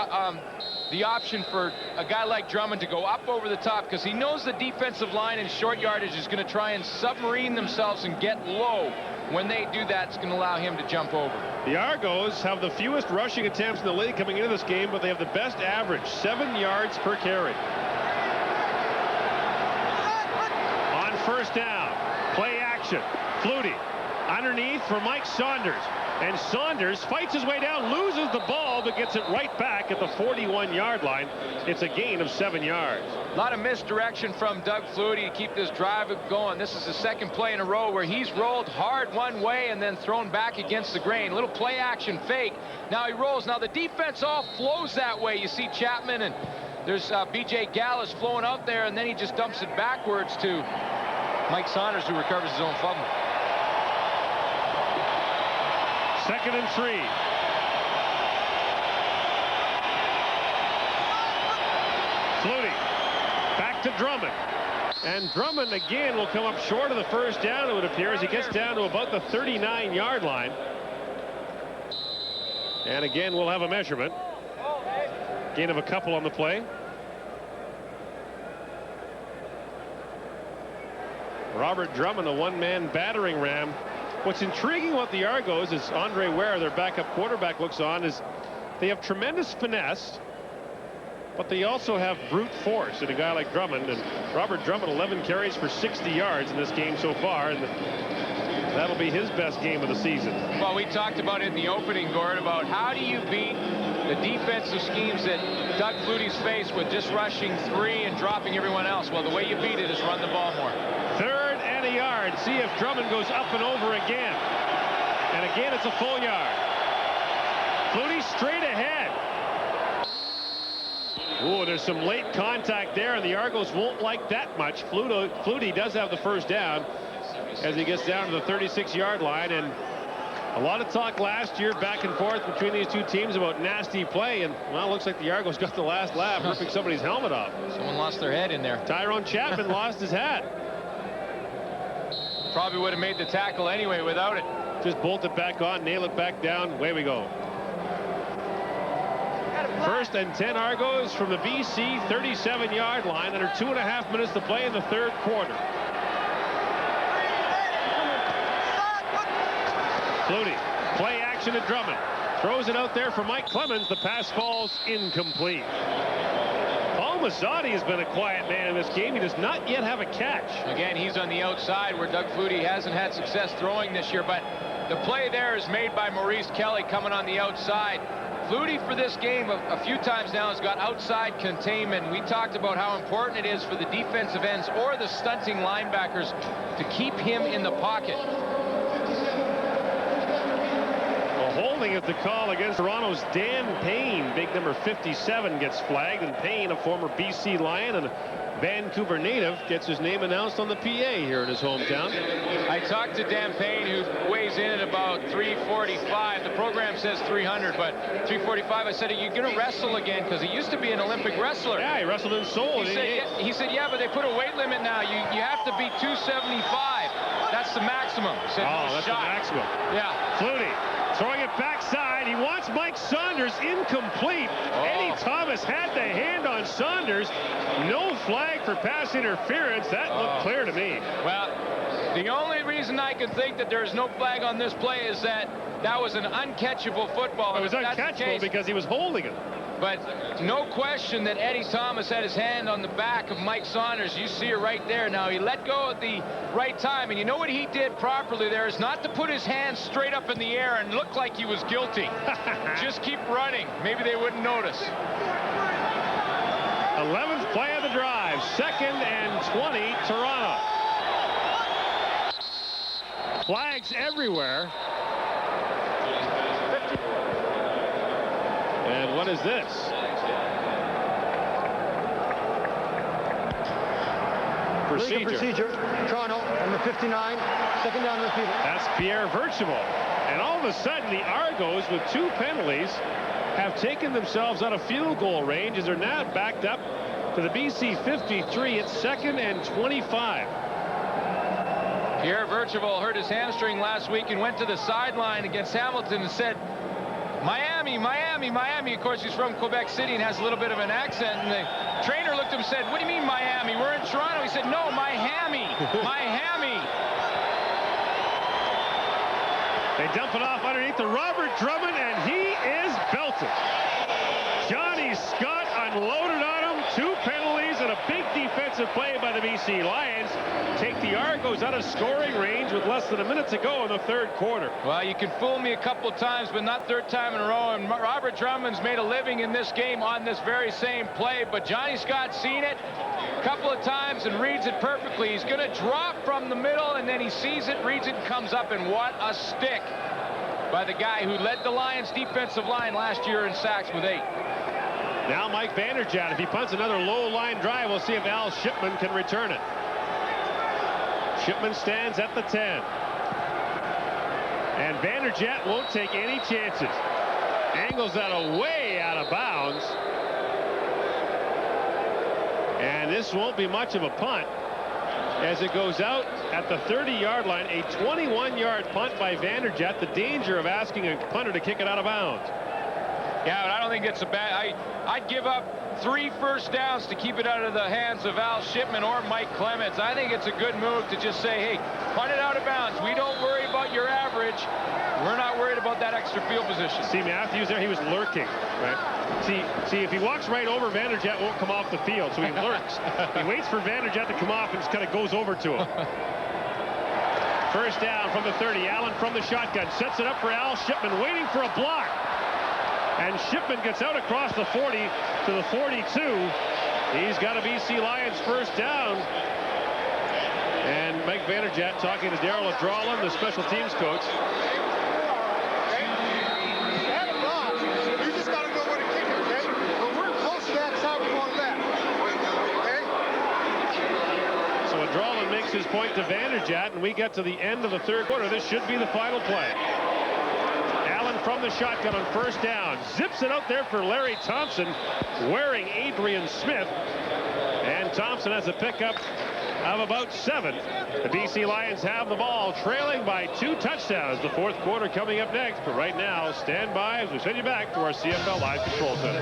option for a guy like Drummond to go up over the top, because he knows the defensive line in short yardage is going to try and submarine themselves and get low. When they do that, it's going to allow him to jump over. The Argos have the fewest rushing attempts in the league coming into this game, but they have the best average, 7 yards per carry. On 1st down, play action. Flutie underneath for Mike Saunders. And Saunders fights his way down, loses the ball, but gets it right back at the 41-yard line. It's a gain of 7 yards. A lot of misdirection from Doug Flutie to keep this drive going. This is the 2nd play in a row where he's rolled hard one way and then thrown back against the grain. Little play action fake. Now he rolls. Now the defense all flows that way. You see Chapman, and there's B.J. Gallis flowing out there, and then he just dumps it backwards to Mike Saunders, who recovers his own fumble. 2nd and 3. Flutie back to Drummond. And Drummond again will come up short of the 1st down, it would appear, as he gets down to about the 39-yard line. And again, we'll have a measurement. Gain of a couple on the play. Robert Drummond, a one-man battering ram. What's intriguing about the Argos, as Andre Ware, their backup quarterback, looks on, is they have tremendous finesse. but they also have brute force in a guy like Drummond. And Robert Drummond, 11 carries for 60 yards in this game so far, and that'll be his best game of the season. Well, we talked about it in the opening, Gord, about how do you beat the defensive schemes that Doug Flutie's faced with just rushing 3 and dropping everyone else. Well, the way you beat it is run the ball more. 3rd and a yard. See if Drummond goes up and over again. And again, it's a full yard. Flutie straight ahead. Oh, there's some late contact there, and the Argos won't like that much. Flutie does have the first down as he gets down to the 36-yard line. And a lot of talk last year back and forth between these two teams about nasty play, and well, it looks like the Argos got the last laugh, ripping somebody's helmet off. Someone lost their head in there. Tyrone Chapman lost his hat. Probably would have made the tackle anyway without it. Just bolt it back on, nail it back down, away we go. 1st and 10 Argos from the BC 37-yard line. Under 2.5 minutes to play in the 3rd quarter. Flutie, play action to Drummond. Throws it out there for Mike Clemens. The pass falls incomplete. Paul Mazzotti has been a quiet man in this game. He does not yet have a catch. Again, he's on the outside where Doug Flutie hasn't had success throwing this year, but the play there is made by Maurice Kelly coming on the outside. Flutie for this game a few times now has got outside containment. We talked about how important it is for the defensive ends or the stunting linebackers to keep him in the pocket. Holding at the call against Toronto's Dan Payne. Big number 57 gets flagged, and Payne, a former BC Lion and Vancouver native, gets his name announced on the PA here in his hometown. I talked to Dan Payne, who weighs in at about 345. The program says 300, but 345. I said, are you going to wrestle again? Because he used to be an Olympic wrestler. Yeah, he wrestled in Seoul. He said, yeah, but they put a weight limit now. You have to be 275. That's the maximum. He said, oh, that's shot. the maximum. Yeah. Flutie throwing it backside. He wants Mike Saunders, incomplete. Eddie Thomas had the hand on Saunders. No flag for pass interference. That looked clear to me. Well, the only reason I can think that there's no flag on this play is that was an uncatchable football. It was uncatchable because he was holding it. But no question that Eddie Thomas had his hand on the back of Mike Saunders. You see it right there. Now, he let go at the right time. And you know what he did properly there is not to put his hands straight up in the air and look like he was guilty. Just keep running. Maybe they wouldn't notice. 11th play of the drive. 2nd and 20, Toronto. Flags everywhere. And what is this? Legal procedure. Toronto, number 59, 2nd down repeated. That's Pierre Virtual. And all of a sudden, the Argos, with 2 penalties, have taken themselves out of field goal range as they're now backed up to the BC 53. It's 2nd and 25. Pierre Virtual hurt his hamstring last week and went to the sideline against Hamilton and said, Miami, Miami, Miami. Of course, he's from Quebec City and has a little bit of an accent. And the trainer looked at him and said, what do you mean, Miami? We're in Toronto. He said, no, Miami, Miami. They dump it off underneath to Robert Drummond, and he is belted. Johnny Scott unloaded on him. 2 penalties and a big defensive play by the BC Lions take the Argos out of scoring range with less than a minute to go in the 3rd quarter. Well, you can fool me a couple of times, but not 3rd time in a row. And Robert Drummond's made a living in this game on this very same play. But Johnny Scott's seen it a couple of times and reads it perfectly. He's going to drop from the middle, and then he sees it, reads it, and comes up. And what a stick by the guy who led the Lions defensive line last year in sacks with 8. Now Mike Vanderjagt, if he punts another low line drive, we'll see if Al Shipman can return it. Shipman stands at the 10. And Vanderjagt won't take any chances. Angles that way out of bounds. And this won't be much of a punt as it goes out at the 30-yard line. A 21-yard punt by Vanderjagt. The danger of asking a punter to kick it out of bounds. Yeah, but I don't think it's a bad. I'd give up 3 first downs to keep it out of the hands of Al Shipman or Mike Clemens. I think it's a good move to just say, hey, punt it out of bounds. We don't worry about not your average, we're not worried about that extra field position. See, Matthews there, he was lurking, right? See, if he walks right over, Vanderjagt won't come off the field, so he lurks. He waits for Vanderjagt to come off and just kind of goes over to him. First down from the 30. Allen from the shotgun. Sets it up for Al Shipman, waiting for a block. And Shipman gets out across the 40 to the 42. He's got a BC Lions first down. And Mike Vanderjagt talking to Darryl Adralin, the special teams coach. You just got to go with a kicker, okay? When we're close to that side, we want left. Okay? So Adralin makes his point to Vanderjagt, and we get to the end of the third quarter. This should be the final play. Allen from the shotgun on first down. Zips it out there for Larry Thompson, wearing Adrian Smith. And Thompson has a pickup of about 7. The BC Lions have the ball, trailing by 2 touchdowns. The fourth quarter coming up next. But right now, stand by as we send you back to our CFL Live Control Center.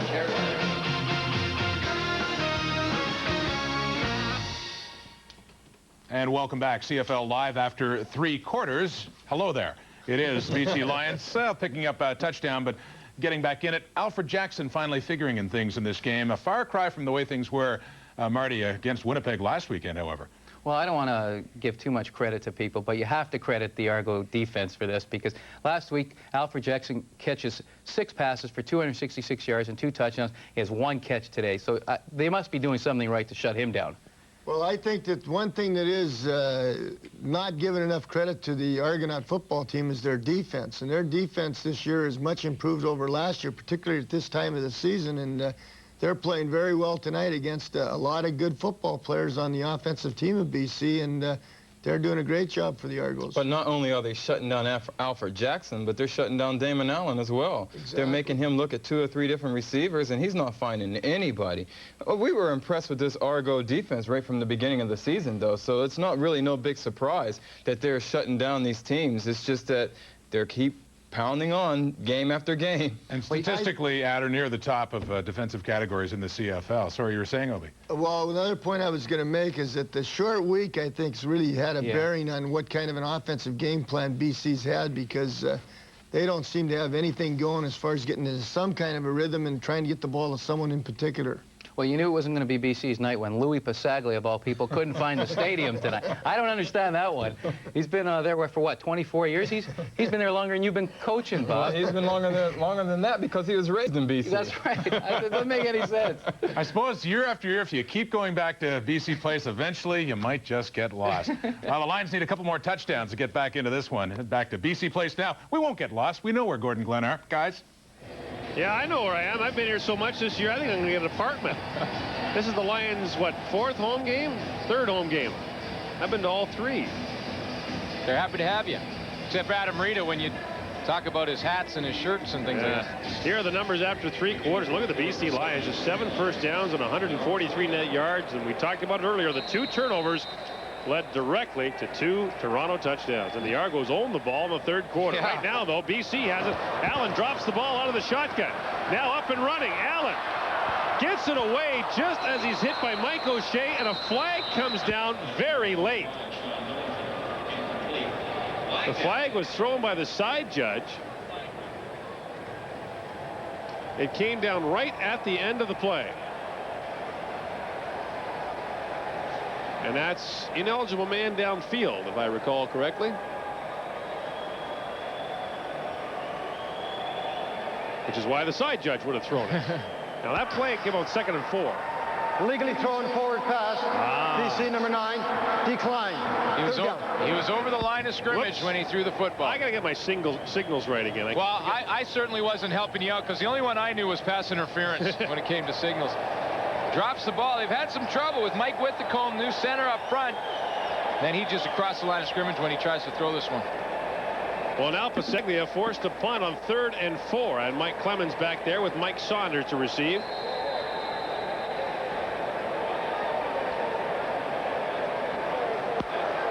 And welcome back. CFL Live after 3 quarters. Hello there. It is BC Lions picking up a touchdown, but getting back in it. Alfred Jackson finally figuring in things in this game. A far cry from the way things were, Marty, against Winnipeg last weekend, however. Well, I don't want to give too much credit to people, but you have to credit the Argo defense for this, because last week, Alfred Jackson catches 6 passes for 266 yards and 2 touchdowns. He has 1 catch today, so they must be doing something right to shut him down. Well, I think that one thing that is not given enough credit to the Argonaut football team is their defense. And their defense this year is much improved over last year, particularly at this time of the season. And they're playing very well tonight against a lot of good football players on the offensive team of BC. And they're doing a great job for the Argos. But not only are they shutting down Alfred Jackson, but they're shutting down Damon Allen as well. Exactly. They're making him look at 2 or 3 different receivers, and he's not finding anybody. We were impressed with this Argo defense right from the beginning of the season, though, so it's not really no big surprise that they're shutting down these teams. It's just that they keep pounding on game after game. And statistically at or near the top of defensive categories in the CFL. Sorry, you were saying, Obi? Well, another point I was going to make is that the short week, I think, has really had a bearing on what kind of an offensive game plan BC's had, because they don't seem to have anything going as far as getting into some kind of a rhythm and trying to get the ball to someone in particular. Well, you knew it wasn't going to be BC's night when Louis Pasaglia, of all people, couldn't find the stadium tonight. I don't understand that one. He's been there for, what, 24 years? He's been there longer than you've been coaching, Bob. Well, he's been longer than that because he was raised in BC. That's right. It doesn't make any sense. I suppose year after year, if you keep going back to BC Place, eventually you might just get lost. The Lions need a couple more touchdowns to get back into this one. Head back to BC Place now. We won't get lost. We know where Gordon Glenn are, guys. Yeah, I know where I am. I've been here so much this year, I think I'm going to get an apartment. This is the Lions', what, 4th home game? 3rd home game. I've been to all 3. They're happy to have you. Except for Adam Rita when you talk about his hats and his shirts and things like that. Here are the numbers after 3 quarters. Look at the BC Lions. Just 7 first downs and 143 net yards. And we talked about it earlier. The 2 turnovers led directly to 2 Toronto touchdowns. And the Argos own the ball in the 3rd quarter. Yeah. Right now, though, BC has it. Allen drops the ball out of the shotgun. Now up and running. Allen gets it away just as he's hit by Mike O'Shea, and a flag comes down very late. The flag was thrown by the side judge. It came down right at the end of the play. And that's ineligible man downfield, if I recall correctly. Which is why the side judge would have thrown it. Now that play came out 2nd and 4. Legally thrown forward pass. BC number 9 declined. He was over the line of scrimmage when he threw the football. I got to get my signals right again. I certainly wasn't helping you out, because the only one I knew was pass interference when it came to signals. Drops the ball. They've had some trouble with Mike Whitcomb, new center up front. Then he just across the line of scrimmage when he tries to throw this one. Well, now Pasaglia forced to punt on 3rd and 4, and Mike Clemens back there with Mike Saunders to receive.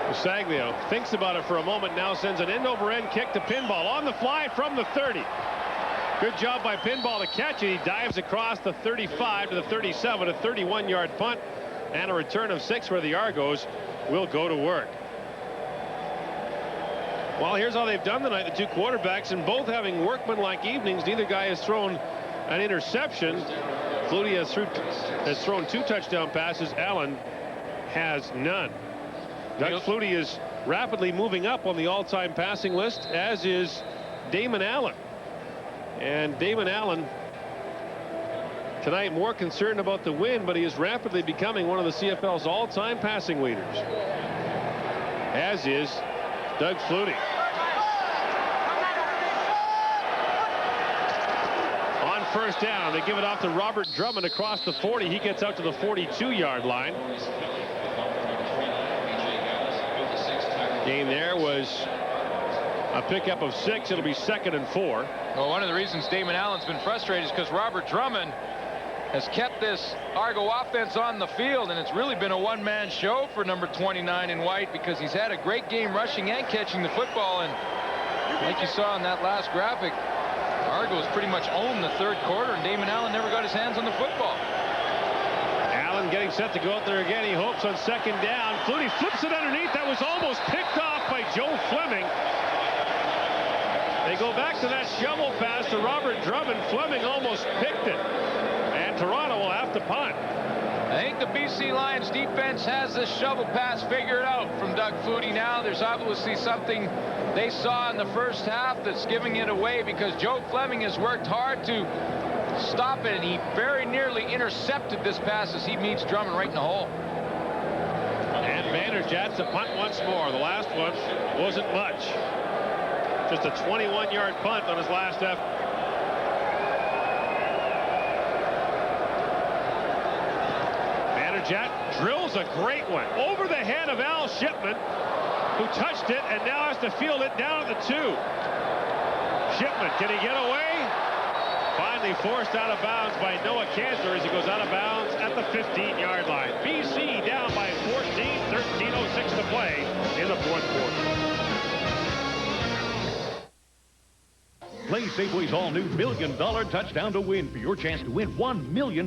Pasaglia thinks about it for a moment, now sends an end-over-end kick to Pinball on the fly from the 30. Good job by Pinball to catch it. He dives across the 35 to the 37, a 31-yard punt, and a return of 6 where the Argos will go to work. Well, here's how they've done tonight, the two quarterbacks, and both having workmanlike evenings. Neither guy has thrown an interception. Flutie has thrown 2 touchdown passes. Allen has none. Doug Flutie is rapidly moving up on the all-time passing list, as is Damon Allen. And Damon Allen tonight more concerned about the win, but he is rapidly becoming one of the CFL's all-time passing leaders, as is Doug Flutie. On first down, they give it off to Robert Drummond across the 40. He gets out to the 42-yard line. Game there was a pickup of 6. It'll be 2nd and 4. Well, one of the reasons Damon Allen's been frustrated is because Robert Drummond has kept this Argo offense on the field, and it's really been a one-man show for number 29 in white, because he's had a great game rushing and catching the football. And like you saw in that last graphic, Argo's pretty much owned the 3rd quarter, and Damon Allen never got his hands on the football. Allen getting set to go out there again. He hopes on 2nd down. Flutie flips it underneath. That was almost picked off by Joe Fleming. They go back to that shovel pass to Robert Drummond. Fleming almost picked it. And Toronto will have to punt. I think the BC Lions defense has this shovel pass figured out from Doug Flutie now. There's obviously something they saw in the first half that's giving it away, because Joe Fleming has worked hard to stop it, and he very nearly intercepted this pass as he meets Drummond right in the hole. And Vanderjagt to punt once more. The last one wasn't much. Just a 21-yard punt on his last effort. Vanderjagt drills a great one over the head of Al Shipman, who touched it and now has to field it down at the 2. Shipman, can he get away? Finally forced out of bounds by Noah Cantor as he goes out of bounds at the 15-yard line. BC down by 14, 13:06 to play in the 4th quarter. Play Safeway's all-new $1 million touchdown to win for your chance to win $1 million.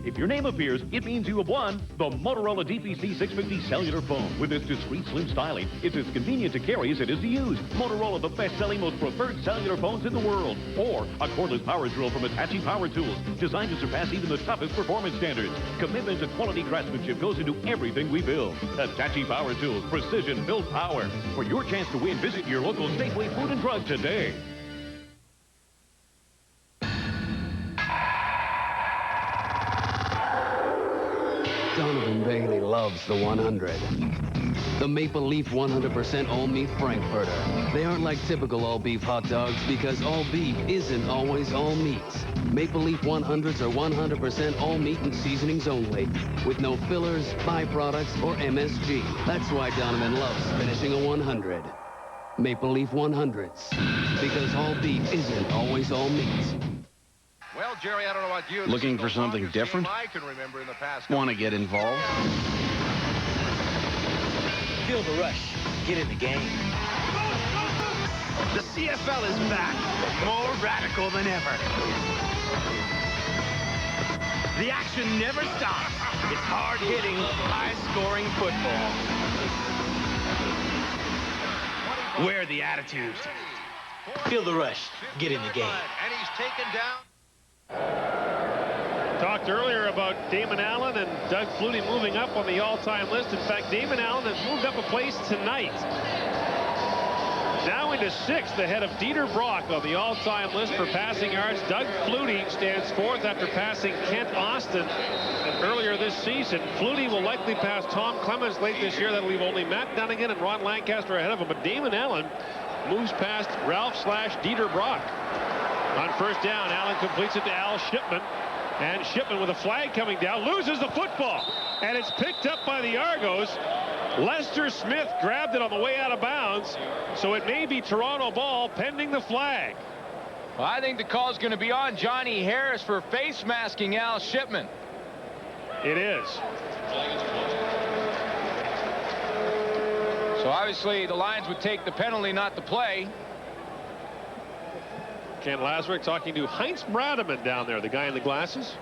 If your name appears, it means you have won the Motorola DPC 650 cellular phone. With its discreet, slim styling, it's as convenient to carry as it is to use. Motorola, the best-selling, most preferred cellular phones in the world. Or a cordless power drill from Hitachi Power Tools, designed to surpass even the toughest performance standards. Commitment to quality craftsmanship goes into everything we build. Hitachi Power Tools, precision-built power. For your chance to win, visit your local Safeway Food and Drug today. Donovan Bailey loves the 100. The Maple Leaf 100% all-meat Frankfurter. They aren't like typical all-beef hot dogs, because all beef isn't always all meats. Maple Leaf 100s are 100% all meat and seasonings only, with no fillers, byproducts, or MSG. That's why Donovan loves finishing a 100. Maple Leaf 100s, because all beef isn't always all meat. Well, Jerry, I don't know about you. Looking for something different? I can remember in the past. Want to get involved? Feel the rush. Get in the game. The CFL is back, more radical than ever. The action never stops. It's hard-hitting, high-scoring football. Where are the attitudes? Feel the rush. Get in the game. And he's taken down. Talked earlier about Damon Allen and Doug Flutie moving up on the all-time list. In fact, Damon Allen has moved up a place tonight. Now into 6th ahead of Dieter Brock on the all-time list for passing yards. Doug Flutie stands 4th after passing Kent Austin earlier this season. Flutie will likely pass Tom Clemens late this year. That'll leave only Matt Dunnigan and Ron Lancaster ahead of him. But Damon Allen moves past Ralph/Dieter Brock. On first down, Allen completes it to Al Shipman. And Shipman, with a flag coming down, loses the football. And it's picked up by the Argos. Lester Smith grabbed it on the way out of bounds. So it may be Toronto ball pending the flag. Well, I think the call is going to be on Johnny Harris for face masking Al Shipman. It is. So obviously the Lions would take the penalty, not the play. Ken Lasrick talking to Heinz Brademan down there, the guy in the glasses.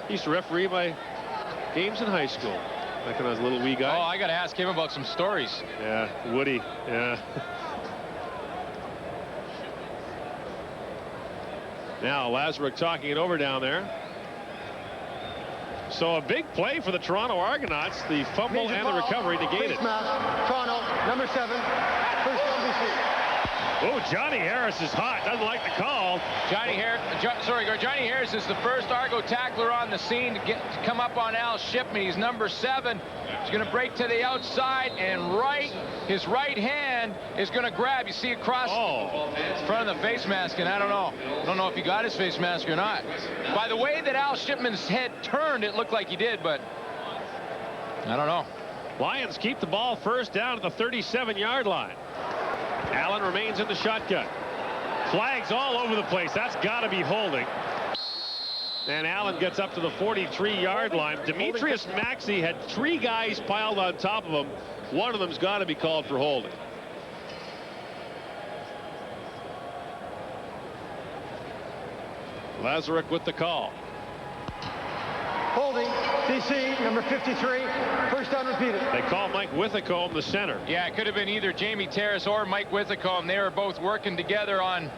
He used to referee my games in high school. Recognize a little wee guy. Oh, I got to ask him about some stories. Yeah, Woody. Yeah. Now Lazaruk talking it over down there. So a big play for the Toronto Argonauts. The fumble and the recovery negated. Face mask, Toronto, number 7. First down BC. Oh, Johnny Harris is hot. Doesn't like the call. Johnny Harris is the first Argo tackler on the scene to come up on Al Shipman. He's number 7. He's going to break to the outside, and his right hand is going to grab. You see across front of the face mask, and I don't know if he got his face mask or not. By the way that Al Shipman's head turned, it looked like he did, but I don't know. Lions keep the ball first down at the 37-yard line. Allen remains in the shotgun. Flags all over the place. That's got to be holding. And Allen gets up to the 43-yard line. Demetrius Maxey had 3 guys piled on top of him. One of them's got to be called for holding. Lazaruk with the call. Holding, DC, number 53. First down repeated. They call Mike Withacombe the center. Yeah, it could have been either Jamie Terrace or Mike Withacombe. They were both working together on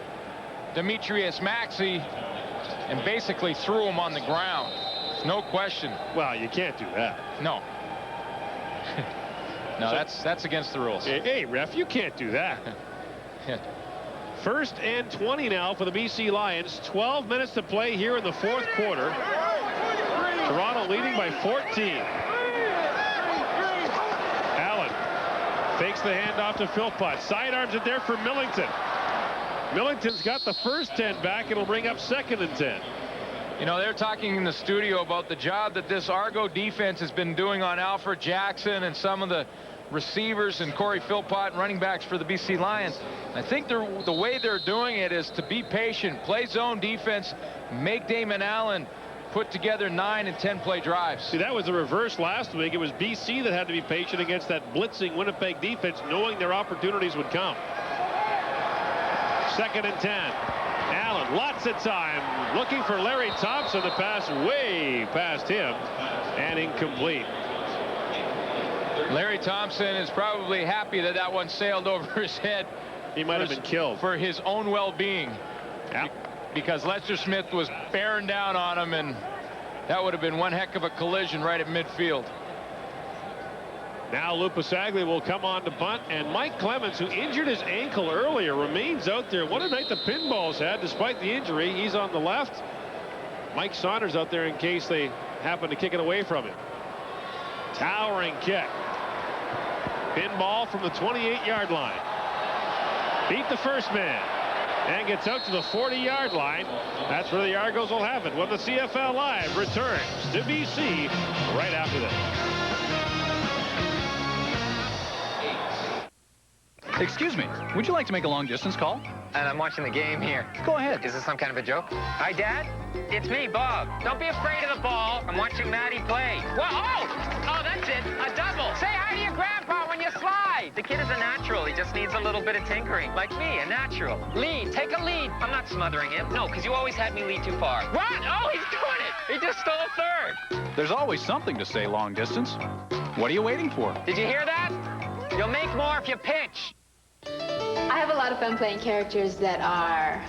Demetrius Maxey and basically threw him on the ground. No question. Well, you can't do that. No. No, that's against the rules. Hey, ref, you can't do that. First and 20 now for the BC Lions. 12 minutes to play here in the 4th quarter. Toronto leading by 14. Allen fakes the handoff to Philpott. Sidearms it there for Millington. Millington's got the first 10 back. It'll bring up 2nd and 10. You know, they're talking in the studio about the job that this Argo defense has been doing on Alfred Jackson and some of the receivers and Corey Philpott and running backs for the BC Lions. I think the way they're doing it is to be patient, play zone defense, make Damon Allen put together 9 and 10 play drives. See, that was the reverse last week. It was BC that had to be patient against that blitzing Winnipeg defense, knowing their opportunities would come. 2nd and 10. Allen, lots of time, looking for Larry Thompson. The pass way past him and incomplete. Larry Thompson is probably happy that that one sailed over his head. He might have been killed. For his own well-being. Yeah. Because Lester Smith was bearing down on him, and that would have been one heck of a collision right at midfield. Now Lupasagli will come on to punt, and Mike Clemens, who injured his ankle earlier, remains out there. What a night the Pinballs had despite the injury. He's on the left. Mike Saunders out there in case they happen to kick it away from him. Towering kick. Pinball from the 28-yard line. Beat the first man and gets out to the 40-yard line. That's where the Argos will have it when the CFL Live returns to BC right after this. Excuse me, would you like to make a long-distance call? And I'm watching the game here. Go ahead. Is this some kind of a joke? Hi, Dad. It's me, Bob. Don't be afraid of the ball. I'm watching Maddie play. What? Oh, that's it. A double. Say hi to your grandpa when you slide. The kid is a natural. He just needs a little bit of tinkering. Like me, a natural. Lead. Take a lead. I'm not smothering him. No, because you always had me lead too far. What? Oh, he's doing it. He just stole third. There's always something to say long distance. What are you waiting for? Did you hear that? You'll make more if you pitch. I have a lot of fun playing characters that are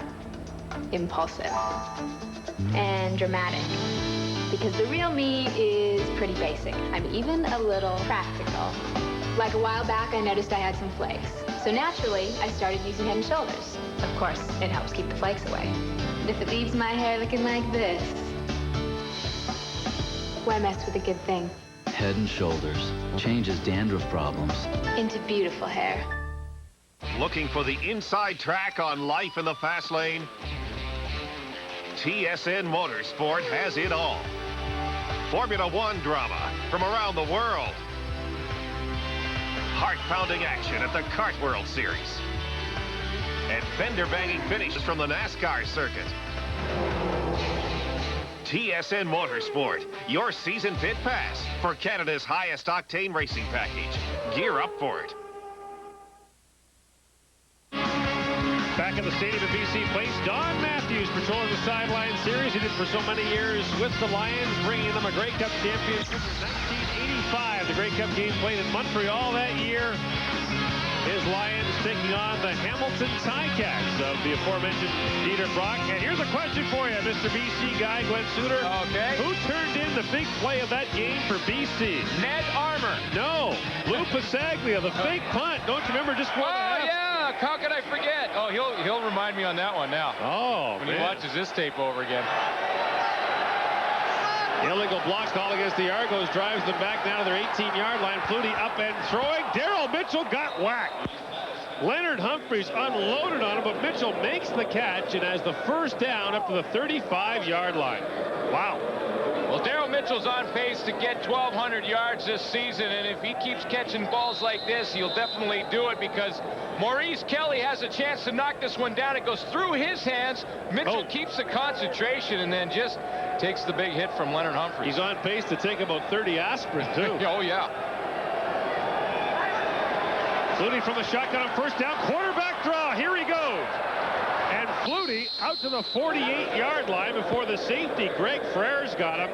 impulsive and dramatic, because the real me is pretty basic. I'm even a little practical. Like a while back, I noticed I had some flakes. So naturally, I started using Head & Shoulders. Of course, it helps keep the flakes away. And if it leaves my hair looking like this, why mess with a good thing? Head & Shoulders changes dandruff problems Into beautiful hair. Looking for the inside track on life in the fast lane? TSN Motorsport has it all. Formula One drama from around the world. Heart-pounding action at the Kart World Series. And fender-banging finishes from the NASCAR circuit. TSN Motorsport, your season pit pass for Canada's highest octane racing package. Gear up for it. Back at the stadium at BC Place, Don Matthews patrolling the sideline series. He did for so many years with the Lions, bringing them a Grey Cup championship in 1985. The Grey Cup game played in Montreal that year. His Lions taking on the Hamilton Ticats of the aforementioned Dieter Brock. And here's a question for you, Mr. BC guy, Glenn Suter. Okay. Who turned in the big play of that game for BC? Ned Armour. No. Lou Pasaglia, the fake punt. Don't you remember just before the half? Yeah, how could I forget? Oh, he'll remind me on that one now. Oh, when he watches this tape over again. Illegal block call against the Argos drives them back down to their 18-yard line. Flutie up and throwing. Daryl Mitchell got whacked. Leonard Humphreys unloaded on him, but Mitchell makes the catch and has the first down up to the 35-yard line. Wow. Well, Daryl Mitchell's on pace to get 1,200 yards this season, and if he keeps catching balls like this, he'll definitely do it because Maurice Kelly has a chance to knock this one down. It goes through his hands. Mitchell keeps the concentration and then just takes the big hit from Leonard Humphreys. He's on pace to take about 30 aspirin, too. Oh, yeah. Flutie from the shotgun on first down. Quarterback draw. Here he goes. And Flutie out to the 48-yard line before the safety, Greg Frere's got him.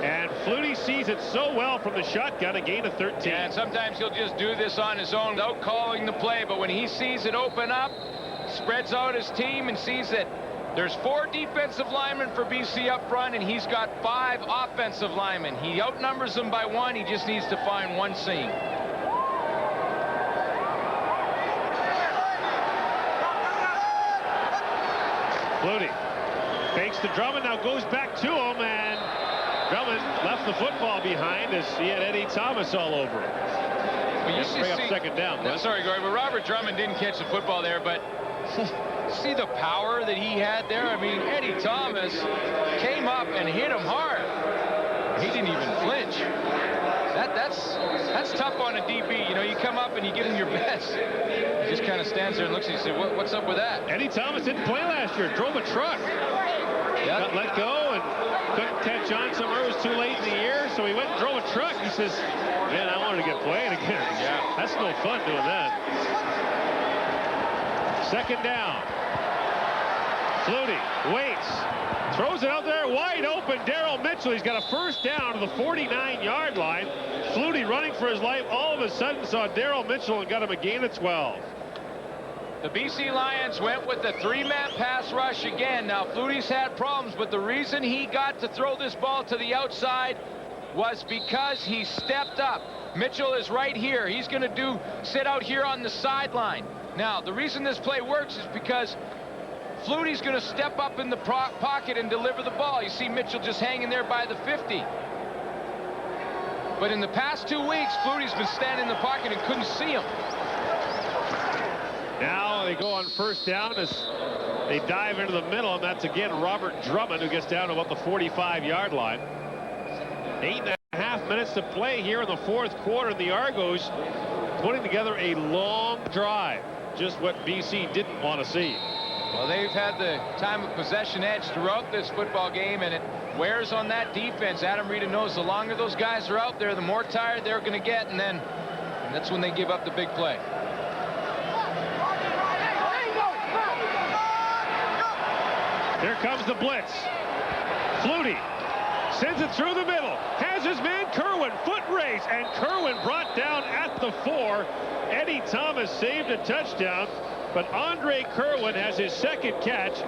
And Flutie sees it so well from the shotgun, a gain of 13. Yeah, and sometimes he'll just do this on his own without calling the play. But when he sees it open up, spreads out his team and sees that there's 4 defensive linemen for BC up front, and he's got 5 offensive linemen. He outnumbers them by 1. He just needs to find one seam. Flutie fakes to Drummond, now goes back to him, and Drummond left the football behind as he had Eddie Thomas all over him. Well, you bring up second down. Yeah, sorry, Gordon, but Robert Drummond didn't catch the football there, but see the power that he had there? I mean, Eddie Thomas came up and hit him hard. He didn't even flinch. That's tough on a DB. You know, you come up and you give him your best. He just kind of stands there and looks and he said, what's up with that? Eddie Thomas didn't play last year. Drove a truck. Yep. Got let go and couldn't catch on somewhere. It was too late in the year, so he went and drove a truck. He says, man, I wanted to get playing again. Yeah. That's no fun doing that. Second down. Flutie waits. Throws it out there wide open. Daryl Mitchell. He's got a first down to the 49-yard line. Flutie running for his life. All of a sudden saw Daryl Mitchell and got him a gain of 12. The BC Lions went with the 3-man pass rush again. Now, Flutie's had problems, but the reason he got to throw this ball to the outside was because he stepped up. Mitchell is right here. He's going to sit out here on the sideline. Now, the reason this play works is because Flutie's going to step up in the pocket and deliver the ball. You see Mitchell just hanging there by the 50. But in the past 2 weeks, Flutie's been standing in the pocket and couldn't see him. Now they go on first down as they dive into the middle, and that's again Robert Drummond, who gets down to about the 45-yard line. 8.5 minutes to play here in the fourth quarter. The Argos putting together a long drive. Just what BC didn't want to see. Well, they've had the time of possession edge throughout this football game, and it wears on that defense. Adam Rita knows the longer those guys are out there, the more tired they're going to get, and that's when they give up the big play. Here comes the blitz. Flutie sends it through the middle. Has his man Kerwin. Foot race, and Kerwin brought down at the 4. Eddie Thomas saved a touchdown, but Andre Kerwin has his second catch.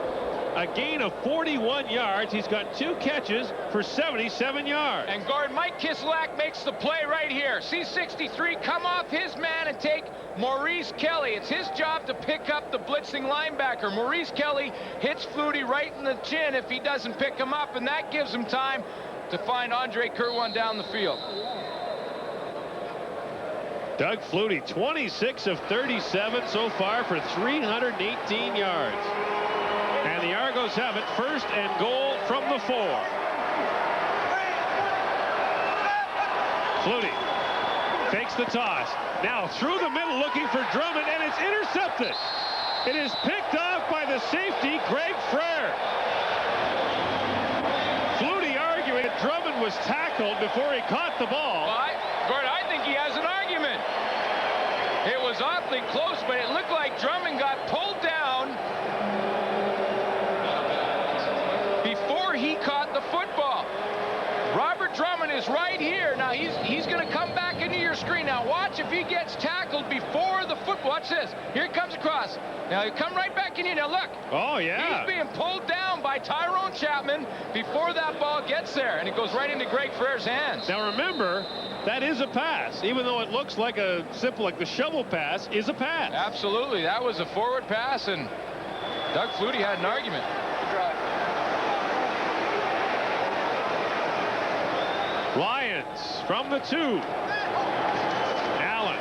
A gain of 41 yards. He's got 2 catches for 77 yards. And guard Mike Kislak makes the play right here. C63 come off his man and take Maurice Kelly. It's his job to pick up the blitzing linebacker. Maurice Kelly hits Flutie right in the chin if he doesn't pick him up, and that gives him time to find Andre Kerwin down the field. Doug Flutie, 26 of 37 so far for 318 yards. And the Argos have it, first and goal from the 4. Flutie fakes the toss. Now through the middle looking for Drummond, and it's intercepted. It is picked off by the safety, Greg Frere. Flutie arguing that Drummond was tackled before he caught the ball. Well, Gordon, I think he has an argument. It was awfully close, but it looked like Drummond got pulled down before he caught the football. Robert Drummond is right here. Now he's going to come back into your screen. Now watch if he gets tackled before the football. Watch this. Here he comes across. Now he'll come right back in here. Now look. Oh, yeah. He's being pulled down by Tyrone Chapman before that ball gets there, and it goes right into Greg Frere's hands. Now remember, that is a pass. Even though it looks like a simple, like the shovel pass, is a pass. Absolutely. That was a forward pass, and Doug Flutie had an argument. Lions from the 2. Allen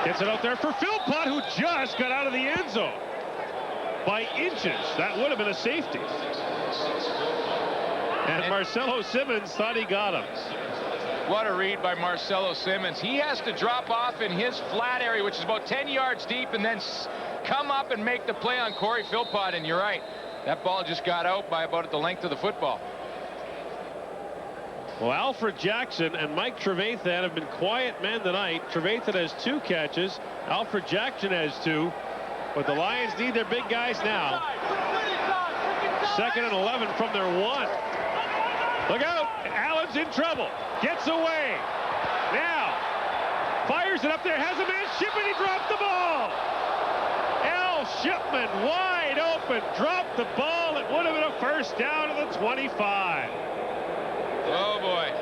gets it out there for Philpott, who just got out of the end zone by inches. That would have been a safety. And Marcelo Simmons thought he got him. What a read by Marcelo Simmons. He has to drop off in his flat area, which is about 10 yards deep, and then come up and make the play on Corey Philpott. And you're right, that ball just got out by about the length of the football. Well, Alfred Jackson and Mike Trevathan have been quiet men tonight. Trevathan has 2 catches. Alfred Jackson has 2. But the Lions need their big guys now. 2nd and 11 from their 1. Look out. Allen's in trouble. Gets away. Now fires it up there. Has a man. Shipman. He dropped the ball. Al Shipman wide open. Dropped the ball. It would have been a first down to the 25. Oh, boy.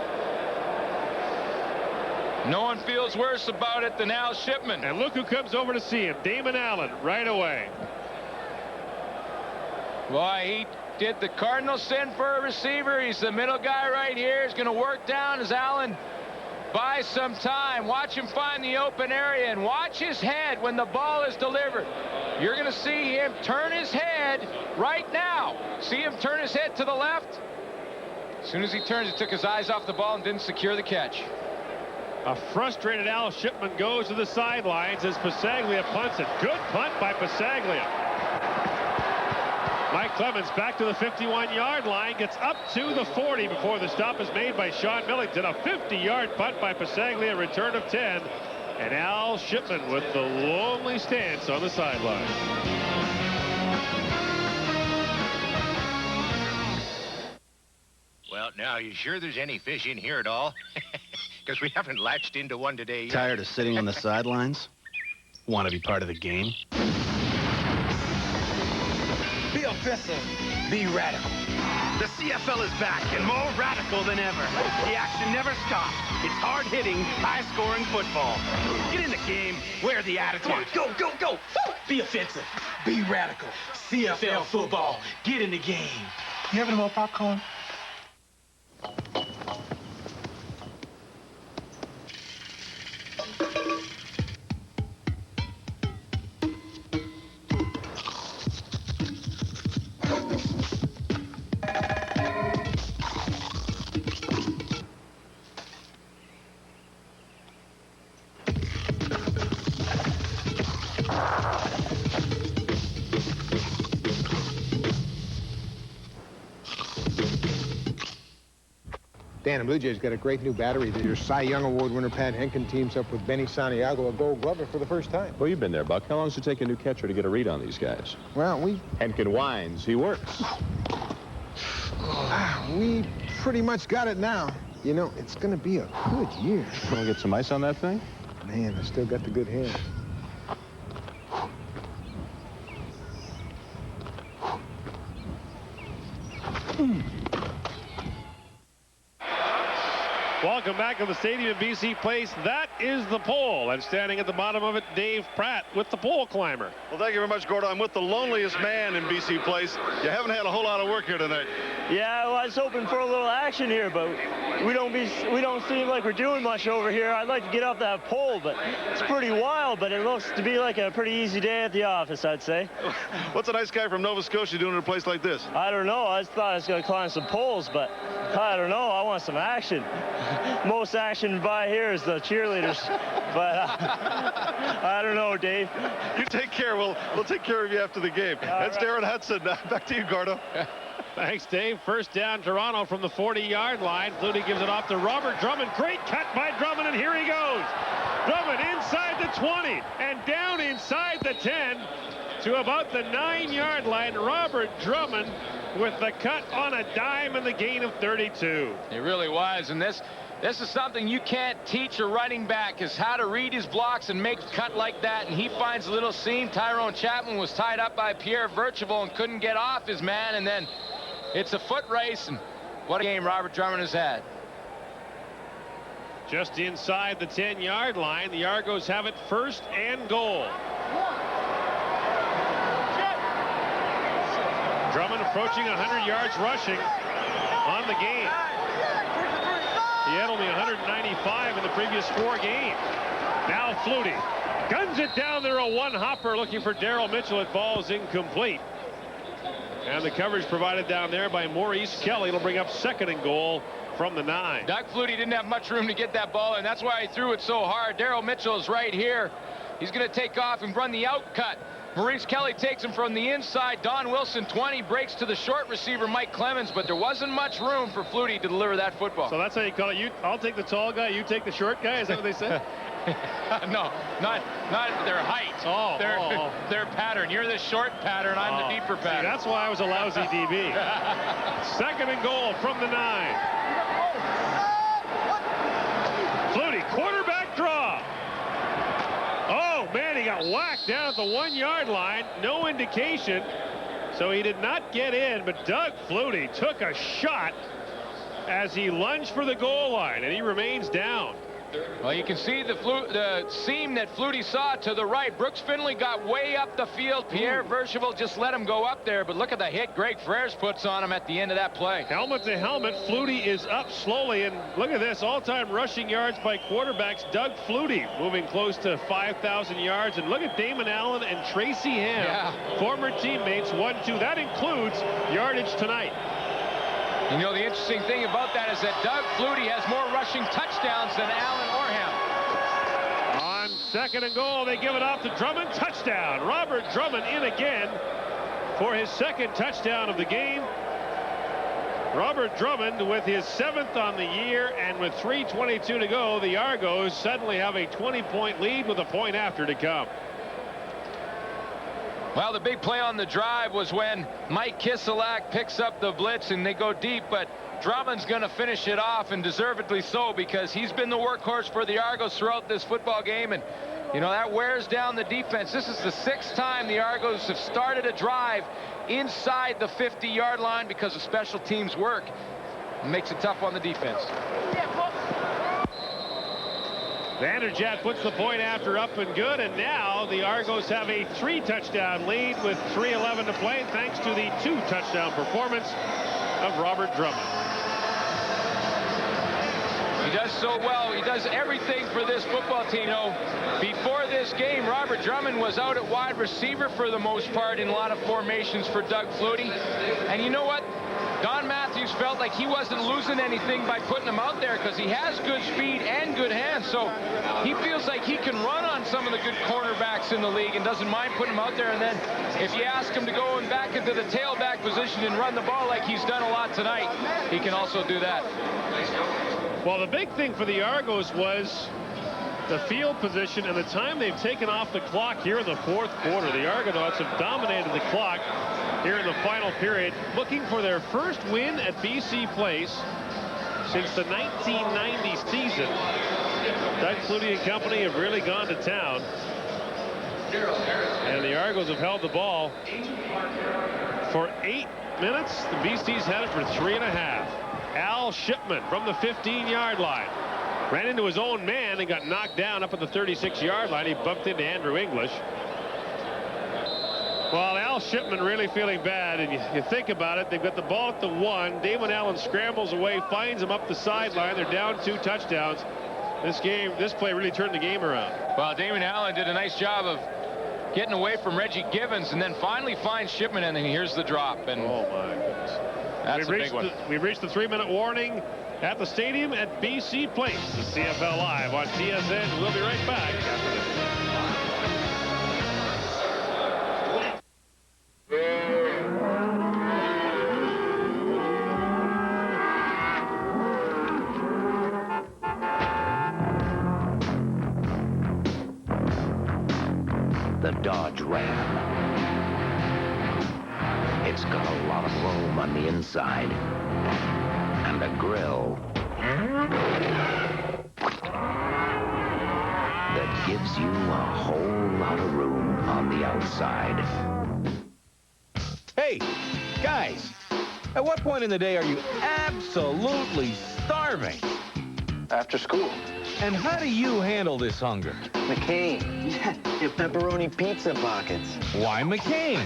No one feels worse about it than Al Shipman. And look who comes over to see him. Damon Allen right away. Boy, he did the Cardinals send for a receiver. He's the middle guy right here. He's going to work down as Allen buys some time. Watch him find the open area and watch his head when the ball is delivered. You're going to see him turn his head right now. See him turn his head to the left? As soon as he turns, he took his eyes off the ball and didn't secure the catch. A frustrated Al Shipman goes to the sidelines as Pasaglia punts it. Good punt by Pasaglia. Mike Clemens back to the 51-yard line, gets up to the 40 before the stop is made by Sean Millington. A 50-yard punt by Pasaglia, return of 10. And Al Shipman with the lonely stance on the sideline. Well, now, are you sure there's any fish in here at all? Because we haven't latched into one today yet. Tired of sitting on the sidelines? Want to be part of the game? Be offensive. Be radical. The CFL is back and more radical than ever. The action never stops. It's hard-hitting, high-scoring football. Get in the game. Wear the attitude. Come on, go, go, go. Woo! Be offensive. Be radical. CFL football. Get in the game. You have any more popcorn? Dan, the Blue Jays got a great new battery. Your Cy Young Award winner Pat Henkin teams up with Benny Santiago, a Gold Glover, for the first time. Well, you've been there, Buck. How long does it take a new catcher to get a read on these guys? Well, Henkin whines. He works. We pretty much got it now. You know, it's going to be a good year. Want to get some ice on that thing? Man, I still got the good hand. Welcome back to the stadium at BC Place. That is the pole, and standing at the bottom of it, Dave Pratt with the pole climber. Well, thank you very much, Gordo. I'm with the loneliest man in BC Place. You haven't had a whole lot of work here tonight. Yeah, well, I was hoping for a little action here, but we don't seem like we're doing much over here. I'd like to get off that pole, but it's pretty wild, but it looks to be like a pretty easy day at the office, I'd say. What's a nice guy from Nova Scotia doing in a place like this? I don't know. I just thought I was going to climb some poles, but I don't know. I want some action. Most action by here is the cheerleaders, but I don't know, Dave. You take care. We'll take care of you after the game. That's Darren Hudson. Back to you, Gordo. Thanks, Dave. First down, Toronto from the 40-yard line. Flutie gives it off to Robert Drummond. Great cut by Drummond, and here he goes. Drummond inside the 20 and down inside the 10 to about the 9-yard line. Robert Drummond with the cut on a dime and the gain of 32. It really was, and this is something you can't teach a running back, is how to read his blocks and make a cut like that. And he finds a little seam. Tyrone Chapman was tied up by Pierre Vercheval and couldn't get off his man, and then it's a foot race, and what a game Robert Drummond has had. Just inside the 10-yard line, the Argos have it 1st and goal. Drummond approaching 100 yards rushing on the game. He had only 195 in the previous 4 games. Now Flutie guns it down there, a one-hopper looking for Daryl Mitchell. It falls incomplete. And the coverage provided down there by Maurice Kelly. It'll bring up 2nd and goal from the 9. Doug Flutie didn't have much room to get that ball, and that's why he threw it so hard. Daryl Mitchell is right here. He's going to take off and run the out cut. Maurice Kelly takes him from the inside. Don Wilson, 20, breaks to the short receiver, Mike Clemens, but there wasn't much room for Flutie to deliver that football. So that's how you call it. I'll take the tall guy, you take the short guy? Is that what they said? No, not their height. Their pattern. You're the short pattern, I'm the deeper pattern. See, that's why I was a lousy DB. 2nd and goal from the 9. Flutie, quarterback draw. Oh, man, he got whacked down at the 1-yard line. No indication. So he did not get in, but Doug Flutie took a shot as he lunged for the goal line, and he remains down. Well, you can see the seam that Flutie saw to the right. Brooks Finley got way up the field. Pierre Vercheval just let him go up there, but look at the hit Greg Frères puts on him at the end of that play. Helmet to helmet, Flutie is up slowly, and look at this, all-time rushing yards by quarterbacks. Doug Flutie moving close to 5,000 yards, and look at Damon Allen and Tracy Ham, former teammates, 1-2. That includes yardage tonight. You know, the interesting thing about that is that Doug Flutie has more rushing touchdowns than Allen or Ham. On 2nd and goal, they give it off to Drummond. Touchdown. Robert Drummond in again for his 2nd touchdown of the game. Robert Drummond with his 7th on the year, and with 3:22 to go, the Argos suddenly have a 20-point lead with a point after to come. Well, the big play on the drive was when Mike Kiselak picks up the blitz and they go deep, but Drummond's going to finish it off, and deservedly so, because he's been the workhorse for the Argos throughout this football game, and you know that wears down the defense. This is the 6th time the Argos have started a drive inside the 50-yard line because of special teams work. It makes it tough on the defense. Vanderjagt puts the point after up and good, and now the Argos have a 3-touchdown lead with 3:11 to play, thanks to the 2-touchdown performance of Robert Drummond. He does so well. He does everything for this football team. You know, before this game, Robert Drummond was out at wide receiver for the most part in a lot of formations for Doug Flutie. And you know what? Don Matthews felt like he wasn't losing anything by putting him out there because he has good speed and good hands. So he feels like he can run on some of the good cornerbacks in the league and doesn't mind putting him out there. And then if you ask him to go back into the tailback position and run the ball like he's done a lot tonight, he can also do that. Well, the big thing for the Argos was the field position and the time they've taken off the clock here in the 4th quarter. The Argonauts have dominated the clock here in the final period, looking for their first win at BC Place since the 1990 season. Doug Flutie and company have really gone to town, and the Argos have held the ball for 8 minutes. The BC's had it for 3.5. Al Shipman from the 15-yard line ran into his own man and got knocked down up at the 36-yard line. He bumped into Andrew English. Well, Al Shipman really feeling bad, and you think about it, they've got the ball at the 1. Damon Allen scrambles away, finds him up the sideline. They're down 2 touchdowns. This play really turned the game around. Well, Damon Allen did a nice job of getting away from Reggie Givens, and then finally finds Shipman, and then here's the drop. And oh my goodness, that's a big one. We've reached the 3-minute warning at the stadium at BC Place. The CFL Live on TSN. We'll be right back after this. the Dodge Ram. It's got a lot of room on the inside and a grill that gives you a whole lot of room on the outside. Hey, guys, at what point in the day are you absolutely starving? After school. And how do you handle this hunger? McCain. Your pepperoni pizza pockets. Why McCain?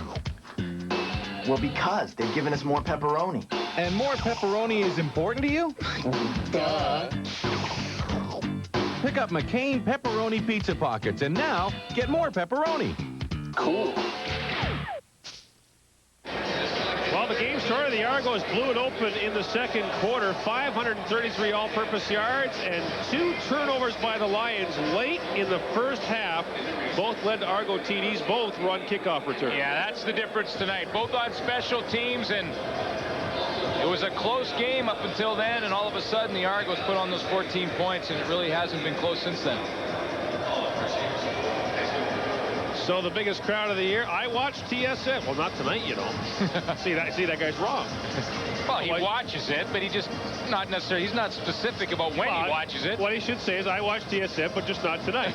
Well, because they've given us more pepperoni. And more pepperoni is important to you? Duh. Pick up McCain pepperoni pizza pockets and now get more pepperoni. Cool. Well, the game started. The Argos blew it open in the second quarter. 533 all-purpose yards and 2 turnovers by the Lions late in the first half. Both led to Argo TDs. Both were on kickoff return. Yeah, that's the difference tonight. Both on special teams, and it was a close game up until then, and all of a sudden the Argos put on those 14 points, and it really hasn't been close since then. So the biggest crowd of the year. I watched TSN. Well, not tonight, you know. See that guy's wrong. Well, he watches it, but he just not necessarily. He's not specific about when he watches it. What he should say is, I watch TSN, but just not tonight.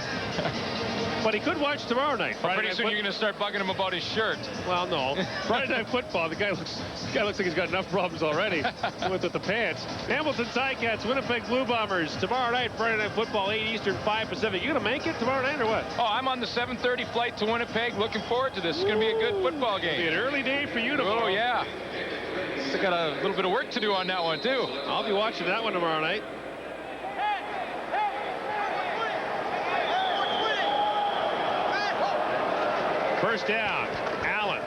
But he could watch tomorrow night. Well, pretty soon you're going to start bugging him about his shirt. Well, no. Friday Night Football. The guy looks like he's got enough problems already with the pants. Hamilton Ticats, Winnipeg Blue Bombers. Tomorrow night, Friday Night Football, 8 Eastern, 5 Pacific. You going to make it tomorrow night or what? Oh, I'm on the 7:30 flight to Winnipeg. Looking forward to this. It's going to be a good football game. It'll be an early day for you tomorrow. Oh, yeah. Still got a little bit of work to do on that one, too. I'll be watching that one tomorrow night. First down, Allen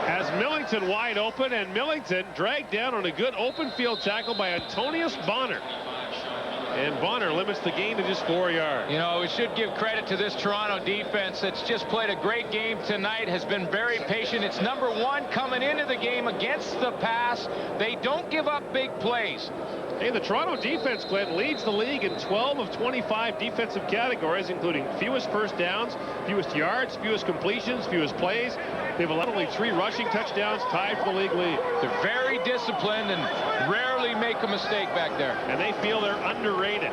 has Millington wide open, and Millington dragged down on a good open field tackle by Antonius Bonner. And Bonner limits the gain to just 4 yards. You know, we should give credit to this Toronto defense that's just played a great game tonight, has been very patient. It's number 1 coming into the game against the pass. They don't give up big plays. Hey, the Toronto defense, Glenn, leads the league in 12 of 25 defensive categories, including fewest first downs, fewest yards, fewest completions, fewest plays. They've allowed only 3 rushing touchdowns, tied for the league lead. They're very disciplined and rarely make a mistake back there. And they feel they're underrated.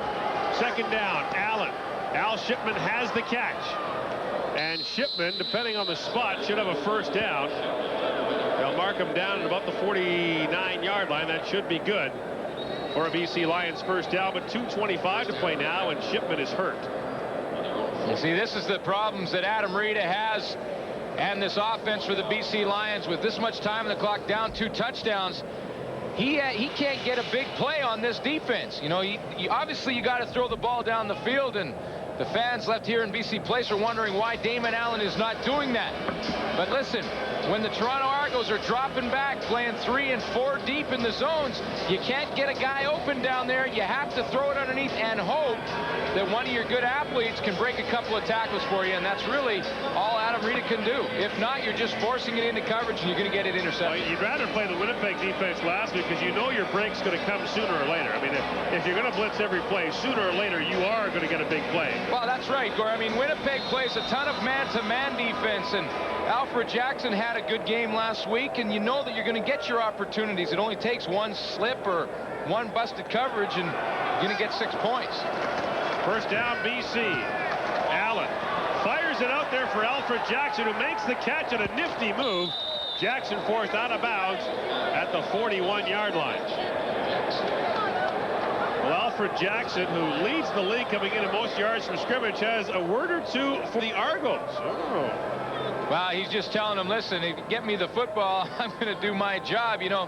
Second down, Allen. Al Shipman has the catch. And Shipman, depending on the spot, should have a first down. They'll mark him down at about the 49-yard line. That should be good for a BC Lions first down, but 2:25 to play now, and Shipman is hurt. You see, this is the problems that Adam Rita has and this offense for the BC Lions with this much time on the clock, down 2 touchdowns. He can't get a big play on this defense. You know, obviously you got to throw the ball down the field, and the fans left here in BC Place are wondering why Damon Allen is not doing that. But listen, when the Toronto Argos are dropping back, playing 3 and 4 deep in the zones, you can't get a guy open down there. You have to throw it underneath and hope that one of your good athletes can break a couple of tackles for you, and that's really all Adam Rita can do. If not, you're just forcing it into coverage, and you're going to get it intercepted. Well, you'd rather play the Winnipeg defense last week because you know your break's going to come sooner or later. I mean, if you're going to blitz every play, sooner or later you are going to get a big play. Well, that's right, Gore. I mean, Winnipeg plays a ton of man-to-man defense, and Alfred Jackson had a good game last week, and you know that you're going to get your opportunities. It only takes 1 slip or 1 busted coverage, and you're going to get 6 points. First down, BC. Allen fires it out there for Alfred Jackson, who makes the catch at a nifty move. Jackson forced out of bounds at the 41-yard line. Well, Alfred Jackson, who leads the league coming in at most yards from scrimmage, has a word or two for the Argos. Oh. Well, he's just telling them, listen, if you get me the football, I'm going to do my job. You know,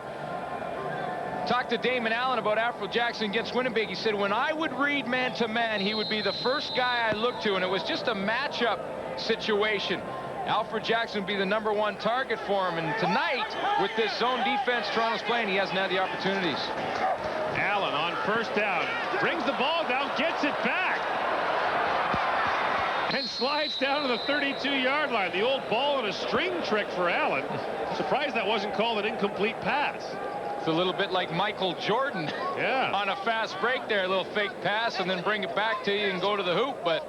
talked to Damon Allen about Alfred Jackson against Winnipeg. He said, when I would read man-to-man, he would be the first guy I looked to, and it was just a matchup situation. Alfred Jackson would be the number 1 target for him, and tonight, with this zone defense Toronto's playing, he hasn't had the opportunities. Allen on first down, brings the ball down, gets it back, and slides down to the 32-yard line. The old ball and a string trick for Allen. Surprised that wasn't called an incomplete pass. It's a little bit like Michael Jordan on a fast break there, a little fake pass and then bring it back to you and go to the hoop. But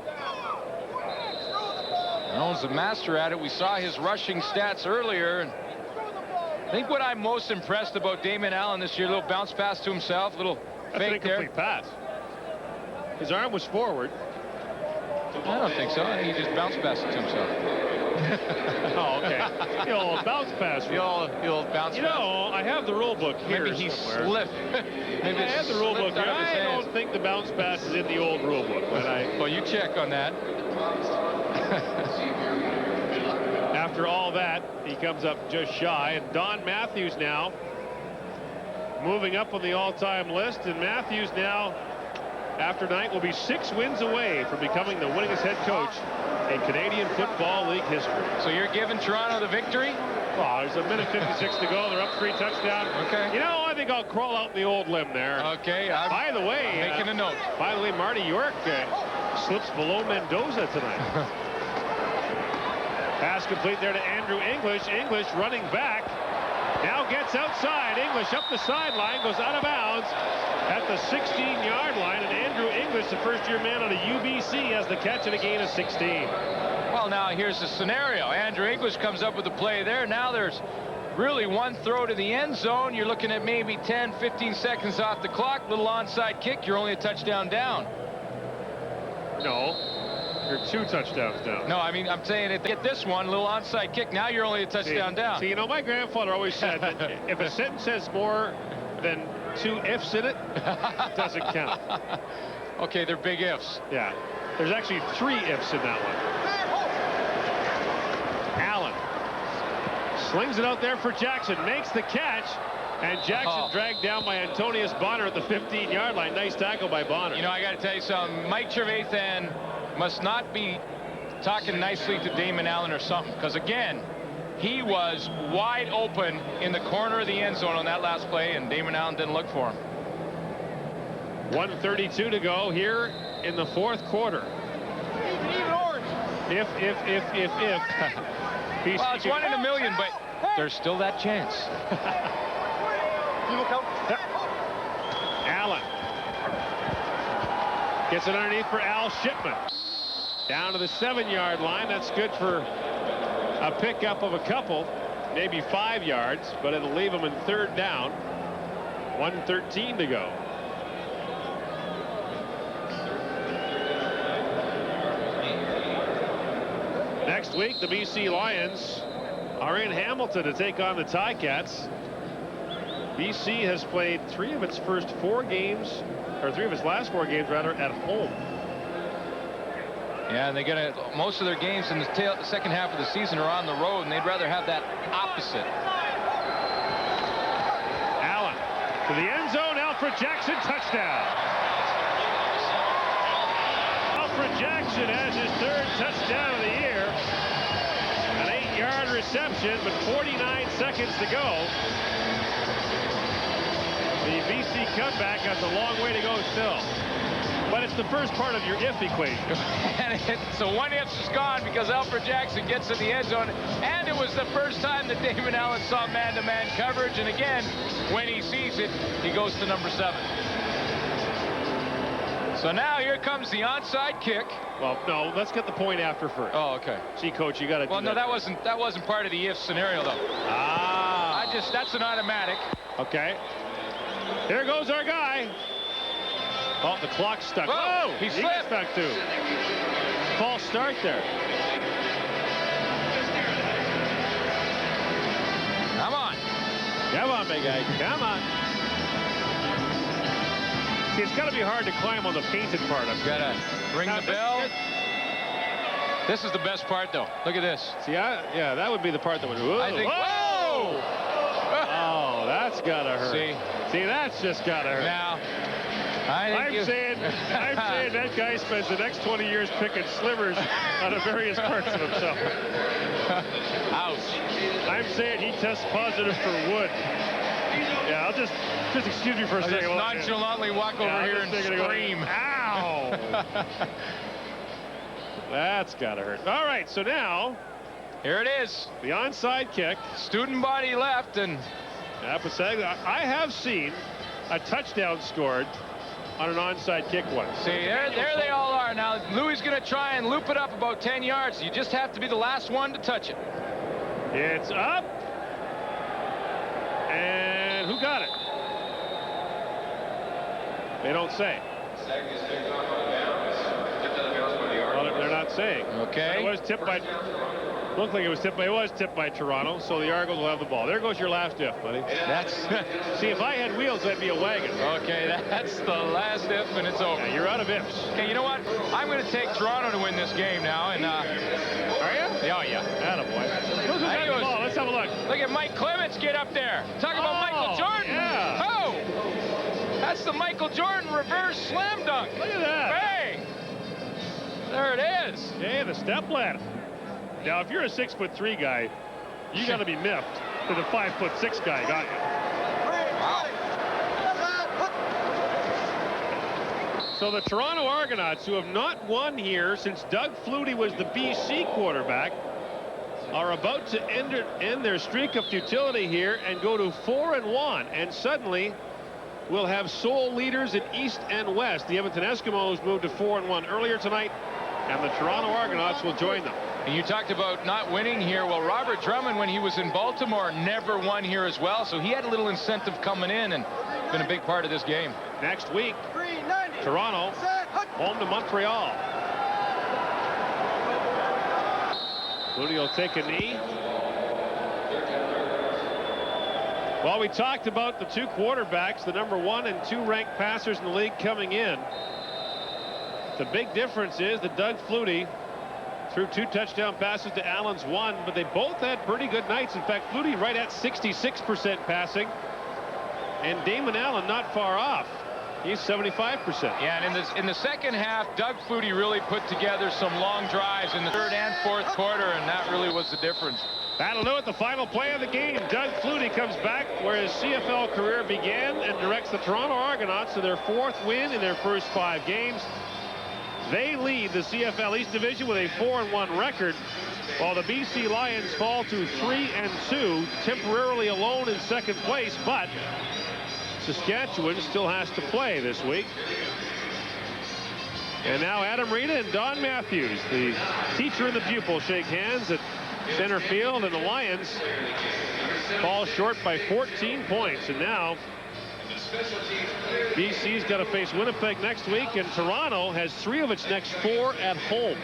Knows the master at it. We saw his rushing stats earlier. And I think what I'm most impressed about Damon Allen this year, little bounce pass to himself, little That's fake an incomplete pass. His arm was forward. I don't think so. I think he just bounced pass it to himself. Oh, okay. The old bounce pass. The old bounce pass. You know, I have the rule book here. Maybe he somewhere. slipped. Maybe I have the rule book here. I don't think the bounce pass is in the old rule book. Well, you check on that. After all that, he comes up just shy. And Don Matthews now moving up on the all-time list. And Matthews now, after tonight, will be 6 wins away from becoming the winningest head coach in Canadian Football League history. So you're giving Toronto the victory? Well, there's a minute 56 to go. They're up 3 touchdowns. Okay. You know, I think I'll crawl out the old limb there. Okay. By the way, making a note. By the way, Marty York slips below Mendoza tonight. Pass complete there to Andrew English. English running back. Now gets outside. English up the sideline, goes out of bounds at the 16-yard line. And Andrew English, the first-year man out of UBC, has the catch and a gain of 16. Well, now here's the scenario. Andrew English comes up with the play there. Now there's really one throw to the end zone. You're looking at maybe 10, 15 seconds off the clock. Little onside kick. You're only a touchdown down. No. You're 2 touchdowns down. No, I mean, I'm saying if they get this one, little onside kick, now you're only a touchdown down. See, you know, my grandfather always said that if a sentence has more than 2 ifs in it, it doesn't count. Okay, they're big ifs. Yeah. There's actually 3 ifs in that one. Allen slings it out there for Jackson, makes the catch, and Jackson dragged down by Antonius Bonner at the 15-yard line. Nice tackle by Bonner. You know, I got to tell you something. Mike Trevathan must not be talking nicely to Damon Allen or something, because again, he was wide open in the corner of the end zone on that last play, and Damon Allen didn't look for him. 1:32 to go here in the 4th quarter. If. Well, it's 1 in a million, but there's still that chance. Allen gets it underneath for Al Shipman. Down to the 7-yard line. That's good for a pickup of a couple, maybe 5 yards, but it'll leave him in 3rd down. 1:13 to go. Next week, the BC Lions are in Hamilton to take on the Ticats. BC has played 3 of its first 4 games, or 3 of its last 4 games, rather, at home. Yeah, and they get most of their games in the second half of the season are on the road, and they'd rather have that opposite. Allen to the end zone. Alfred Jackson, touchdown. Alfred Jackson has his 3rd touchdown of the year. An 8-yard reception, but 49 seconds to go. The BC comeback has a long way to go still. But it's the first part of your if equation. So 1 if's is gone because Alfred Jackson gets in the end zone. And it was the first time that Damon Allen saw man-to-man coverage. And again, when he sees it, he goes to number 7. So now here comes the onside kick. Well, no, let's get the point after first. Oh, okay. See, Coach, you got to do Well, no, that wasn't part of the if scenario, though. That's an automatic. Okay. Here goes our guy. Oh, the clock's stuck. Whoa, he gets slipped. back too. False start there. Come on. Come on, big guy. Come on. See, it's got to be hard to climb on the painted part. I've got to ring the bell. This is the best part, though. Look at this. See, yeah, that would be the part that would. Whoa, I think. Whoa! Oh, that's got to hurt. See, that's just got to hurt. Now. I'm saying that guy spends the next 20 years picking slivers out of various parts of himself. Ouch. I'm saying he tests positive for wood. Yeah, I'll just excuse me for a second. Just nonchalantly walk over here and scream. Ow! That's gotta hurt. All right, so now here it is. The onside kick. Student body left, and I have seen a touchdown scored on an onside kick once. See, there they all are. Now, Louis going to try and loop it up about 10 yards. You just have to be the last one to touch it. It's up. And who got it? They don't say. Well, they're not saying. Okay. It was tipped by... Looked like it was tipped by Toronto, so the Argos will have the ball. There goes your last if, buddy. That's see, if I had wheels, I'd be a wagon. Okay, that's the last if, and it's over. Yeah, you're out of ifs. Okay, you know what? I'm going to take Toronto to win this game now, and are you? Oh yeah. Attaboy. Who's got the ball? Let's have a look. Look at Mike Clements get up there. Talk about Michael Jordan. Yeah. Oh, that's the Michael Jordan reverse slam dunk. Look at that. Bang. There it is. Yeah, the step ladder. Now, if you're a 6'3" guy, you got to be miffed that a 5'6" guy got you. Wow. So the Toronto Argonauts, who have not won here since Doug Flutie was the BC quarterback, are about to end their streak of futility here and go to 4-1. And suddenly, we'll have sole leaders in East and West. The Edmonton Eskimos moved to 4-1 earlier tonight, and the Toronto Argonauts will join them. And you talked about not winning here. Well, Robert Drummond, when he was in Baltimore, never won here as well. So he had a little incentive coming in and been a big part of this game. Next week, Toronto home to Montreal. Flutie will take a knee. Well, we talked about the two quarterbacks, the number 1 and 2 ranked passers in the league coming in. The big difference is that Doug Flutie threw 2 touchdown passes to Allen's 1, but they both had pretty good nights. In fact, Flutie right at 66% passing, and Damon Allen not far off. He's 75%. Yeah, and in the second half, Doug Flutie really put together some long drives in the third and fourth quarter, and that really was the difference. That'll do it. The final play of the game. Doug Flutie comes back where his CFL career began and directs the Toronto Argonauts to their 4th win in their first 5 games. They lead the CFL East Division with a 4-1 record, while the BC Lions fall to 3-2, temporarily alone in second place, but Saskatchewan still has to play this week. And now Adam Rita and Don Matthews, the teacher and the pupil, shake hands at center field, and the Lions fall short by 14 points. And now BC's got to face Winnipeg next week, and Toronto has 3 of its next 4 at home.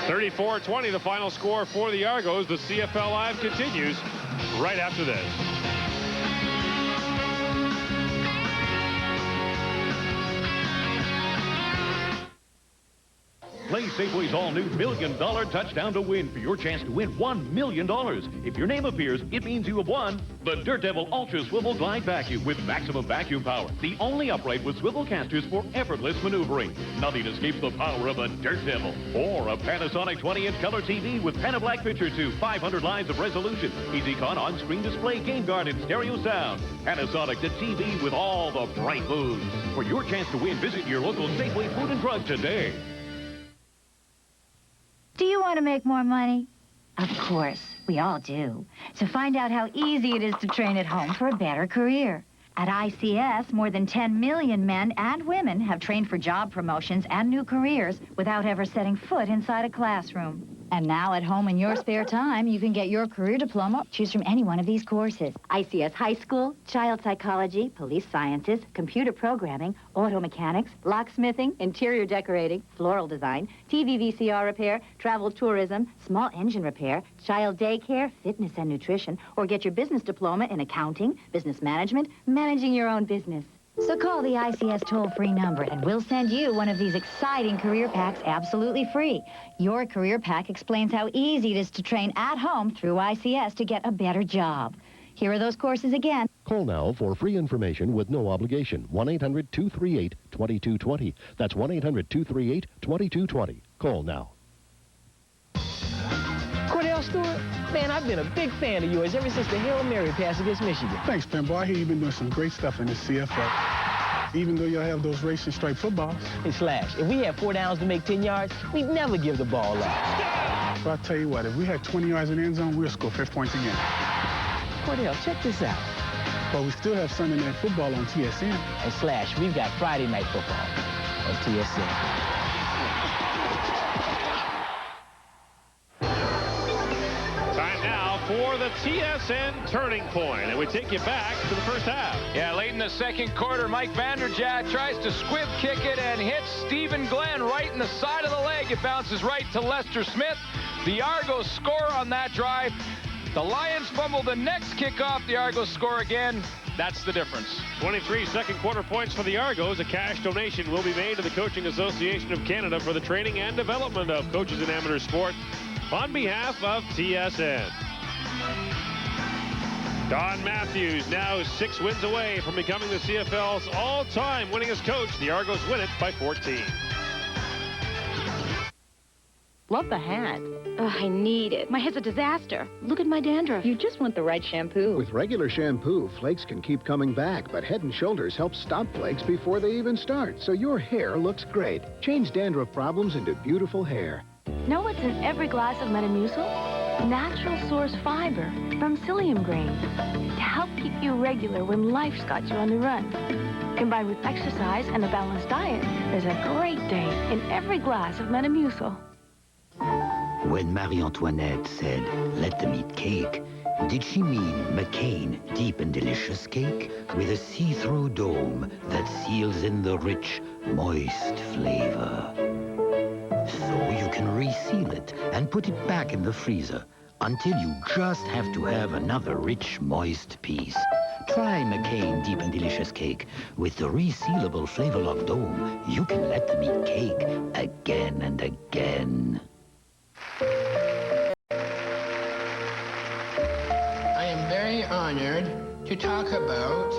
34-20, the final score for the Argos. The CFL Live continues right after this. Play Safeway's all-new $1 million touchdown to win for your chance to win $1 million. If your name appears, it means you have won the Dirt Devil Ultra Swivel Glide Vacuum with maximum vacuum power. The only upright with swivel casters for effortless maneuvering. Nothing escapes the power of a Dirt Devil. Or a Panasonic 20-inch color TV with Panablack Picture 2, 500 lines of resolution. EasyCon on-screen display, Game Guard, and stereo sound. Panasonic, the TV with all the bright moods. For your chance to win, visit your local Safeway Food and Drug today. Do you want to make more money? Of course, we all do. So find out how easy it is to train at home for a better career. At ICS, more than 10 million men and women have trained for job promotions and new careers without ever setting foot inside a classroom. And now at home in your spare time, you can get your career diploma. Choose from any one of these courses. ICS High School, Child Psychology, Police Sciences, Computer Programming, Auto Mechanics, Locksmithing, Interior Decorating, Floral Design, TV VCR Repair, Travel Tourism, Small Engine Repair, Child Daycare, Fitness and Nutrition, or get your business diploma in Accounting, Business Management, Managing your own business. So call the ICS toll-free number, and we'll send you one of these exciting career packs absolutely free. Your career pack explains how easy it is to train at home through ICS to get a better job. Here are those courses again. Call now for free information with no obligation. 1-800-238-2220. That's 1-800-238-2220. Call now. Cordell Stewart, man, I've been a big fan of yours ever since the Hail Mary pass against Michigan. Thanks, Pinball. I hear you've been doing some great stuff in the CFL. Even though y'all have those racing stripe footballs. Hey, Slash, if we had 4 downs to make 10 yards, we'd never give the ball up. Well, I'll tell you what, if we had 20 yards in the end zone, we'll score 5 points again. Cordell, check this out. but we still have Sunday Night Football on TSN. And Slash, we've got Friday Night Football on TSN. Time now for the TSN Turning Point, and we take you back to the first half. Yeah, late in the second quarter, Mike Vanderjagt tries to squib kick it and hits Stephen Glenn right in the side of the leg. It bounces right to Lester Smith. The Argos score on that drive. The Lions fumble the next kickoff. The Argos score again. That's the difference. 23 second quarter points for the Argos. A cash donation will be made to the Coaching Association of Canada for the training and development of coaches in amateur sport on behalf of TSN. Don Matthews now 6 wins away from becoming the CFL's all-time winningest coach. The Argos win it by 14. Love the hat. Ugh, I need it. My hair's a disaster. Look at my dandruff. You just want the right shampoo. With regular shampoo, flakes can keep coming back, but Head & Shoulders helps stop flakes before they even start, so your hair looks great. Change dandruff problems into beautiful hair. Know what's in every glass of Metamucil? Natural source fiber from psyllium grains to help keep you regular when life's got you on the run. Combined with exercise and a balanced diet, there's a great day in every glass of Metamucil. When Marie Antoinette said, "Let them eat cake," did she mean McCain deep and delicious cake with a see-through dome that seals in the rich, moist flavor? So you can reseal it and put it back in the freezer until you just have to have another rich, moist piece. Try McCain Deep and Delicious Cake. With the resealable flavor-lock dome, you can let them eat cake again and again. I am very honored to talk about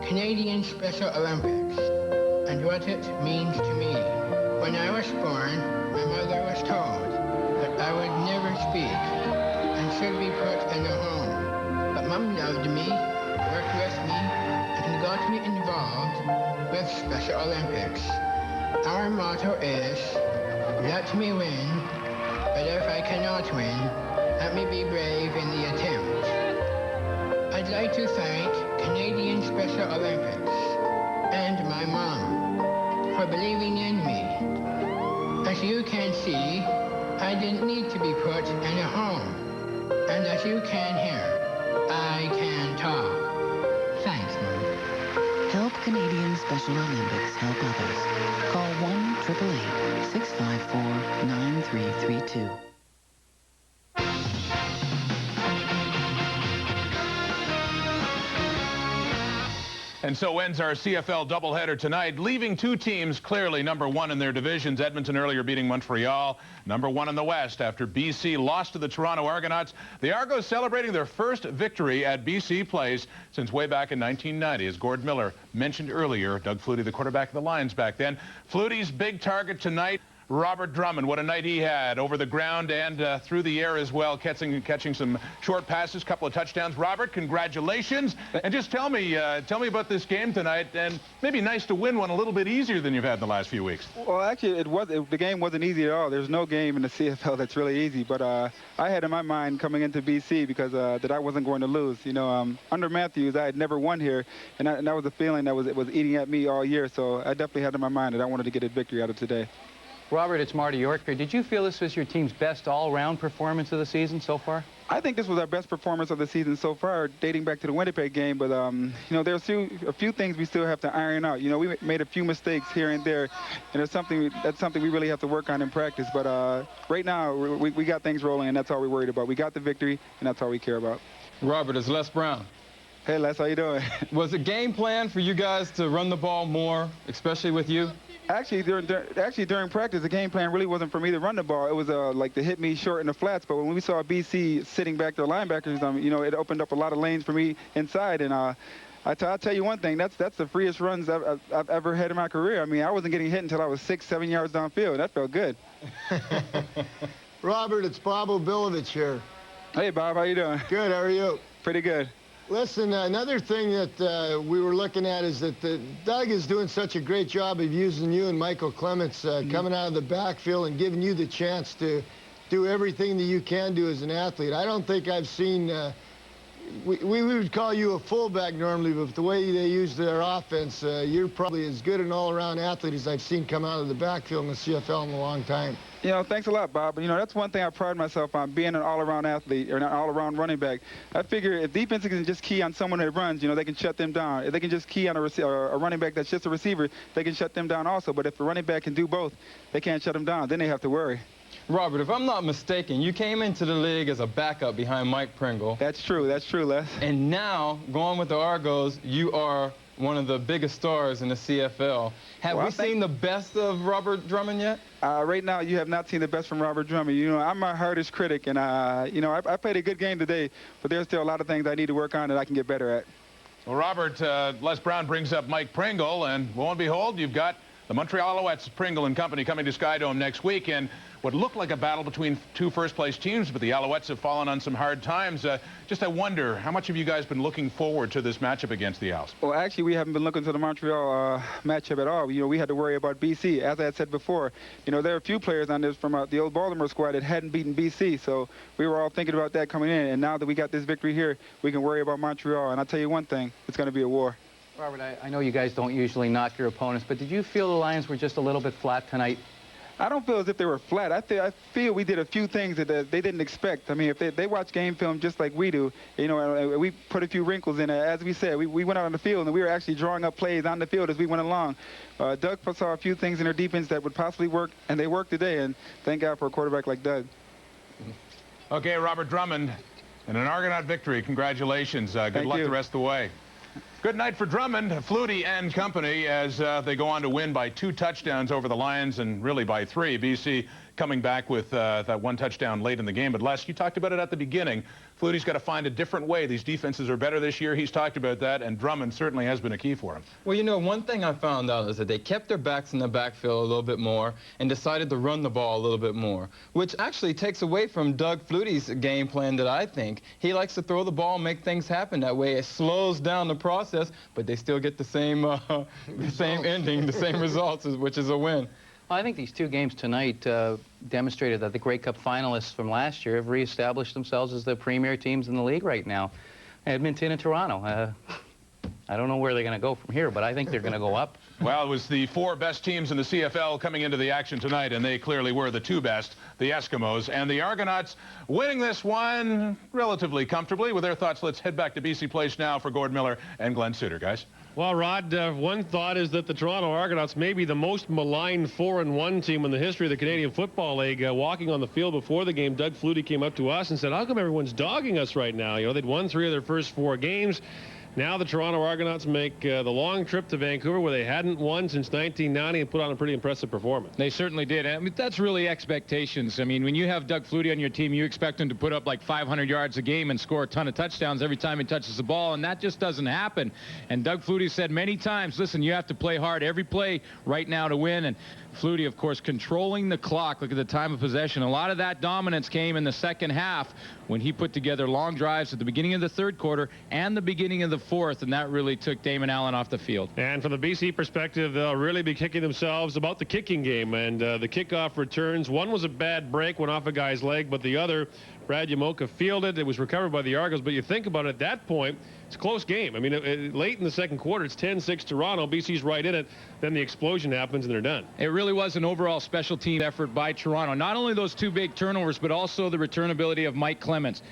Canadian Special Olympics and what it means to me. When I was born, my mother was told that I would never speak and should be put in a home. But Mom loved me, worked with me, and got me involved with Special Olympics. Our motto is, let me win, but if I cannot win, let me be brave in the attempt. I'd like to thank Canadian Special Olympics and my mom for believing in me. As you can see, I didn't need to be put in a home. And as you can hear, I can talk. Thanks, Mom. Help Canadian Special Olympics help others. Call 1-888-654-9332. And so ends our CFL doubleheader tonight, leaving two teams clearly #1 in their divisions. Edmonton earlier beating Montreal, #1 in the West after BC lost to the Toronto Argonauts. The Argos celebrating their first victory at BC Place since way back in 1990. As Gord Miller mentioned earlier, Doug Flutie, the quarterback of the Lions back then. Flutie's big target tonight, Robert Drummond. What a night he had over the ground and through the air as well, catching some short passes, couple of touchdowns. Robert, congratulations. And just tell me about this game tonight, and maybe nice to win one a little bit easier than you've had in the last few weeks. Well, actually, the game wasn't easy at all. There's no game in the CFL that's really easy, but I had in my mind coming into BC because that I wasn't going to lose. You know, under Matthews, I had never won here, and that was a feeling that was eating at me all year, so I definitely had in my mind that I wanted to get a victory out of today. Robert, it's Marty Yorker. Did you feel this was your team's best all-round performance of the season so far? I think this was our best performance of the season so far, dating back to the Winnipeg game. But, you know, there's a few things we still have to iron out. You know, we made a few mistakes here and there, and that's something we really have to work on in practice. But right now, we got things rolling, and that's all we're worried about. We got the victory, and that's all we care about. Robert, it's Les Brown. Hey, Les, how you doing? Was it game plan for you guys to run the ball more, especially with you? Actually, during practice, the game plan really wasn't for me to run the ball. It was like to hit me short in the flats. But when we saw BC sitting back their linebackers, you know, it opened up a lot of lanes for me inside. And I'll tell you one thing, that's the freest runs I've ever had in my career. I mean, I wasn't getting hit until I was 6-7 yards downfield. That felt good. Robert, it's Bob Obilovich here. Hey, Bob, how you doing? Good, how are you? Pretty good. Listen, another thing that we were looking at is that Doug is doing such a great job of using you and Michael Clements coming out of the backfield and giving you the chance to do everything that you can do as an athlete. I don't think I've seen we would call you a fullback normally, but with the way they use their offense, you're probably as good an all-around athlete as I've seen come out of the backfield in the CFL in a long time. You know, thanks a lot, Bob. You know, that's one thing I pride myself on, being an all-around athlete or an all-around running back. I figure if defense can just key on someone that runs, you know, they can shut them down. If they can just key on a running back that's just a receiver, they can shut them down also. But if a running back can do both, they can't shut them down. Then they have to worry. Robert, if I'm not mistaken, you came into the league as a backup behind Mike Pringle. That's true, Les. And now, going with the Argos, you are one of the biggest stars in the CFL. Have we seen the best of Robert Drummond yet? Right now, you have not seen the best from Robert Drummond. You know, I'm my hardest critic, and, you know, I played a good game today, but there's still a lot of things I need to work on that I can get better at. Well, Robert, Les Brown brings up Mike Pringle, and lo and behold, you've got the Montreal Alouettes, Pringle and company, coming to Skydome next week, and what looked like a battle between two first-place teams, but the Alouettes have fallen on some hard times. I wonder, how much have you guys been looking forward to this matchup against the Owls? Well, actually, we haven't been looking to the Montreal matchup at all. You know, we had to worry about BC. As I had said before, you know, there are a few players on this from the old Baltimore squad that hadn't beaten BC, so we were all thinking about that coming in, and now that we got this victory here, we can worry about Montreal, and I'll tell you one thing, it's going to be a war. Robert, I know you guys don't usually knock your opponents, but did you feel the Lions were just a little bit flat tonight? I don't feel as if they were flat. I feel we did a few things that they didn't expect. I mean, if they watch game film just like we do, you know, we put a few wrinkles in it. As we said, we went out on the field, and we were actually drawing up plays on the field as we went along. Doug saw a few things in their defense that would possibly work, and they worked today, and thank God for a quarterback like Doug. Okay, Robert Drummond, and an Argonaut victory. Congratulations. Good luck the rest of the way. Good night for Drummond, Flutie, and company as they go on to win by 2 touchdowns over the Lions, and really by 3. BC coming back with that 1 touchdown late in the game. But Les, you talked about it at the beginning. Flutie's got to find a different way. These defenses are better this year. He's talked about that, and Drummond certainly has been a key for him. Well, you know, one thing I found out is that they kept their backs in the backfield a little bit more and decided to run the ball a little bit more, which actually takes away from Doug Flutie's game plan that I think. He likes to throw the ball and make things happen that way. It slows down the process, but they still get the same ending, the same results, which is a win. Well, I think these 2 games tonight demonstrated that the Grey Cup finalists from last year have reestablished themselves as the premier teams in the league right now. Edmonton and Toronto. I don't know where they're going to go from here, but I think they're going to go up. Well, it was the 4 best teams in the CFL coming into the action tonight, and they clearly were the 2 best, the Eskimos and the Argonauts, winning this one relatively comfortably. With their thoughts, let's head back to BC Place now for Gord Miller and Glenn Suter, guys. Well, Rod, one thought is that the Toronto Argonauts may be the most maligned 4-1 team in the history of the Canadian Football League. Walking on the field before the game, Doug Flutie came up to us and said, how come everyone's dogging us right now? You know, they'd won 3 of their first 4 games. Now the Toronto Argonauts make the long trip to Vancouver, where they hadn't won since 1990, and put on a pretty impressive performance. They certainly did. I mean, that's really expectations. I mean, when you have Doug Flutie on your team, you expect him to put up like 500 yards a game and score a ton of touchdowns every time he touches the ball, and that just doesn't happen. And Doug Flutie said many times, listen, you have to play hard every play right now to win. And Flutie, of course, controlling the clock. Look at the time of possession. A lot of that dominance came in the second half when he put together long drives at the beginning of the 3rd quarter and the beginning of the 4th, and that really took Damon Allen off the field. And from the BC perspective, they'll really be kicking themselves about the kicking game and the kickoff returns. One was a bad break, went off a guy's leg, but the other, Brad Yamoka fielded. It was recovered by the Argos, but you think about it, at that point, it's a close game. I mean, late in the 2nd quarter, it's 10-6 Toronto. BC's right in it. Then the explosion happens, and they're done. It really was an overall special team effort by Toronto. Not only those 2 big turnovers, but also the return ability of Mike Clements.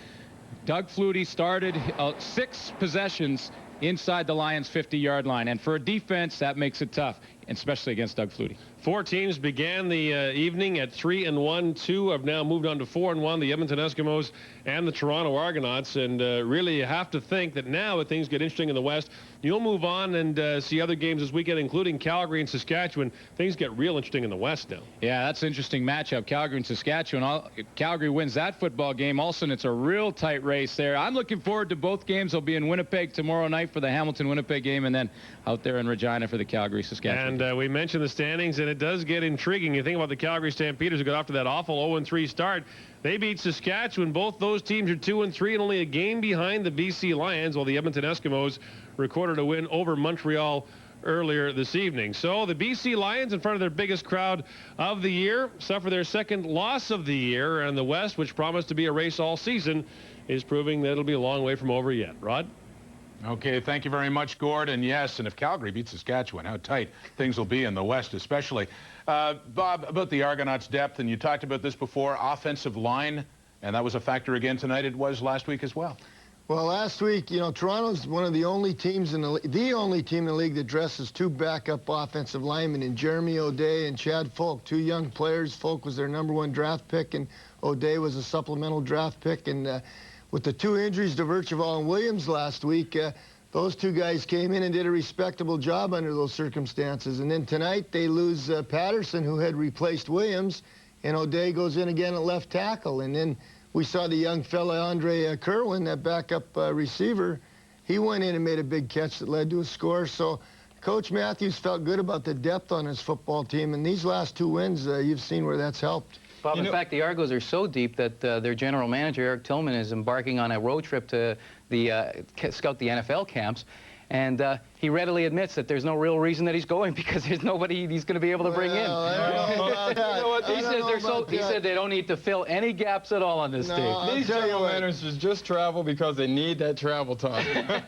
Doug Flutie started 6 possessions inside the Lions' 50-yard line, and for a defense, that makes it tough, especially against Doug Flutie. 4 teams began the evening at 3-1. 2 have now moved on to 4-1, the Edmonton Eskimos and the Toronto Argonauts. And really, you have to think that now that things get interesting in the West, you'll move on and see other games this weekend, including Calgary and Saskatchewan. Things get real interesting in the West now. Yeah, that's an interesting matchup, Calgary and Saskatchewan. If Calgary wins that football game, all of a sudden it's a real tight race there. I'm looking forward to both games. They'll be in Winnipeg tomorrow night for the Hamilton-Winnipeg game, and then out there in Regina for the Calgary-Saskatchewan. And we mentioned the standings, and it does get intriguing. You think about the Calgary Stampeders who got off to that awful 0-3 start. They beat Saskatchewan. Both those teams are 2-3 and only a game behind the BC Lions, while the Edmonton Eskimos recorded a win over Montreal earlier this evening. So the BC Lions, in front of their biggest crowd of the year, suffer their second loss of the year, and the West, which promised to be a race all season, is proving that it'll be a long way from over yet. Rod? Okay, thank you very much, Gord. And yes, and if Calgary beats Saskatchewan, how tight things will be in the West especially. Bob, about the Argonauts' depth, and you talked about this before, offensive line, and that was a factor again tonight. It was last week as well. Well, last week, you know, Toronto's one of the only teams in the only team in the league that dresses two backup offensive linemen in Jeremy O'Day and Chad Folk, two young players. Folk was their #1 draft pick, and O'Day was a supplemental draft pick. And with the two injuries to Virtuval and Williams last week, those two guys came in and did a respectable job under those circumstances. And then tonight they lose Patterson, who had replaced Williams, and O'Day goes in again at left tackle. And then we saw the young fella Andre Kerwin, that backup receiver. He went in and made a big catch that led to a score. So Coach Matthews felt good about the depth on his football team. And these last two wins, you've seen where that's helped. Bob, in fact, the Argos are so deep that their general manager, Eric Tillman, is embarking on a road trip to scout the NFL camps. And he readily admits that there's no real reason that he's going because there's nobody he's going to be able to bring in. He said they don't need to fill any gaps at all on this team. These general managers just travel because they need that travel time.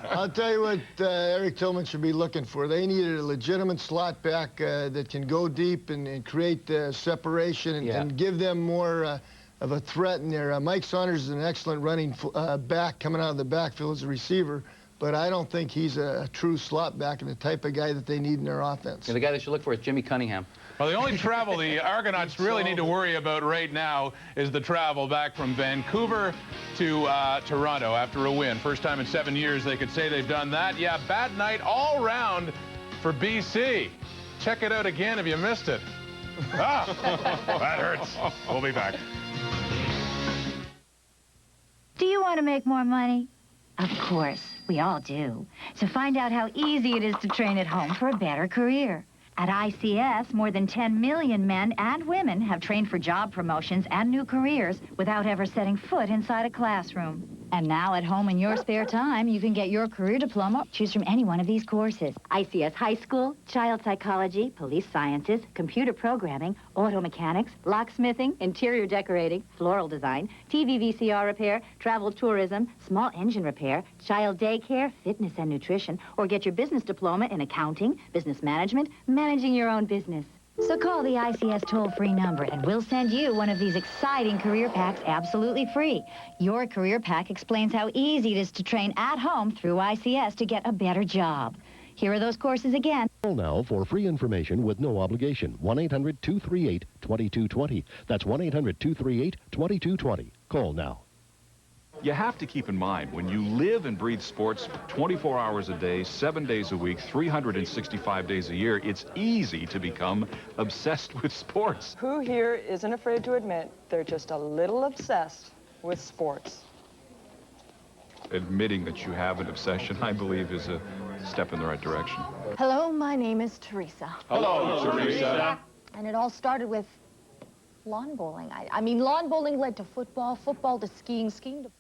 I'll tell you what Eric Tillman should be looking for. They needed a legitimate slot back that can go deep and create separation and give them more of a threat in there. Mike Saunders is an excellent running back coming out of the backfield as a receiver. But I don't think he's a true slot back and the type of guy that they need in their offense. The guy they should look for is Jimmy Cunningham. Well, the only travel the Argonauts really need to worry about right now is the travel back from Vancouver to Toronto after a win. First time in 7 years they could say they've done that. Yeah, bad night all round for BC. Check it out again if you missed it. Ah, that hurts. We'll be back. Do you want to make more money? Of course, we all do. So find out how easy it is to train at home for a better career. At ICS, more than 10 million men and women have trained for job promotions and new careers without ever setting foot inside a classroom. And now at home in your spare time, you can get your career diploma. Choose from any one of these courses. ICS High School, Child Psychology, Police Sciences, Computer Programming, Auto Mechanics, Locksmithing, Interior Decorating, Floral Design, TV VCR Repair, Travel Tourism, Small Engine Repair, Child Daycare, Fitness and Nutrition, or get your business diploma in Accounting, Business Management, Managing your own business. So call the ICS toll-free number, and we'll send you one of these exciting career packs absolutely free. Your career pack explains how easy it is to train at home through ICS to get a better job. Here are those courses again. Call now for free information with no obligation. 1-800-238-2220. That's 1-800-238-2220. Call now. You have to keep in mind, when you live and breathe sports 24 hours a day, 7 days a week, 365 days a year, it's easy to become obsessed with sports. Who here isn't afraid to admit they're just a little obsessed with sports? Admitting that you have an obsession, I believe, is a step in the right direction. Hello, my name is Teresa. Hello, Teresa. And it all started with lawn bowling. I mean, lawn bowling led to football, football to skiing, skiing to...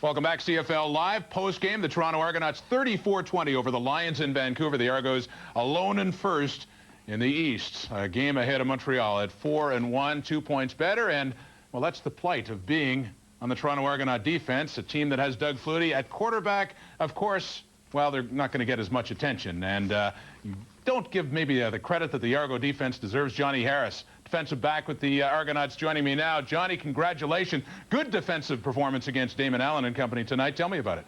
Welcome back, CFL Live. Post-game, the Toronto Argonauts 34-20 over the Lions in Vancouver. The Argos alone in first in the East. A game ahead of Montreal at 4-1, 2 points better. And, well, that's the plight of being on the Toronto Argonaut defense, a team that has Doug Flutie at quarterback. Of course, well, they're not going to get as much attention. And you don't give maybe the credit that the Argo defense deserves. Johnny Harris, defensive back with the Argonauts, joining me now. Johnny, congratulations. Good defensive performance against Damon Allen and company tonight. Tell me about it.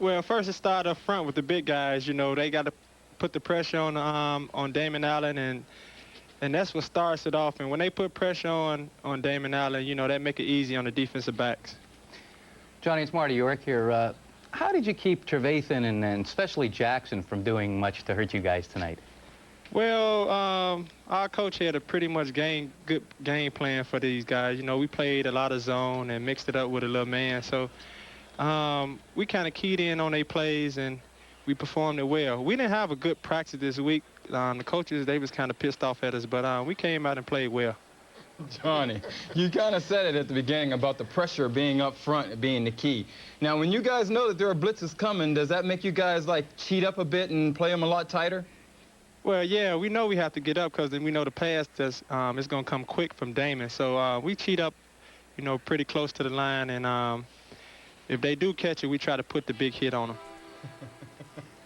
Well, first it started up front with the big guys. You know, they got to put the pressure on Damon Allen, and that's what starts it off. And when they put pressure on Damon Allen, you know, that make it easy on the defensive backs. Johnny, it's Marty York here. How did you keep Trevathan and especially Jackson from doing much to hurt you guys tonight? Well, our coach had a pretty much good game plan for these guys. You know, we played a lot of zone and mixed it up with a little man. So we kind of keyed in on their plays, and we performed it well. We didn't have a good practice this week. The coaches, they was kind of pissed off at us, but we came out and played well. Johnny, you kind of said it at the beginning about the pressure being up front being the key. Now, when you guys know that there are blitzes coming, does that make you guys, like, cheat up a bit and play them a lot tighter? Well, yeah, we know we have to get up because then we know the pass is going to come quick from Damon. So we cheat up, you know, pretty close to the line. And if they do catch it, we try to put the big hit on them.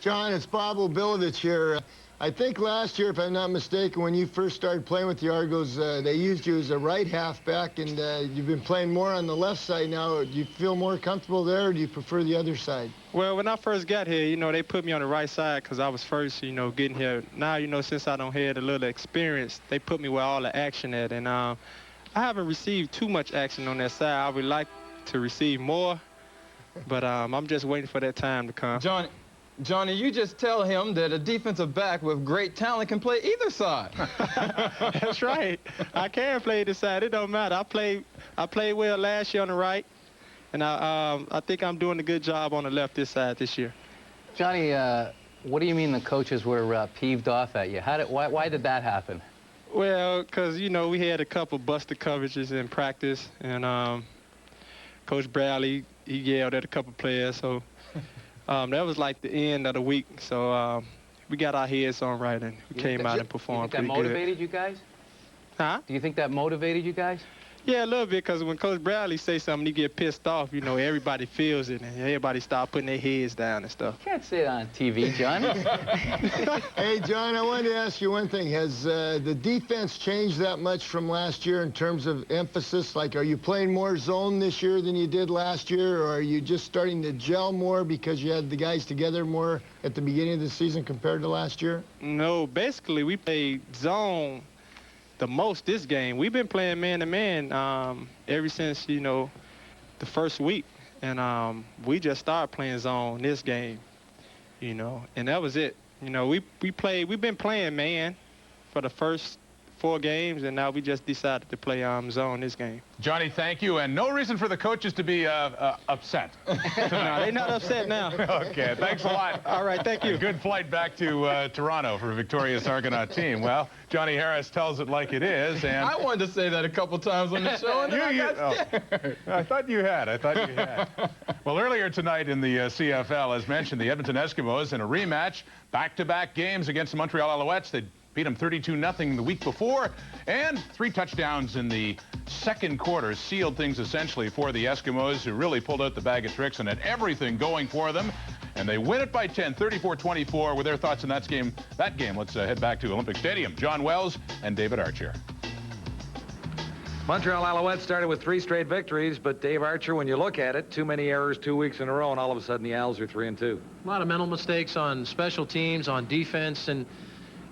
John, it's Bob Obilovich here. I think last year, if I'm not mistaken, when you first started playing with the Argos, they used you as a right halfback, and you've been playing more on the left side now. Do you feel more comfortable there, or do you prefer the other side? Well, when I first got here, you know, they put me on the right side because I was first, you know, getting here. Now, you know, since I don't have a little experience, they put me where all the action at. And I haven't received too much action on that side. I would like to receive more, but I'm just waiting for that time to come. Johnny, you just tell him that a defensive back with great talent can play either side. That's right. I can play either side. It don't matter. I played well last year on the right, and I think I'm doing a good job on the left this side this year. Johnny, what do you mean the coaches were peeved off at you? Why did that happen? Well, because, you know, we had a couple busted coverages in practice, and Coach Bradley, he yelled at a couple players, so that was like the end of the week. So we got our heads on right, and we came out and performed pretty good. Do you think that motivated you guys? Huh? Do you think that motivated you guys? Yeah, a little bit, because when Coach Bradley say something, he get pissed off. You know, everybody feels it, and everybody start putting their heads down and stuff. You can't say it on TV, John. Hey, John, I wanted to ask you one thing. Has the defense changed that much from last year in terms of emphasis? Like, are you playing more zone this year than you did last year, or are you just starting to gel more because you had the guys together more at the beginning of the season compared to last year? No, basically, we played zone the most this game. We've been playing man-to-man ever since, you know, the first week. And we just started playing zone this game, you know, and that was it. You know, we've been playing man for the first 4 games, and now we just decided to play zone this game. Johnny, thank you, and no reason for the coaches to be upset. No, they're not upset now. Okay, thanks a lot. All right, thank you. A good flight back to Toronto for a victorious Argonaut team. Well, Johnny Harris tells it like it is, and I wanted to say that a couple times on the show, and then I got scared. I thought you had. Well, earlier tonight in the CFL, as mentioned, the Edmonton Eskimos in a rematch, back-to-back games against the Montreal Alouettes. They beat them 32-0 the week before, and 3 touchdowns in the second quarter sealed things essentially for the Eskimos, who really pulled out the bag of tricks and had everything going for them. And they win it by 10, 34-24. With their thoughts on that game, let's head back to Olympic Stadium. John Wells and David Archer. Montreal Alouettes started with 3 straight victories, but Dave Archer, when you look at it, too many errors 2 weeks in a row, and all of a sudden the Owls are 3-2. A lot of mental mistakes on special teams, on defense, and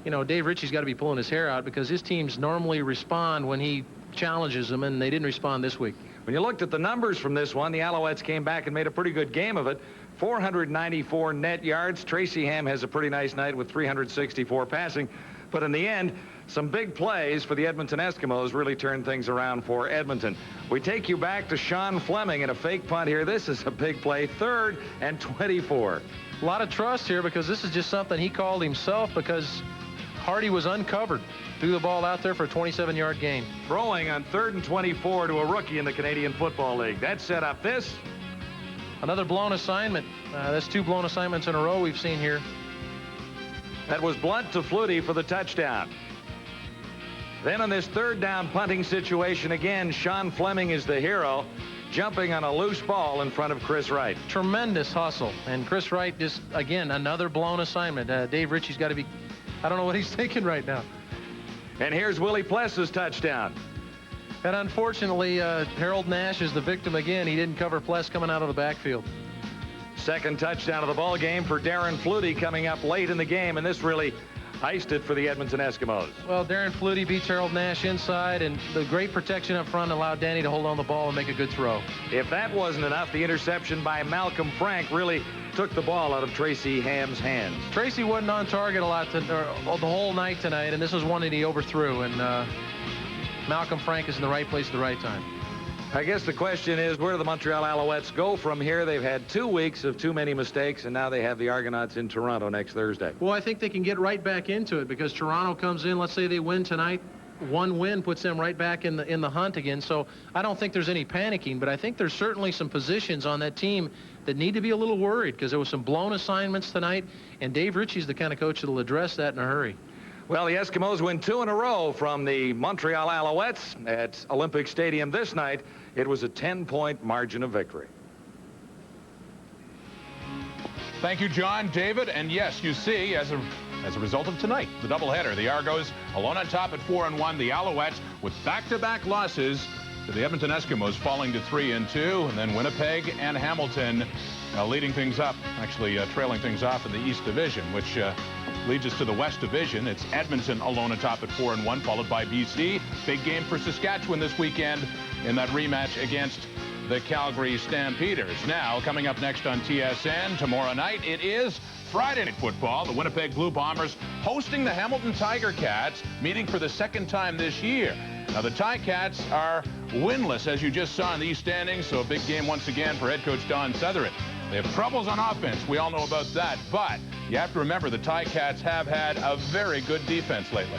you know, Dave Ritchie's got to be pulling his hair out because his teams normally respond when he challenges them, and they didn't respond this week. When you looked at the numbers from this one, the Alouettes came back and made a pretty good game of it. 494 net yards. Tracy Ham has a pretty nice night with 364 passing. But in the end, some big plays for the Edmonton Eskimos really turned things around for Edmonton. We take you back to Sean Fleming in a fake punt here. This is a big play, 3rd and 24. A lot of trust here because this is just something he called himself because Hardy was uncovered. Threw the ball out there for a 27-yard gain. Throwing on 3rd and 24 to a rookie in the Canadian Football League. That set up this. Another blown assignment. That's 2 blown assignments in a row we've seen here. That was Blunt to Flutie for the touchdown. Then on this 3rd down punting situation again, Sean Fleming is the hero, jumping on a loose ball in front of Chris Wright. Tremendous hustle. And Chris Wright just, again, another blown assignment. Dave Ritchie's got to be, I don't know what he's thinking right now. And here's Willie Pless's touchdown. And unfortunately, Harold Nash is the victim again. He didn't cover Pless coming out of the backfield. Second touchdown of the ball game for Darren Flutie coming up late in the game, and this really iced it for the Edmonton Eskimos. Well, Darren Flutie beats Harold Nash inside, and the great protection up front allowed Danny to hold on the ball and make a good throw. If that wasn't enough, the interception by Malcolm Frank really took the ball out of Tracy Ham's hands. Tracy wasn't on target a lot the whole night tonight, and this was one that he overthrew, and Malcolm Frank is in the right place at the right time. I guess the question is, where do the Montreal Alouettes go from here? They've had 2 weeks of too many mistakes, and now they have the Argonauts in Toronto next Thursday. Well, I think they can get right back into it because Toronto comes in, let's say they win tonight, one win puts them right back in the hunt again. So I don't think there's any panicking, but I think there's certainly some positions on that team that need to be a little worried because there was some blown assignments tonight, and Dave Ritchie's the kind of coach that'll address that in a hurry. Well, the Eskimos win 2 in a row from the Montreal Alouettes at Olympic Stadium this night. It was a 10-point margin of victory. Thank you, John, David, and yes, you see, as a result of tonight, the doubleheader, the Argos alone on top at 4-1. The Alouettes with back-to-back losses to the Edmonton Eskimos falling to 3-2, and then Winnipeg and Hamilton leading things up, actually trailing things off in the East Division, which leads us to the West Division. It's Edmonton alone atop at 4-1, followed by BC. Big game for Saskatchewan this weekend in that rematch against the Calgary Stampeders. Now, coming up next on TSN, tomorrow night, it is Friday Night Football. The Winnipeg Blue Bombers hosting the Hamilton Tiger Cats, meeting for the second time this year. Now, the Ticats are winless, as you just saw in these standings, so a big game once again for head coach Don Southern. They have troubles on offense. We all know about that, but you have to remember the Ticats have had a very good defense lately.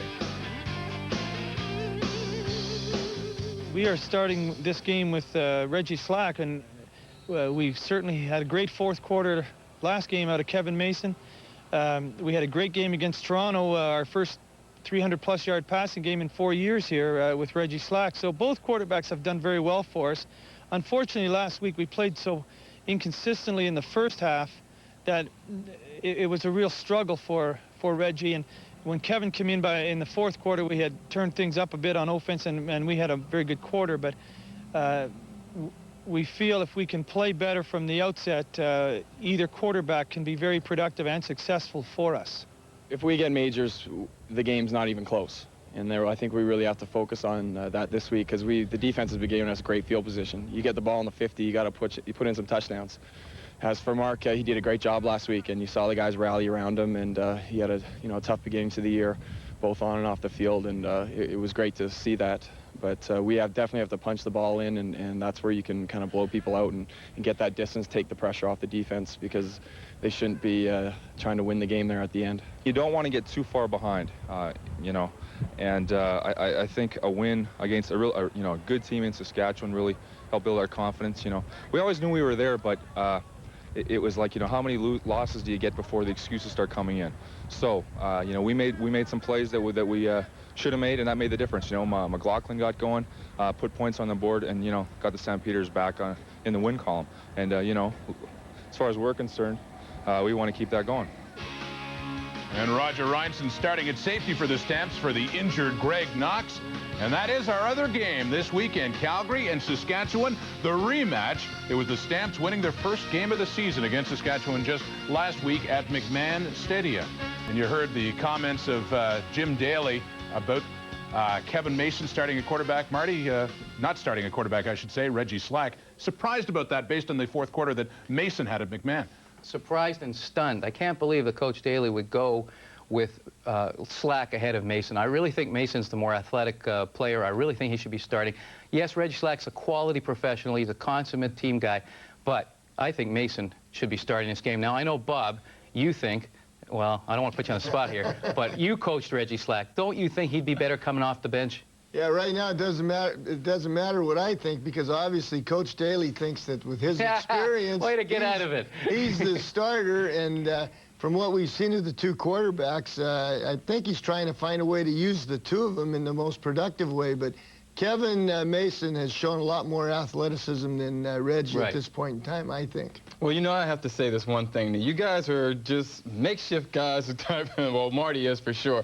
We are starting this game with Reggie Slack, and we've certainly had a great fourth quarter last game out of Kevin Mason. We had a great game against Toronto, our first 300-plus yard passing game in 4 years here with Reggie Slack. So both quarterbacks have done very well for us. Unfortunately, last week we played so inconsistently in the first half that it was a real struggle for Reggie. And when Kevin came in the fourth quarter, we had turned things up a bit on offense, and we had a very good quarter. But we feel if we can play better from the outset, either quarterback can be very productive and successful for us. If we get majors, the game's not even close. And I think we really have to focus on that this week because the defense has been giving us great field position. You get the ball in the 50, you got to put in some touchdowns. As for Mark, he did a great job last week, and you saw the guys rally around him, and he had a tough beginning to the year, both on and off the field, and it was great to see that. But we definitely have to punch the ball in, and that's where you can kind of blow people out and get that distance, take the pressure off the defense, because they shouldn't be trying to win the game there at the end. You don't want to get too far behind, and I think a win against a good team in Saskatchewan really helped build our confidence. We always knew we were there, but it was like, how many losses do you get before the excuses start coming in? So, we made some plays that we should have made, and that made the difference. McLaughlin got going, put points on the board, and got the Stampeders back in the win column. And as far as we're concerned, we want to keep that going. And Roger Reinson starting at safety for the Stamps for the injured Greg Knox. And that is our other game this weekend, Calgary and Saskatchewan, the rematch. It was the Stamps winning their first game of the season against Saskatchewan just last week at McMahon Stadium. And you heard the comments of Jim Daly about Kevin Mason starting at quarterback. Marty, not starting at quarterback, I should say, Reggie Slack. Surprised about that based on the fourth quarter that Mason had at McMahon. Surprised and stunned. I can't believe that Coach Daly would go with Slack ahead of Mason. I really think Mason's the more athletic player. I really think he should be starting. Yes, Reggie Slack's a quality professional. He's a consummate team guy. But I think Mason should be starting this game. Now, I know, Bob, you think, well, I don't want to put you on the spot here, but you coached Reggie Slack. Don't you think he'd be better coming off the bench? Yeah, right now it doesn't matter. It doesn't matter what I think, because obviously Coach Daly thinks that with his experience, way to get out of it. He's the starter, and from what we've seen of the two quarterbacks, I think he's trying to find a way to use the two of them in the most productive way. But Kevin Mason has shown a lot more athleticism than Reggie at this point in time, I think. Well, I have to say this one thing. You guys are just makeshift guys. Well, Marty is for sure.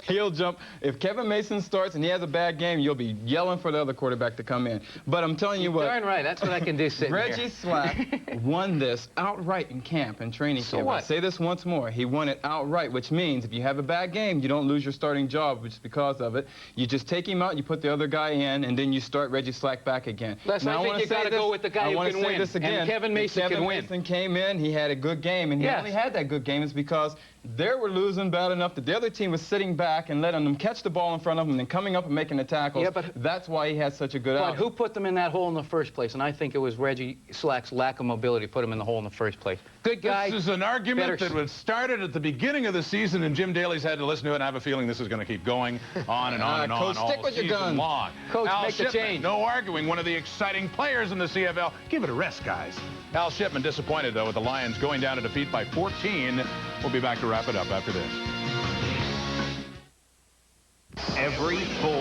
He'll jump. If Kevin Mason starts and he has a bad game, you'll be yelling for the other quarterback to come in. But I'm telling you what. Darn right. That's what I can do sitting Reggie here. Slack won this outright in camp and training camp. What? I'll say this once more. He won it outright, which means if you have a bad game, you don't lose your starting job, which is because of it. You just take him out, you put the other guy in, and then you start Reggie Slack back again. Les, I think you got to go with the guy who can win. This again. And Kevin Mason can win. Mason came in, he had a good game, and he only had that good game is because They were losing bad enough that the other team was sitting back and letting them catch the ball in front of them and then coming up and making the tackles. Yeah, but that's why he had such a good But outing. who put them in that hole in the first place? And I think it was Reggie Slack's lack of mobility put him in the hole in the first place. Good guy. This is an argument that was started at the beginning of the season, and Jim Daly's had to listen to it, and I have a feeling this is going to keep going on and on and on Coach, all stick with your season guns. long. Coach, Al make the Shipman, change. no arguing, one of the exciting players in the CFL. Give it a rest, guys. Al Shipman disappointed, though, with the Lions going down to defeat by 14. We'll be back to wrap it up after this. Every full